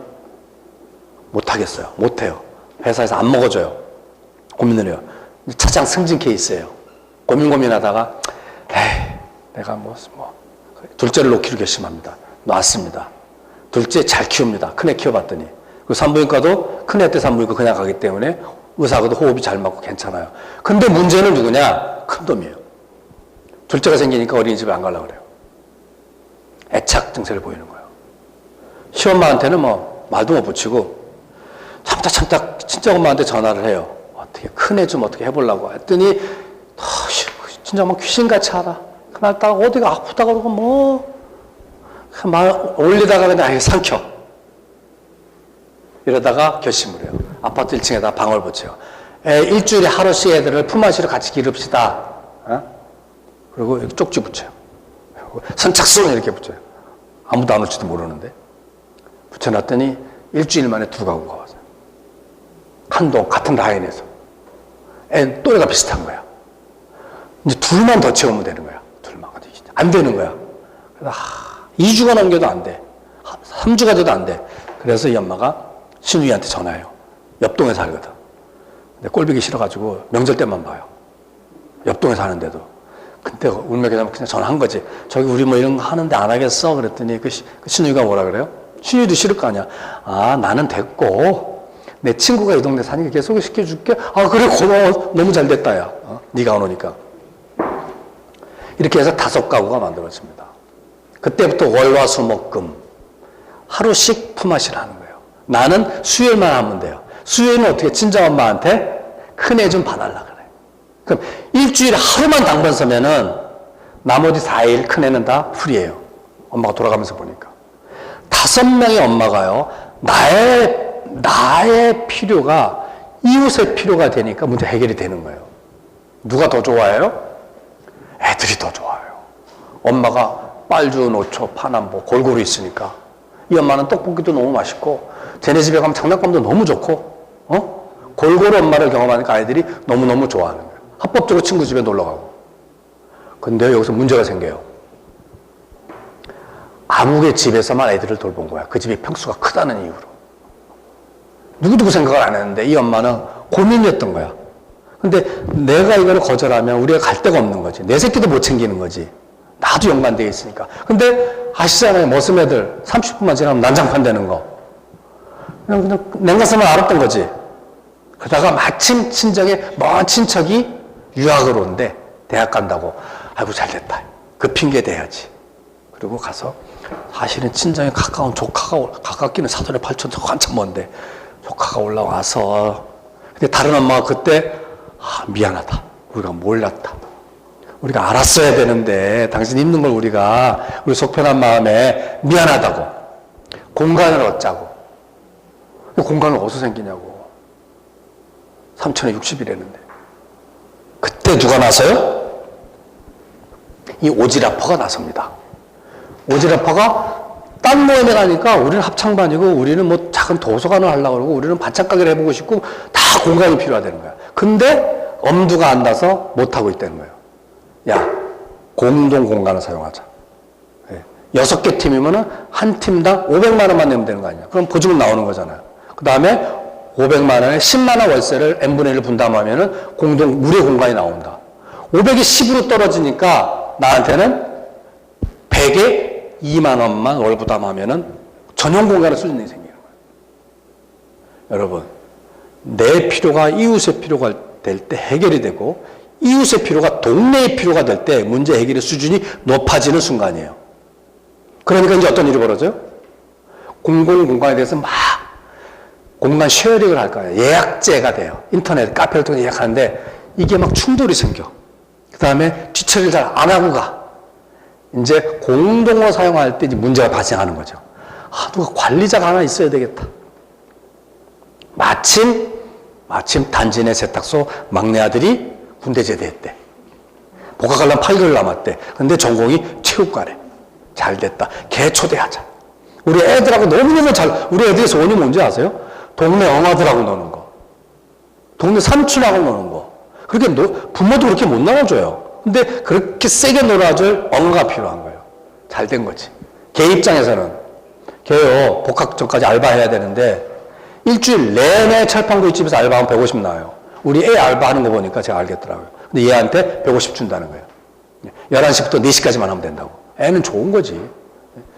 못하겠어요. 못해요. 회사에서 안 먹어줘요. 고민을 해요. 차장 승진 케이스예요. 고민하다가 에이, 내가 둘째를 놓기로 결심합니다. 놨습니다. 둘째 잘 키웁니다. 큰애 키워봤더니. 그 산부인과도 큰애 때 산부인과 그냥 가기 때문에 의사하고도 호흡이 잘 맞고 괜찮아요. 근데 문제는 누구냐? 큰놈이에요. 둘째가 생기니까 어린이집에 안 가려고 그래요. 애착 증세를 보이는 거예요. 시엄마한테는 말도 못 붙이고 참다 친정엄마한테 전화를 해요. 어떻게 큰애 좀 어떻게 해보려고 했더니 친정엄마 귀신같이 하라. 그날따라 어디가 아프다고 그러고 말 올리다가 그냥 삼켜. 이러다가 결심을 해요. 아파트 1층에다 방을 붙여요. 일주일에 하루씩 애들을 품앗이로 같이 기릅시다. 그리고 여기 쪽지 붙여요. 선착순 이렇게 붙여요. 아무도 안 올지도 모르는데. 붙여놨더니 일주일 만에 2가구가 왔어요. 한동 같은 라인에서. 애 또래가 비슷한 거야. 이제 2만 더 채우면 되는 거야. 2만. 안 되는 거야. 그래서 2주가 넘겨도 안 돼. 3주가 돼도 안 돼. 그래서 이 엄마가 신우이한테 전화해요. 옆동에 살거든. 근데 꼴보기 싫어가지고 명절 때만 봐요. 옆동에 사는데도. 근데 울며 그냥 전화한 거지. 저기 우리 이런 거 하는데 안 하겠어? 그랬더니 그 신우이가 뭐라 그래요? 신우이도 싫을 거 아니야. 아, 나는 됐고 내 친구가 이 동네 사니까 걔 소개시켜줄게. 아, 그래, 고마워. 너무 잘 됐다, 야. 네가 안 오니까. 이렇게 해서 5가구가 만들어집니다. 그때부터 월화수목금 하루씩 품앗이를 하는 거예요. 나는 수요일만 하면 돼요. 수요일은 어떻게 친정엄마한테 큰애 좀 봐달라 그래. 그럼 일주일에 하루만 당번 서면은 나머지 4일 큰애는 다 풀이에요. 엄마가 돌아가면서 보니까. 5명의 엄마가요, 나의 필요가 이웃의 필요가 되니까 문제 해결이 되는 거예요. 누가 더 좋아해요? 애들이 더 좋아요. 엄마가 빨주, 노초, 파남보 골고루 있으니까. 이 엄마는 떡볶이도 너무 맛있고 쟤네 집에 가면 장난감도 너무 좋고 골고루 엄마를 경험하니까 아이들이 너무너무 좋아하는 거예요. 합법적으로 친구 집에 놀러가고. 근데 여기서 문제가 생겨요. 아무개 집에서만 애들을 돌본 거야. 그 집이 평수가 크다는 이유로. 누구도 생각을 안 했는데 이 엄마는 고민이었던 거야. 근데 내가 이걸 거절하면 우리가 갈 데가 없는 거지. 내 새끼도 못 챙기는 거지. 나도 연관되어 있으니까. 근데 아시잖아요. 머슴 애들 30분만 지나면 난장판 되는 거. 그냥 냉각선만 알았던 거지. 그러다가 마침 친정에 먼 친척이 유학을 온대. 대학 간다고. 아이고 잘됐다. 그 핑계 대야지. 그리고 가서 사실은 친정에 가까운 조카가 가깝기는 사돈의 8천 한참 먼데 조카가 올라와서 근데 다른 엄마가 그때 미안하다. 우리가 몰랐다. 우리가 알았어야 되는데 당신 힘든 걸 우리 속편한 마음에 미안하다고 공간을 얻자고. 공간은 어디서 생기냐고. 3060이랬는데 그때 누가 나서요? 이 오지라퍼가 나섭니다. 오지라퍼가 딴 모임에 가니까 우리는 합창반이고 우리는 뭐 작은 도서관을 하려고 그러고 우리는 반찬가게를 해보고 싶고 다 공간이 필요하다는 거야. 근데 엄두가 안 나서 못하고 있다는 거예요. 야, 공동 공간을 사용하자. 6개 팀이면은 한 팀당 500만 원만 내면 되는 거 아니야. 그럼 보증금 나오는 거잖아요. 그 다음에 500만 원에 10만 원 월세를 n분의 1을 분담하면은 공동 무료 공간이 나온다. 500이 10으로 떨어지니까 나한테는 100에 2만 원만 월 부담하면은 전용 공간을 쓸 수 있는 생기는 거예요. 여러분, 내 필요가 이웃의 필요가 될 때 해결이 되고 이웃의 필요가 동네의 필요가 될 때 문제 해결의 수준이 높아지는 순간이에요. 그러니까 이제 어떤 일이 벌어져요? 공공공간에 대해서 막 공간 쉐어링을 할 거예요. 예약제가 돼요. 인터넷, 카페를 통해 예약하는데 이게 막 충돌이 생겨. 그 다음에 뒤처리를 잘 안 하고 가. 이제 공동으로 사용할 때 이제 문제가 발생하는 거죠. 아, 누가 관리자가 하나 있어야 되겠다. 마침 단지 내 세탁소 막내 아들이 군대 제대했대. 복학하려면 8개월 남았대. 근데 전공이 체육과래. 잘 됐다. 걔 초대하자. 우리 애들하고 너무너무 우리 애들의 소원이 뭔지 아세요? 동네 엄마들하고 노는 거. 동네 삼촌하고 노는 거. 그렇게 부모도 그렇게 못 놀아줘요. 근데 그렇게 세게 놀아줄 엄마가 필요한 거예요. 잘 된 거지. 걔 입장에서는 걔요 복학 전까지 알바해야 되는데 일주일 내내 철판구이집에서 알바하면 150 나와요. 우리 애 알바하는 거 보니까 제가 알겠더라고요. 근데 얘한테 150 준다는 거예요. 11시부터 4시까지만 하면 된다고. 애는 좋은 거지.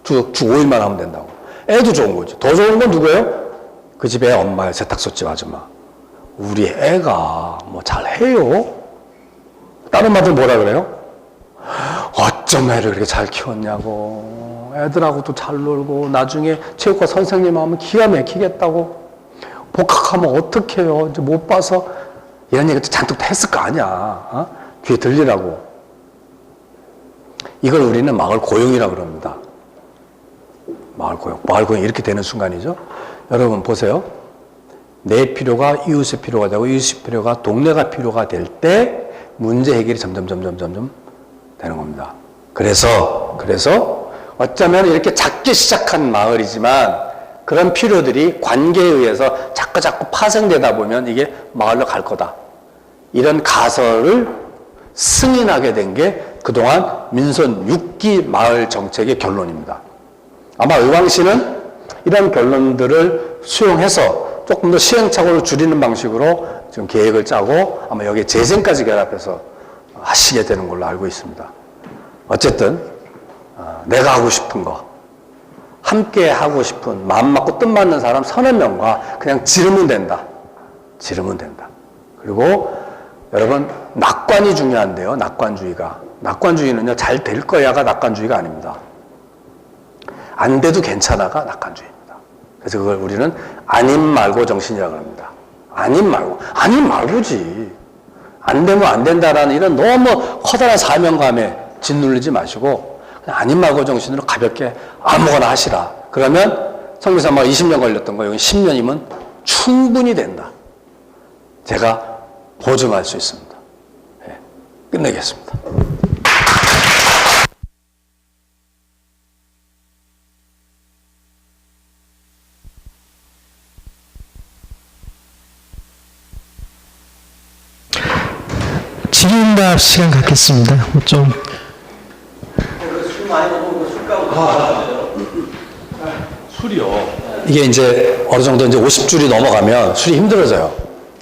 주 5일만 하면 된다고. 애도 좋은 거지. 더 좋은 건 누구예요? 그 집에 엄마의 세탁소집 아줌마. 우리 애가 뭐 잘해요? 다른 엄마들 뭐라 그래요? 어쩜 애를 그렇게 잘 키웠냐고. 애들하고도 잘 놀고 나중에 체육과 선생님 하면 기가 막히겠다고. 복학하면 어떡해요? 이제 못 봐서 이런 얘기도 잔뜩 했을 거 아니야. 어? 귀에 들리라고. 이걸 우리는 마을 고용이라고 그럽니다. 마을 고용 이렇게 되는 순간이죠. 여러분 보세요. 내 필요가 이웃의 필요가 되고 이웃의 필요가 동네가 필요가 될 때 문제 해결이 점점 되는 겁니다. 그래서 어쩌면 이렇게 작게 시작한 마을이지만 그런 필요들이 관계에 의해서 자꾸 파생되다 보면 이게 마을로 갈 거다. 이런 가설을 승인하게 된 게 그동안 민선 6기 마을 정책의 결론입니다. 아마 의왕시는 이런 결론들을 수용해서 조금 더 시행착오를 줄이는 방식으로 지금 계획을 짜고 아마 여기에 재생까지 결합해서 하시게 되는 걸로 알고 있습니다. 어쨌든 내가 하고 싶은 거, 함께 하고 싶은 마음 맞고 뜻 맞는 사람 3~4명과 그냥 지르면 된다. 그리고 여러분 낙관이 중요한데요. 낙관주의는요 잘 될 거야가 낙관주의가 아닙니다. 안 돼도 괜찮아가 낙관주의입니다. 그래서 그걸 우리는 아님 말고 정신이라고 합니다. 아님 말고지. 안 되면 안 된다라는 이런 너무 커다란 사명감에 짓눌리지 마시고 그냥 아님 말고 정신으로 가볍게 아무거나 하시라. 그러면 성교사마가 20년 걸렸던 거 여기 10년이면 충분히 된다. 제가 보증할 수 있습니다. 네, 끝내겠습니다. 질의응답 시간 갖겠습니다. 좀 술 많이 먹으면 술값 술이요. 이게 이제 어느 정도 이제 50줄이 넘어가면 술이 힘들어져요.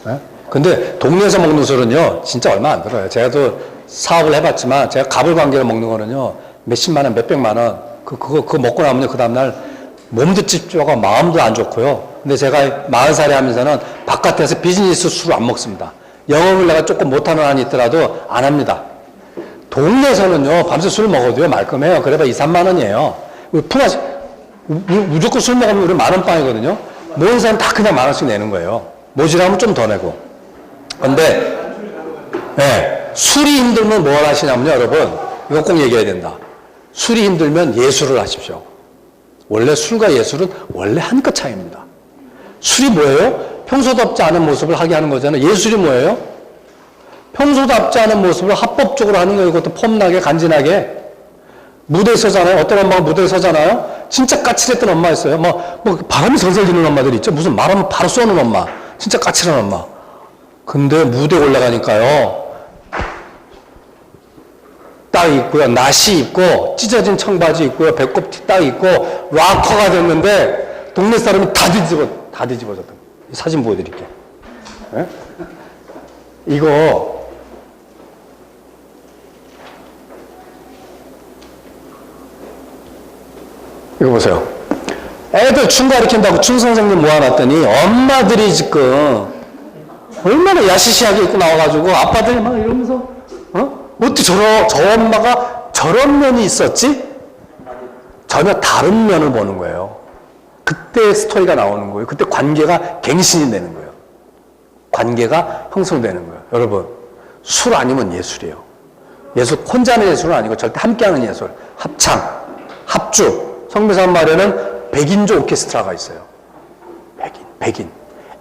네? 근데 동네에서 먹는 술은요, 진짜 얼마 안 들어요. 제가 또 사업을 해봤지만, 제가 갑을 관계로 먹는 거는요, 몇십만 원, 몇백만 원, 그거 먹고 나면 그 다음날 몸도 찝찝하고 마음도 안 좋고요. 근데 제가 40살에 하면서는 바깥에서 비즈니스 술을 안 먹습니다. 영업을 내가 조금 못하는 한이 있더라도 안 합니다. 동네에서는요, 밤새 술 먹어도요, 말끔해요. 그래봐 2~3만 원이에요. 무조건 술 먹으면 우리 10,000원 빵이거든요. 모인 사람 다 그냥 10,000원씩 내는 거예요. 모자라면 좀 더 내고. 근데, 네, 술이 힘들면 뭘 하시냐면요, 여러분. 이거 꼭 얘기해야 된다. 술이 힘들면 예술을 하십시오. 원래 술과 예술은 원래 한 끗 차이입니다. 술이 뭐예요? 평소답지 않은 모습을 하게 하는 거잖아요. 예술이 뭐예요? 평소답지 않은 모습을 합법적으로 하는 거예요. 이것도 폼나게, 간지나게. 무대에 서잖아요. 어떤 엄마가 무대에 서잖아요. 진짜 까칠했던 엄마 있어요. 뭐 바람이 설설 드는 엄마들 있죠. 무슨 말하면 바로 쏘는 엄마. 진짜 까칠한 엄마. 근데 무대에 올라가니까요. 딱 입고요. 나시 입고, 찢어진 청바지 입고요. 배꼽 티 딱 입고, 락커가 됐는데, 동네 사람이 다 뒤집어졌다. 사진 보여드릴게요. 네? 이거, 보세요. 애들 춤 가르친다고 춤 선생님 모아놨더니 엄마들이 지금 얼마나 야시시하게 입고 나와가지고 아빠들이 막 이러면서 어떻게 저 엄마가 저런 면이 있었지? 전혀 다른 면을 보는 거예요. 그때 스토리가 나오는 거예요. 그때 관계가 갱신이 되는 거예요. 관계가 형성되는 거예요. 여러분, 술 아니면 예술이에요. 예술, 혼자 하는 예술은 아니고 절대 함께하는 예술. 합창, 합주. 성묘산 마을에는 100인조 오케스트라가 있어요. 100인.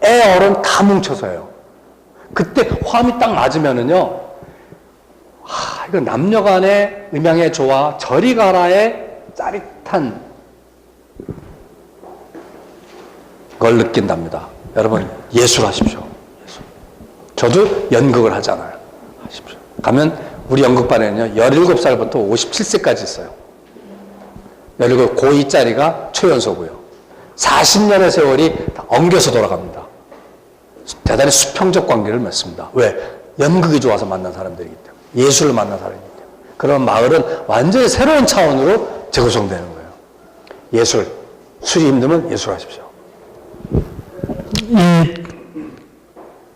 애, 어른 다 뭉쳐서 해요. 그때 화음이 딱 맞으면은요, 이거 남녀 간의 음향의 조화, 저리 가라의 짜릿한 걸 느낀답니다. 여러분, 예술하십시오. 예술. 저도 연극을 하잖아요. 하십시오. 가면 우리 연극반에는요, 17살부터 57세까지 있어요. 17, 고2짜리가 최연소고요. 40년의 세월이 다 엉겨서 돌아갑니다. 대단히 수평적 관계를 맺습니다. 왜? 연극이 좋아서 만난 사람들이기 때문에. 예술을 만난 사람이기 때문에. 그런 마을은 완전히 새로운 차원으로 재구성되는 거예요. 예술. 술이 힘들면 예술하십시오.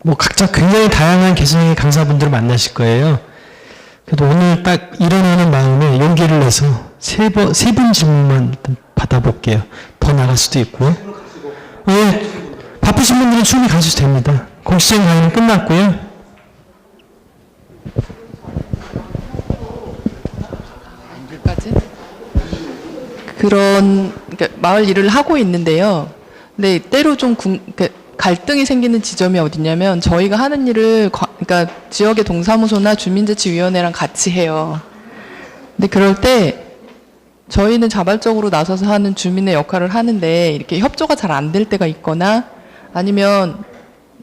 뭐 각자 굉장히 다양한 개성의 강사분들을 만나실 거예요. 그래도 오늘 딱 일어나는 마음에 용기를 내서 세 분 질문만 일단 받아볼게요. 더 나갈 수도 있고요. 바쁘신 분들은 충분히 가셔도 됩니다. 공식적인 강의는 끝났고요. 그러니까 마을 일을 하고 있는데요. 근데 때로 좀 그러니까 갈등이 생기는 지점이 어디냐면 저희가 하는 일을 그러니까 지역의 동사무소나 주민자치위원회랑 같이 해요. 근데 그럴 때 저희는 자발적으로 나서서 하는 주민의 역할을 하는데 이렇게 협조가 잘 안 될 때가 있거나 아니면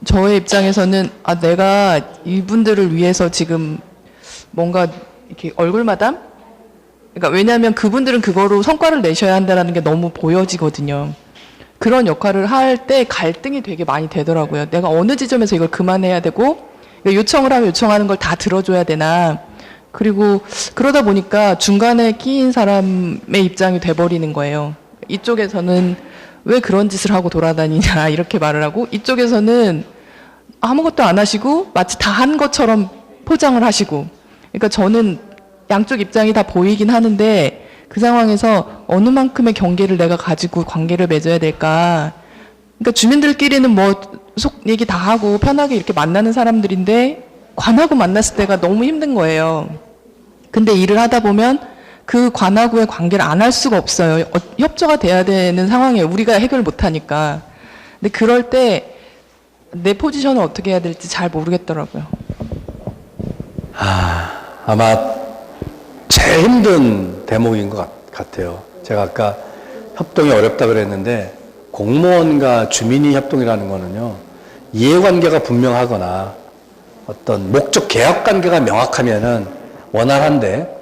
저의 입장에서는 내가 이분들을 위해서 지금 뭔가 이렇게 얼굴마담? 그러니까 왜냐하면 그분들은 그거로 성과를 내셔야 한다는 게 너무 보여지거든요. 그런 역할을 할 때 갈등이 되게 많이 되더라고요. 내가 어느 지점에서 이걸 그만해야 되고 요청을 하면 요청하는 걸 다 들어줘야 되나. 그리고 그러다 보니까 중간에 끼인 사람의 입장이 돼버리는 거예요. 이쪽에서는 왜 그런 짓을 하고 돌아다니냐 이렇게 말을 하고 이쪽에서는 아무것도 안 하시고 마치 다 한 것처럼 포장을 하시고 그러니까 저는 양쪽 입장이 다 보이긴 하는데 그 상황에서 어느 만큼의 경계를 내가 가지고 관계를 맺어야 될까. 그러니까 주민들끼리는 뭐 속 얘기 다 하고 편하게 이렇게 만나는 사람들인데 관하고 만났을 때가 너무 힘든 거예요. 근데 일을 하다 보면 그 관하고의 관계를 안 할 수가 없어요. 협조가 돼야 되는 상황에 우리가 해결을 못 하니까. 근데 그럴 때 내 포지션을 어떻게 해야 될지 잘 모르겠더라고요. 아마 제일 힘든 대목인 것 같아요. 제가 아까 협동이 어렵다 그랬는데 공무원과 주민이 협동이라는 거는요. 이해관계가 분명하거나 어떤 목적 계약 관계가 명확하면은 원활한데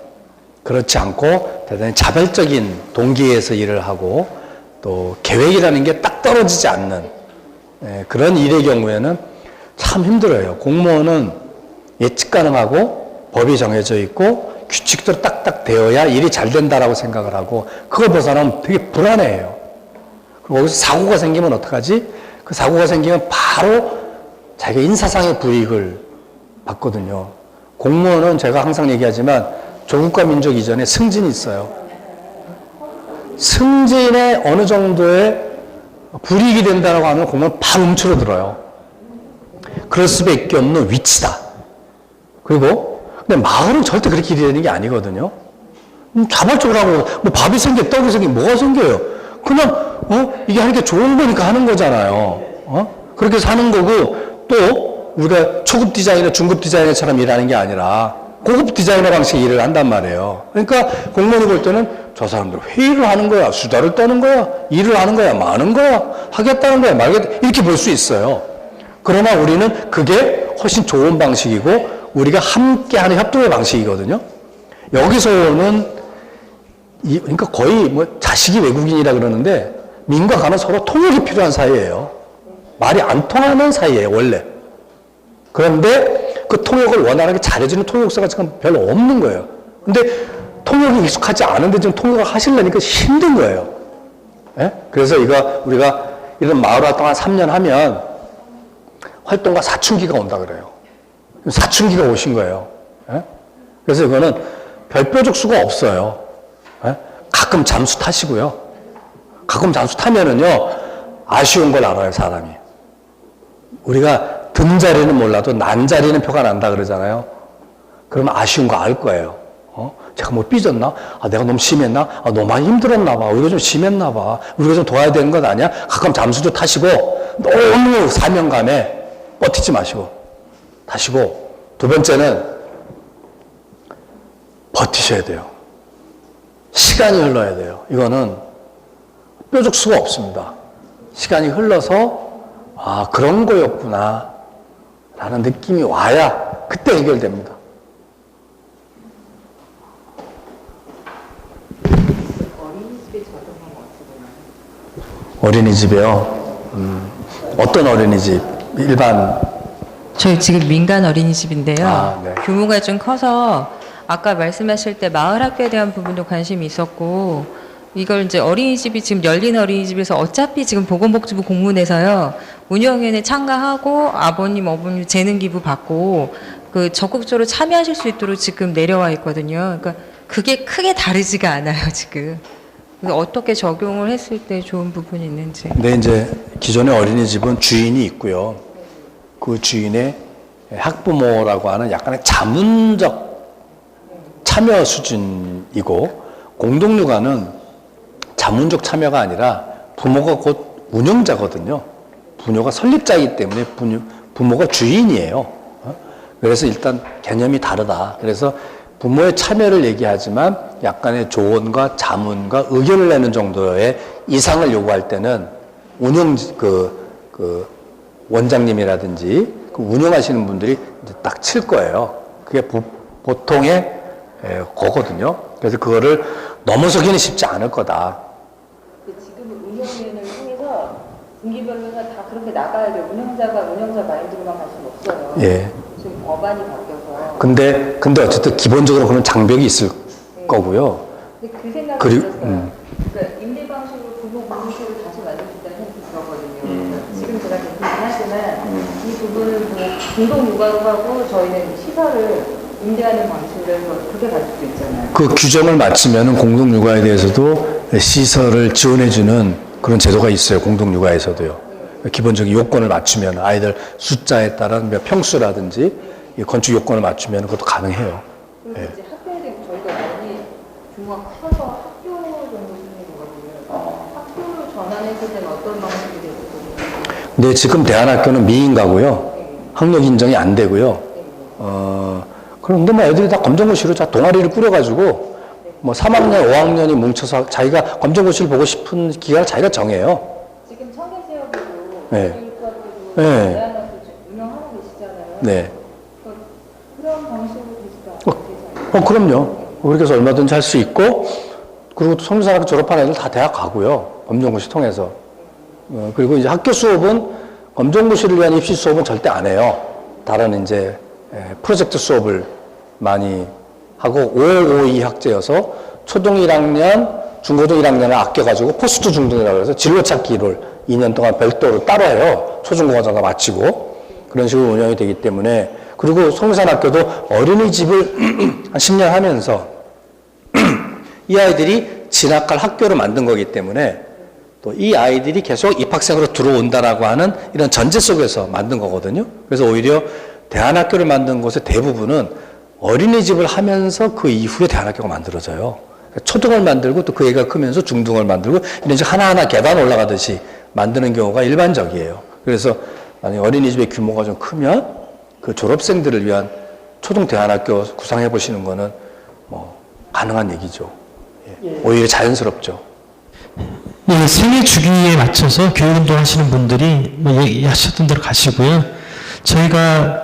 그렇지 않고 대단히 자발적인 동기에서 일을 하고 또 계획이라는 게 딱 떨어지지 않는 그런 일의 경우에는 참 힘들어요. 공무원은 예측 가능하고 법이 정해져 있고 규칙도 딱딱 되어야 일이 잘 된다라고 생각을 하고 그걸 벗어나면 되게 불안해해요. 그리고 거기서 사고가 생기면 어떡하지? 그 사고가 생기면 바로 자기가 인사상의 불이익을 받거든요. 공무원은 제가 항상 얘기하지만 조국과 민족 이전에 승진이 있어요. 승진에 어느 정도의 불이익이 된다고 하면 공무원은 바로 움츠러들어요. 그럴 수밖에 없는 위치다. 그리고 근데 마을은 절대 그렇게 일이 되는 게 아니거든요. 자발적으로 하고, 뭐 밥이 생겨, 떡이 생겨, 뭐가 생겨요? 그냥, 이게 하는 게 좋은 거니까 하는 거잖아요. 그렇게 사는 거고, 또, 우리가 초급 디자이너, 중급 디자이너처럼 일하는 게 아니라, 고급 디자이너 방식의 일을 한단 말이에요. 그러니까, 공무원이 볼 때는 저 사람들 회의를 하는 거야, 수다를 떠는 거야, 일을 하는 거야, 마는 거야, 하겠다는 거야, 말겠다, 이렇게 볼 수 있어요. 그러나 우리는 그게 훨씬 좋은 방식이고, 우리가 함께 하는 협동의 방식이거든요. 여기서는 그러니까 거의 뭐 자식이 외국인이라 그러는데 민과 간은 서로 통역이 필요한 사이예요. 말이 안 통하는 사이예요, 원래. 그런데 그 통역을 원활하게 잘해주는 통역사가 지금 별로 없는 거예요. 근데 통역이 익숙하지 않은데 지금 통역을 하시려니까 힘든 거예요. 예? 그래서 우리가 이런 마을 활동 한 3년 하면 활동가 사춘기가 온다 그래요. 사춘기가 오신 거예요. 예? 그래서 이거는 별표적 수가 없어요. 예? 가끔 잠수 타시고요. 가끔 잠수 타면은요, 아쉬운 걸 알아요, 사람이. 우리가 든 자리는 몰라도 난 자리는 표가 난다 그러잖아요. 그러면 아쉬운 거 알 거예요. 제가 뭐 삐졌나? 내가 너무 심했나? 너무 많이 힘들었나 봐. 우리가 좀 심했나 봐. 우리가 좀 도와야 되는 것 아니야? 가끔 잠수도 타시고, 너무 사명감에 버티지 마시고, 타시고, 두 번째는 버티셔야 돼요. 시간이 흘러야 돼요. 이거는 뾰족 수가 없습니다. 시간이 흘러서 그런 거였구나 라는 느낌이 와야 그때 해결됩니다. 어린이집이요? 어떤 어린이집? 일반? 저희 지금 민간 어린이집인데요. 네. 규모가 좀 커서 아까 말씀하실 때 마을 학교에 대한 부분도 관심이 있었고, 이걸 이제 어린이집이 지금 열린 어린이집에서 어차피 지금 보건복지부 공문에서요, 운영위원회 참가하고 아버님, 어머님 재능 기부 받고 그 적극적으로 참여하실 수 있도록 지금 내려와 있거든요. 그러니까 그게 크게 다르지가 않아요, 지금. 그래서 어떻게 적용을 했을 때 좋은 부분이 있는지. 근데 이제 기존의 어린이집은 주인이 있고요. 그 주인의 학부모라고 하는 약간의 자문적 참여 수준이고, 공동육아는 자문적 참여가 아니라 부모가 곧 운영자거든요. 부모가 설립자이기 때문에 부모가 주인이에요. 그래서 일단 개념이 다르다. 그래서 부모의 참여를 얘기하지만 약간의 조언과 자문과 의견을 내는 정도의 이상을 요구할 때는 운영 원장님이라든지 그 운영하시는 분들이 이제 딱 칠 거예요. 그게 보통의 거거든요. 그래서 그거를 넘어서기는 쉽지 않을 거다. 지금은 운영위원회를 통해서 분기별로가 다 그렇게 나가야 돼요. 운영자 마인드로만 갈 수는 없어요. 예. 지금 법안이 바뀌어서. 근데 어쨌든 기본적으로 그런 장벽이 있을 거고요. 근데 그 생각이 그리고, 들었어요. 그러니까 임대 방식으로 부모 공동체를 다시 만들 수 있다는 생각이 들었거든요. 지금 제가 하지만 이 부분은 뭐 공동 육아로 하고 저희는 시설을 임대하는 방식으로 해서 그렇게 갈 수도 있잖아요. 그 규정을 맞추면 공동육아에 대해서도 시설을 지원해주는 그런 제도가 있어요. 공동육아에서도요. 기본적인 요건을 맞추면 아이들 숫자에 따른 평수라든지 건축 요건을 맞추면 그것도 가능해요. 그리고 이제 학교에 대해 저희가 많이 규모가 커서 학교 정도 쓰는 거거든요. 학교로 전환했을 때는 어떤 방식이 될까요? 근데 지금 대안학교는 미인가고요. 학력 인정이 안 되고요. 그런데 뭐 애들이 다 검정고시로 동아리를 꾸려가지고 뭐 3학년, 5학년이 뭉쳐서 자기가 검정고시를 보고 싶은 기간을 자기가 정해요. 지금 청계지역에도 네. 교육학교도 네. 대안학교 운영하고 계시잖아요. 네. 그런 방식으로 되시다. 그럼요. 그렇게 해서 얼마든지 할 수 있고, 그리고 성균관학교 졸업한 애들 다 대학 가고요. 검정고시 통해서. 그리고 이제 학교 수업은 검정고시를 위한 입시 수업은 절대 안 해요. 다른 이제 프로젝트 수업을 많이 하고 552 학제여서 초등 1학년, 중고등 1학년을 아껴가지고 포스트 중등이라고 해서 진로 찾기를 2년 동안 별도로 따로 해요. 초중고가 마치고. 그런 식으로 운영이 되기 때문에. 그리고 성산학교도 어린이집을 한 10년 하면서 이 아이들이 진학할 학교를 만든 거기 때문에 또 이 아이들이 계속 입학생으로 들어온다라고 하는 이런 전제 속에서 만든 거거든요. 그래서 오히려 대안학교를 만든 곳의 대부분은 어린이집을 하면서 그 이후에 대안학교가 만들어져요. 초등을 만들고 또 그 애가 크면서 중등을 만들고 이런 식으로 하나하나 계단 올라가듯이 만드는 경우가 일반적이에요. 그래서 만약에 어린이집의 규모가 좀 크면 그 졸업생들을 위한 초등 대안학교 구상해 보시는 거는 뭐 가능한 얘기죠. 예. 오히려 자연스럽죠. 예, 생애 주기에 맞춰서 교육운동 하시는 분들이 뭐 얘기하셨던 대로 가시고요. 저희가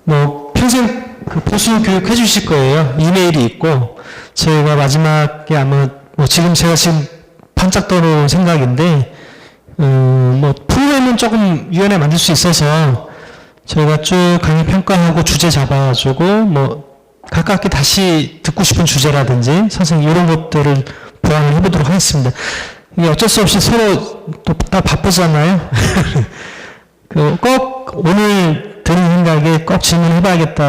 뭐 평생 그 보수 교육 해주실 거예요. 이메일이 있고 저희가 마지막에 아마 뭐 지금 제가 지금 반짝 떠오르는 생각인데 뭐 프로그램은 조금 유연하게 만들 수 있어서 저희가 쭉 강의 평가하고 주제 잡아가지고 뭐 가깝게 다시 듣고 싶은 주제라든지 선생님 이런 것들을 보완을 해보도록 하겠습니다. 이게 어쩔 수 없이 서로 또 다 바쁘잖아요. 꼭 오늘 들은 생각에 꼭 질문해봐야겠다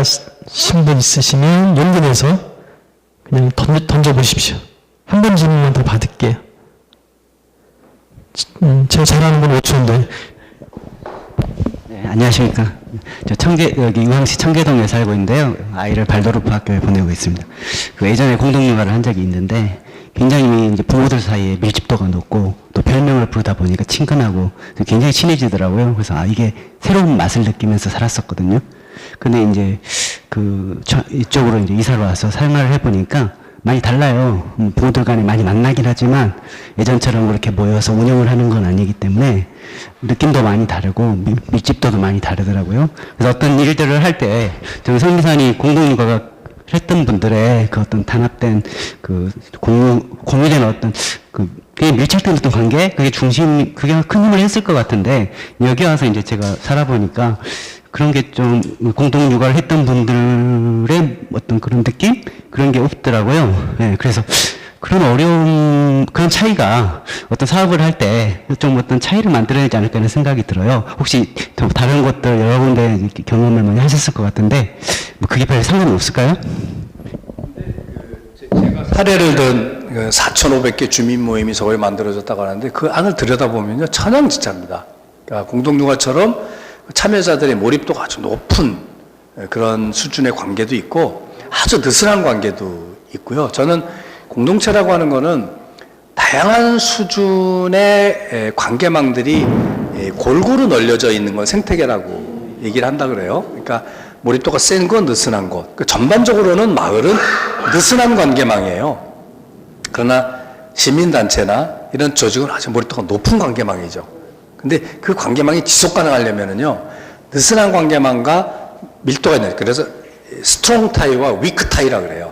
하신 분 있으시면 용기 내서 그냥 던져보십시오. 한 번 질문만 더 받을게요. 제가 잘하는 건 5초인데. 네, 안녕하십니까. 저 여기 의왕시 청계동에 살고 있는데요. 아이를 발도르프 학교에 보내고 있습니다. 그 예전에 공동육아를 한 적이 있는데 굉장히 이제 부모들 사이에 밀집도가 높고 또 별명을 부르다 보니까 친근하고 굉장히 친해지더라고요. 그래서 이게 새로운 맛을 느끼면서 살았었거든요. 근데 이제 이쪽으로 이제 이사를 와서 생활을 해보니까 많이 달라요. 부모들 간에 많이 만나긴 하지만 예전처럼 그렇게 모여서 운영을 하는 건 아니기 때문에 느낌도 많이 다르고 밀집도도 많이 다르더라고요. 그래서 어떤 일들을 할 때 저는 성기산이 공동육아가 했던 분들의 그 어떤 단합된 공유된 어떤 그게 밀착된 어떤 관계, 그게 큰 힘을 했을 것 같은데 여기 와서 이제 제가 살아보니까 그런 게 좀 공동육아를 했던 분들의 어떤 그런 느낌? 그런 게 없더라고요. 네, 그래서 그런 차이가 어떤 사업을 할 때 좀 어떤 차이를 만들어내지 않을까 하는 생각이 들어요. 혹시 또 다른 것들 여러 군데 경험을 많이 하셨을 것 같은데, 뭐 그게 별 상관은 없을까요? 제가 사례를 든 4,500개 주민 모임이 서울에 만들어졌다고 하는데 그 안을 들여다보면요. 천양지차입니다. 그러니까 공동육아처럼 참여자들의 몰입도가 아주 높은 그런 수준의 관계도 있고 아주 느슨한 관계도 있고요. 저는 공동체라고 하는 거는 다양한 수준의 관계망들이 골고루 널려져 있는 건 생태계라고 얘기를 한다 그래요. 그러니까 몰입도가 센 건 느슨한 것. 전반적으로는 마을은 느슨한 관계망이에요. 그러나 시민단체나 이런 조직은 아주 몰입도가 높은 관계망이죠. 근데 그 관계망이 지속 가능하려면은요, 느슨한 관계망과 밀도가 있는, 그래서 스트롱 타이와 위크 타이라 그래요.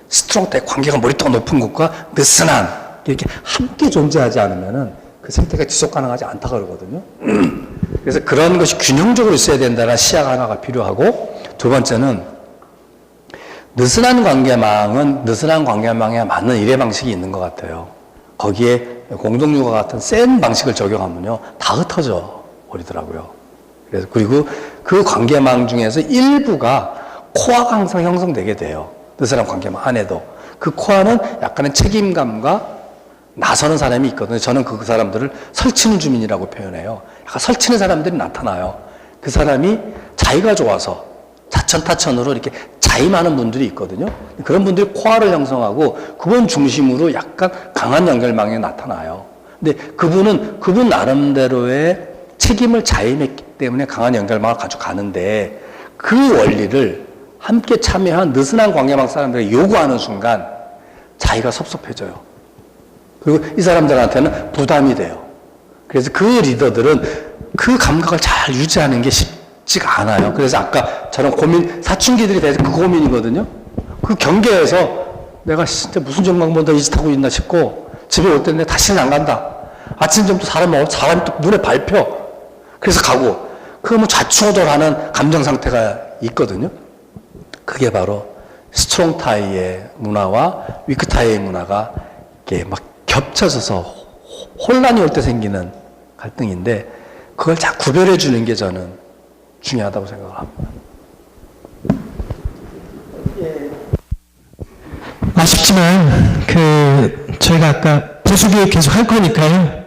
스트롱 타이, 관계가 몰입도가 높은 것과 느슨한, 이렇게 함께 존재하지 않으면은 그 생태가 지속 가능하지 않다 그러거든요. 그래서 그런 것이 균형적으로 있어야 된다는 시야가 하나가 필요하고, 두 번째는 느슨한 관계망은 느슨한 관계망에 맞는 일의 방식이 있는 것 같아요. 거기에 공동육아 같은 센 방식을 적용하면요, 다 흩어져 버리더라고요. 그래서 그리고 그 관계망 중에서 일부가 코어가 항상 형성되게 돼요. 느슨한 관계망 안에도. 그 코어는 약간의 책임감과 나서는 사람이 있거든요. 저는 그 사람들을 설치는 주민이라고 표현해요. 약간 설치는 사람들이 나타나요. 그 사람이 자기가 좋아서 자천타천으로 이렇게 자임하는 분들이 있거든요. 그런 분들이 코어를 형성하고 그분 중심으로 약간 강한 연결망이 나타나요. 근데 그분은 그분 나름대로의 책임을 자임했기 때문에 강한 연결망을 가져가는데 그 원리를 함께 참여한 느슨한 관계망 사람들이 요구하는 순간 자기가 섭섭해져요. 그리고 이 사람들한테는 부담이 돼요. 그래서 그 리더들은 그 감각을 잘 유지하는 게 쉽지가 않아요. 그래서 아까 저런 고민, 사춘기들이 대해서 그 고민이거든요. 그 경계에서 내가 진짜 무슨 정망보다 이 짓 하고 있나 싶고 집에 올 때 내가 다시는 안 간다. 아침 점도 사람이 또 눈에 밟혀. 그래서 가고. 그거 뭐 좌충우돌하는 감정 상태가 있거든요. 그게 바로 스트롱 타이의 문화와 위크 타이의 문화가 이렇게 막 겹쳐져서 혼란이 올 때 생기는 갈등인데 그걸 잘 구별해 주는 게 저는 중요하다고 생각을 합니다. 아쉽지만 저희가 아까 보수교육 계속 할 거니까요.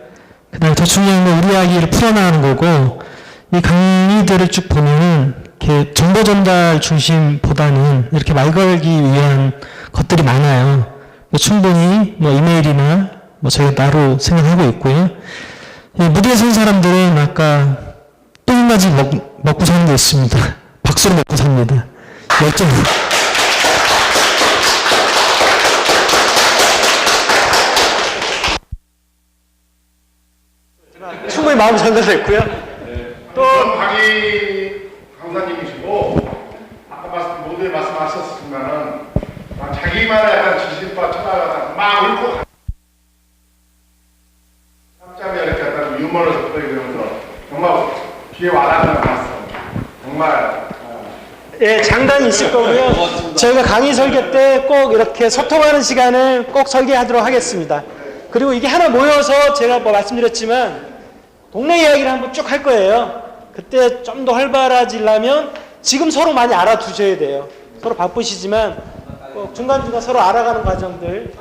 그다음에 더 중요한 건 우리 이야기를 풀어나가는 거고 이 강의들을 쭉 보면은 이렇게 정보 전달 중심보다는 이렇게 말 걸기 위한 것들이 많아요. 충분히 뭐 이메일이나 뭐 저희가 따로 생각하고 있고요. 이 무대에 선 사람들은 아까 또 한 가지 먹고 사는 게 있습니다. 박수로 먹고 삽니다. 열정으로. 충분히 마음 전달됐고요. 또 강의 강사님이시고 아까 모두에 말씀하셨지만은 자기만의 약간 지식과 철학을 막 읊고 깜짝이야 이렇게 약간 유머를 섞어이러면서 정말 귀에 와닿는 말씀 정말 예, 장단이 있을 거고요. 저희가 강의 설계 때 꼭 이렇게 소통하는 시간을 꼭 설계하도록 하겠습니다. 그리고 이게 하나 모여서 제가 뭐 말씀드렸지만 동네 이야기를 한번 쭉 할 거예요. 그때 좀 더 활발해지려면 지금 서로 많이 알아두셔야 돼요. 서로 바쁘시지만 꼭 중간중간 서로 알아가는 과정들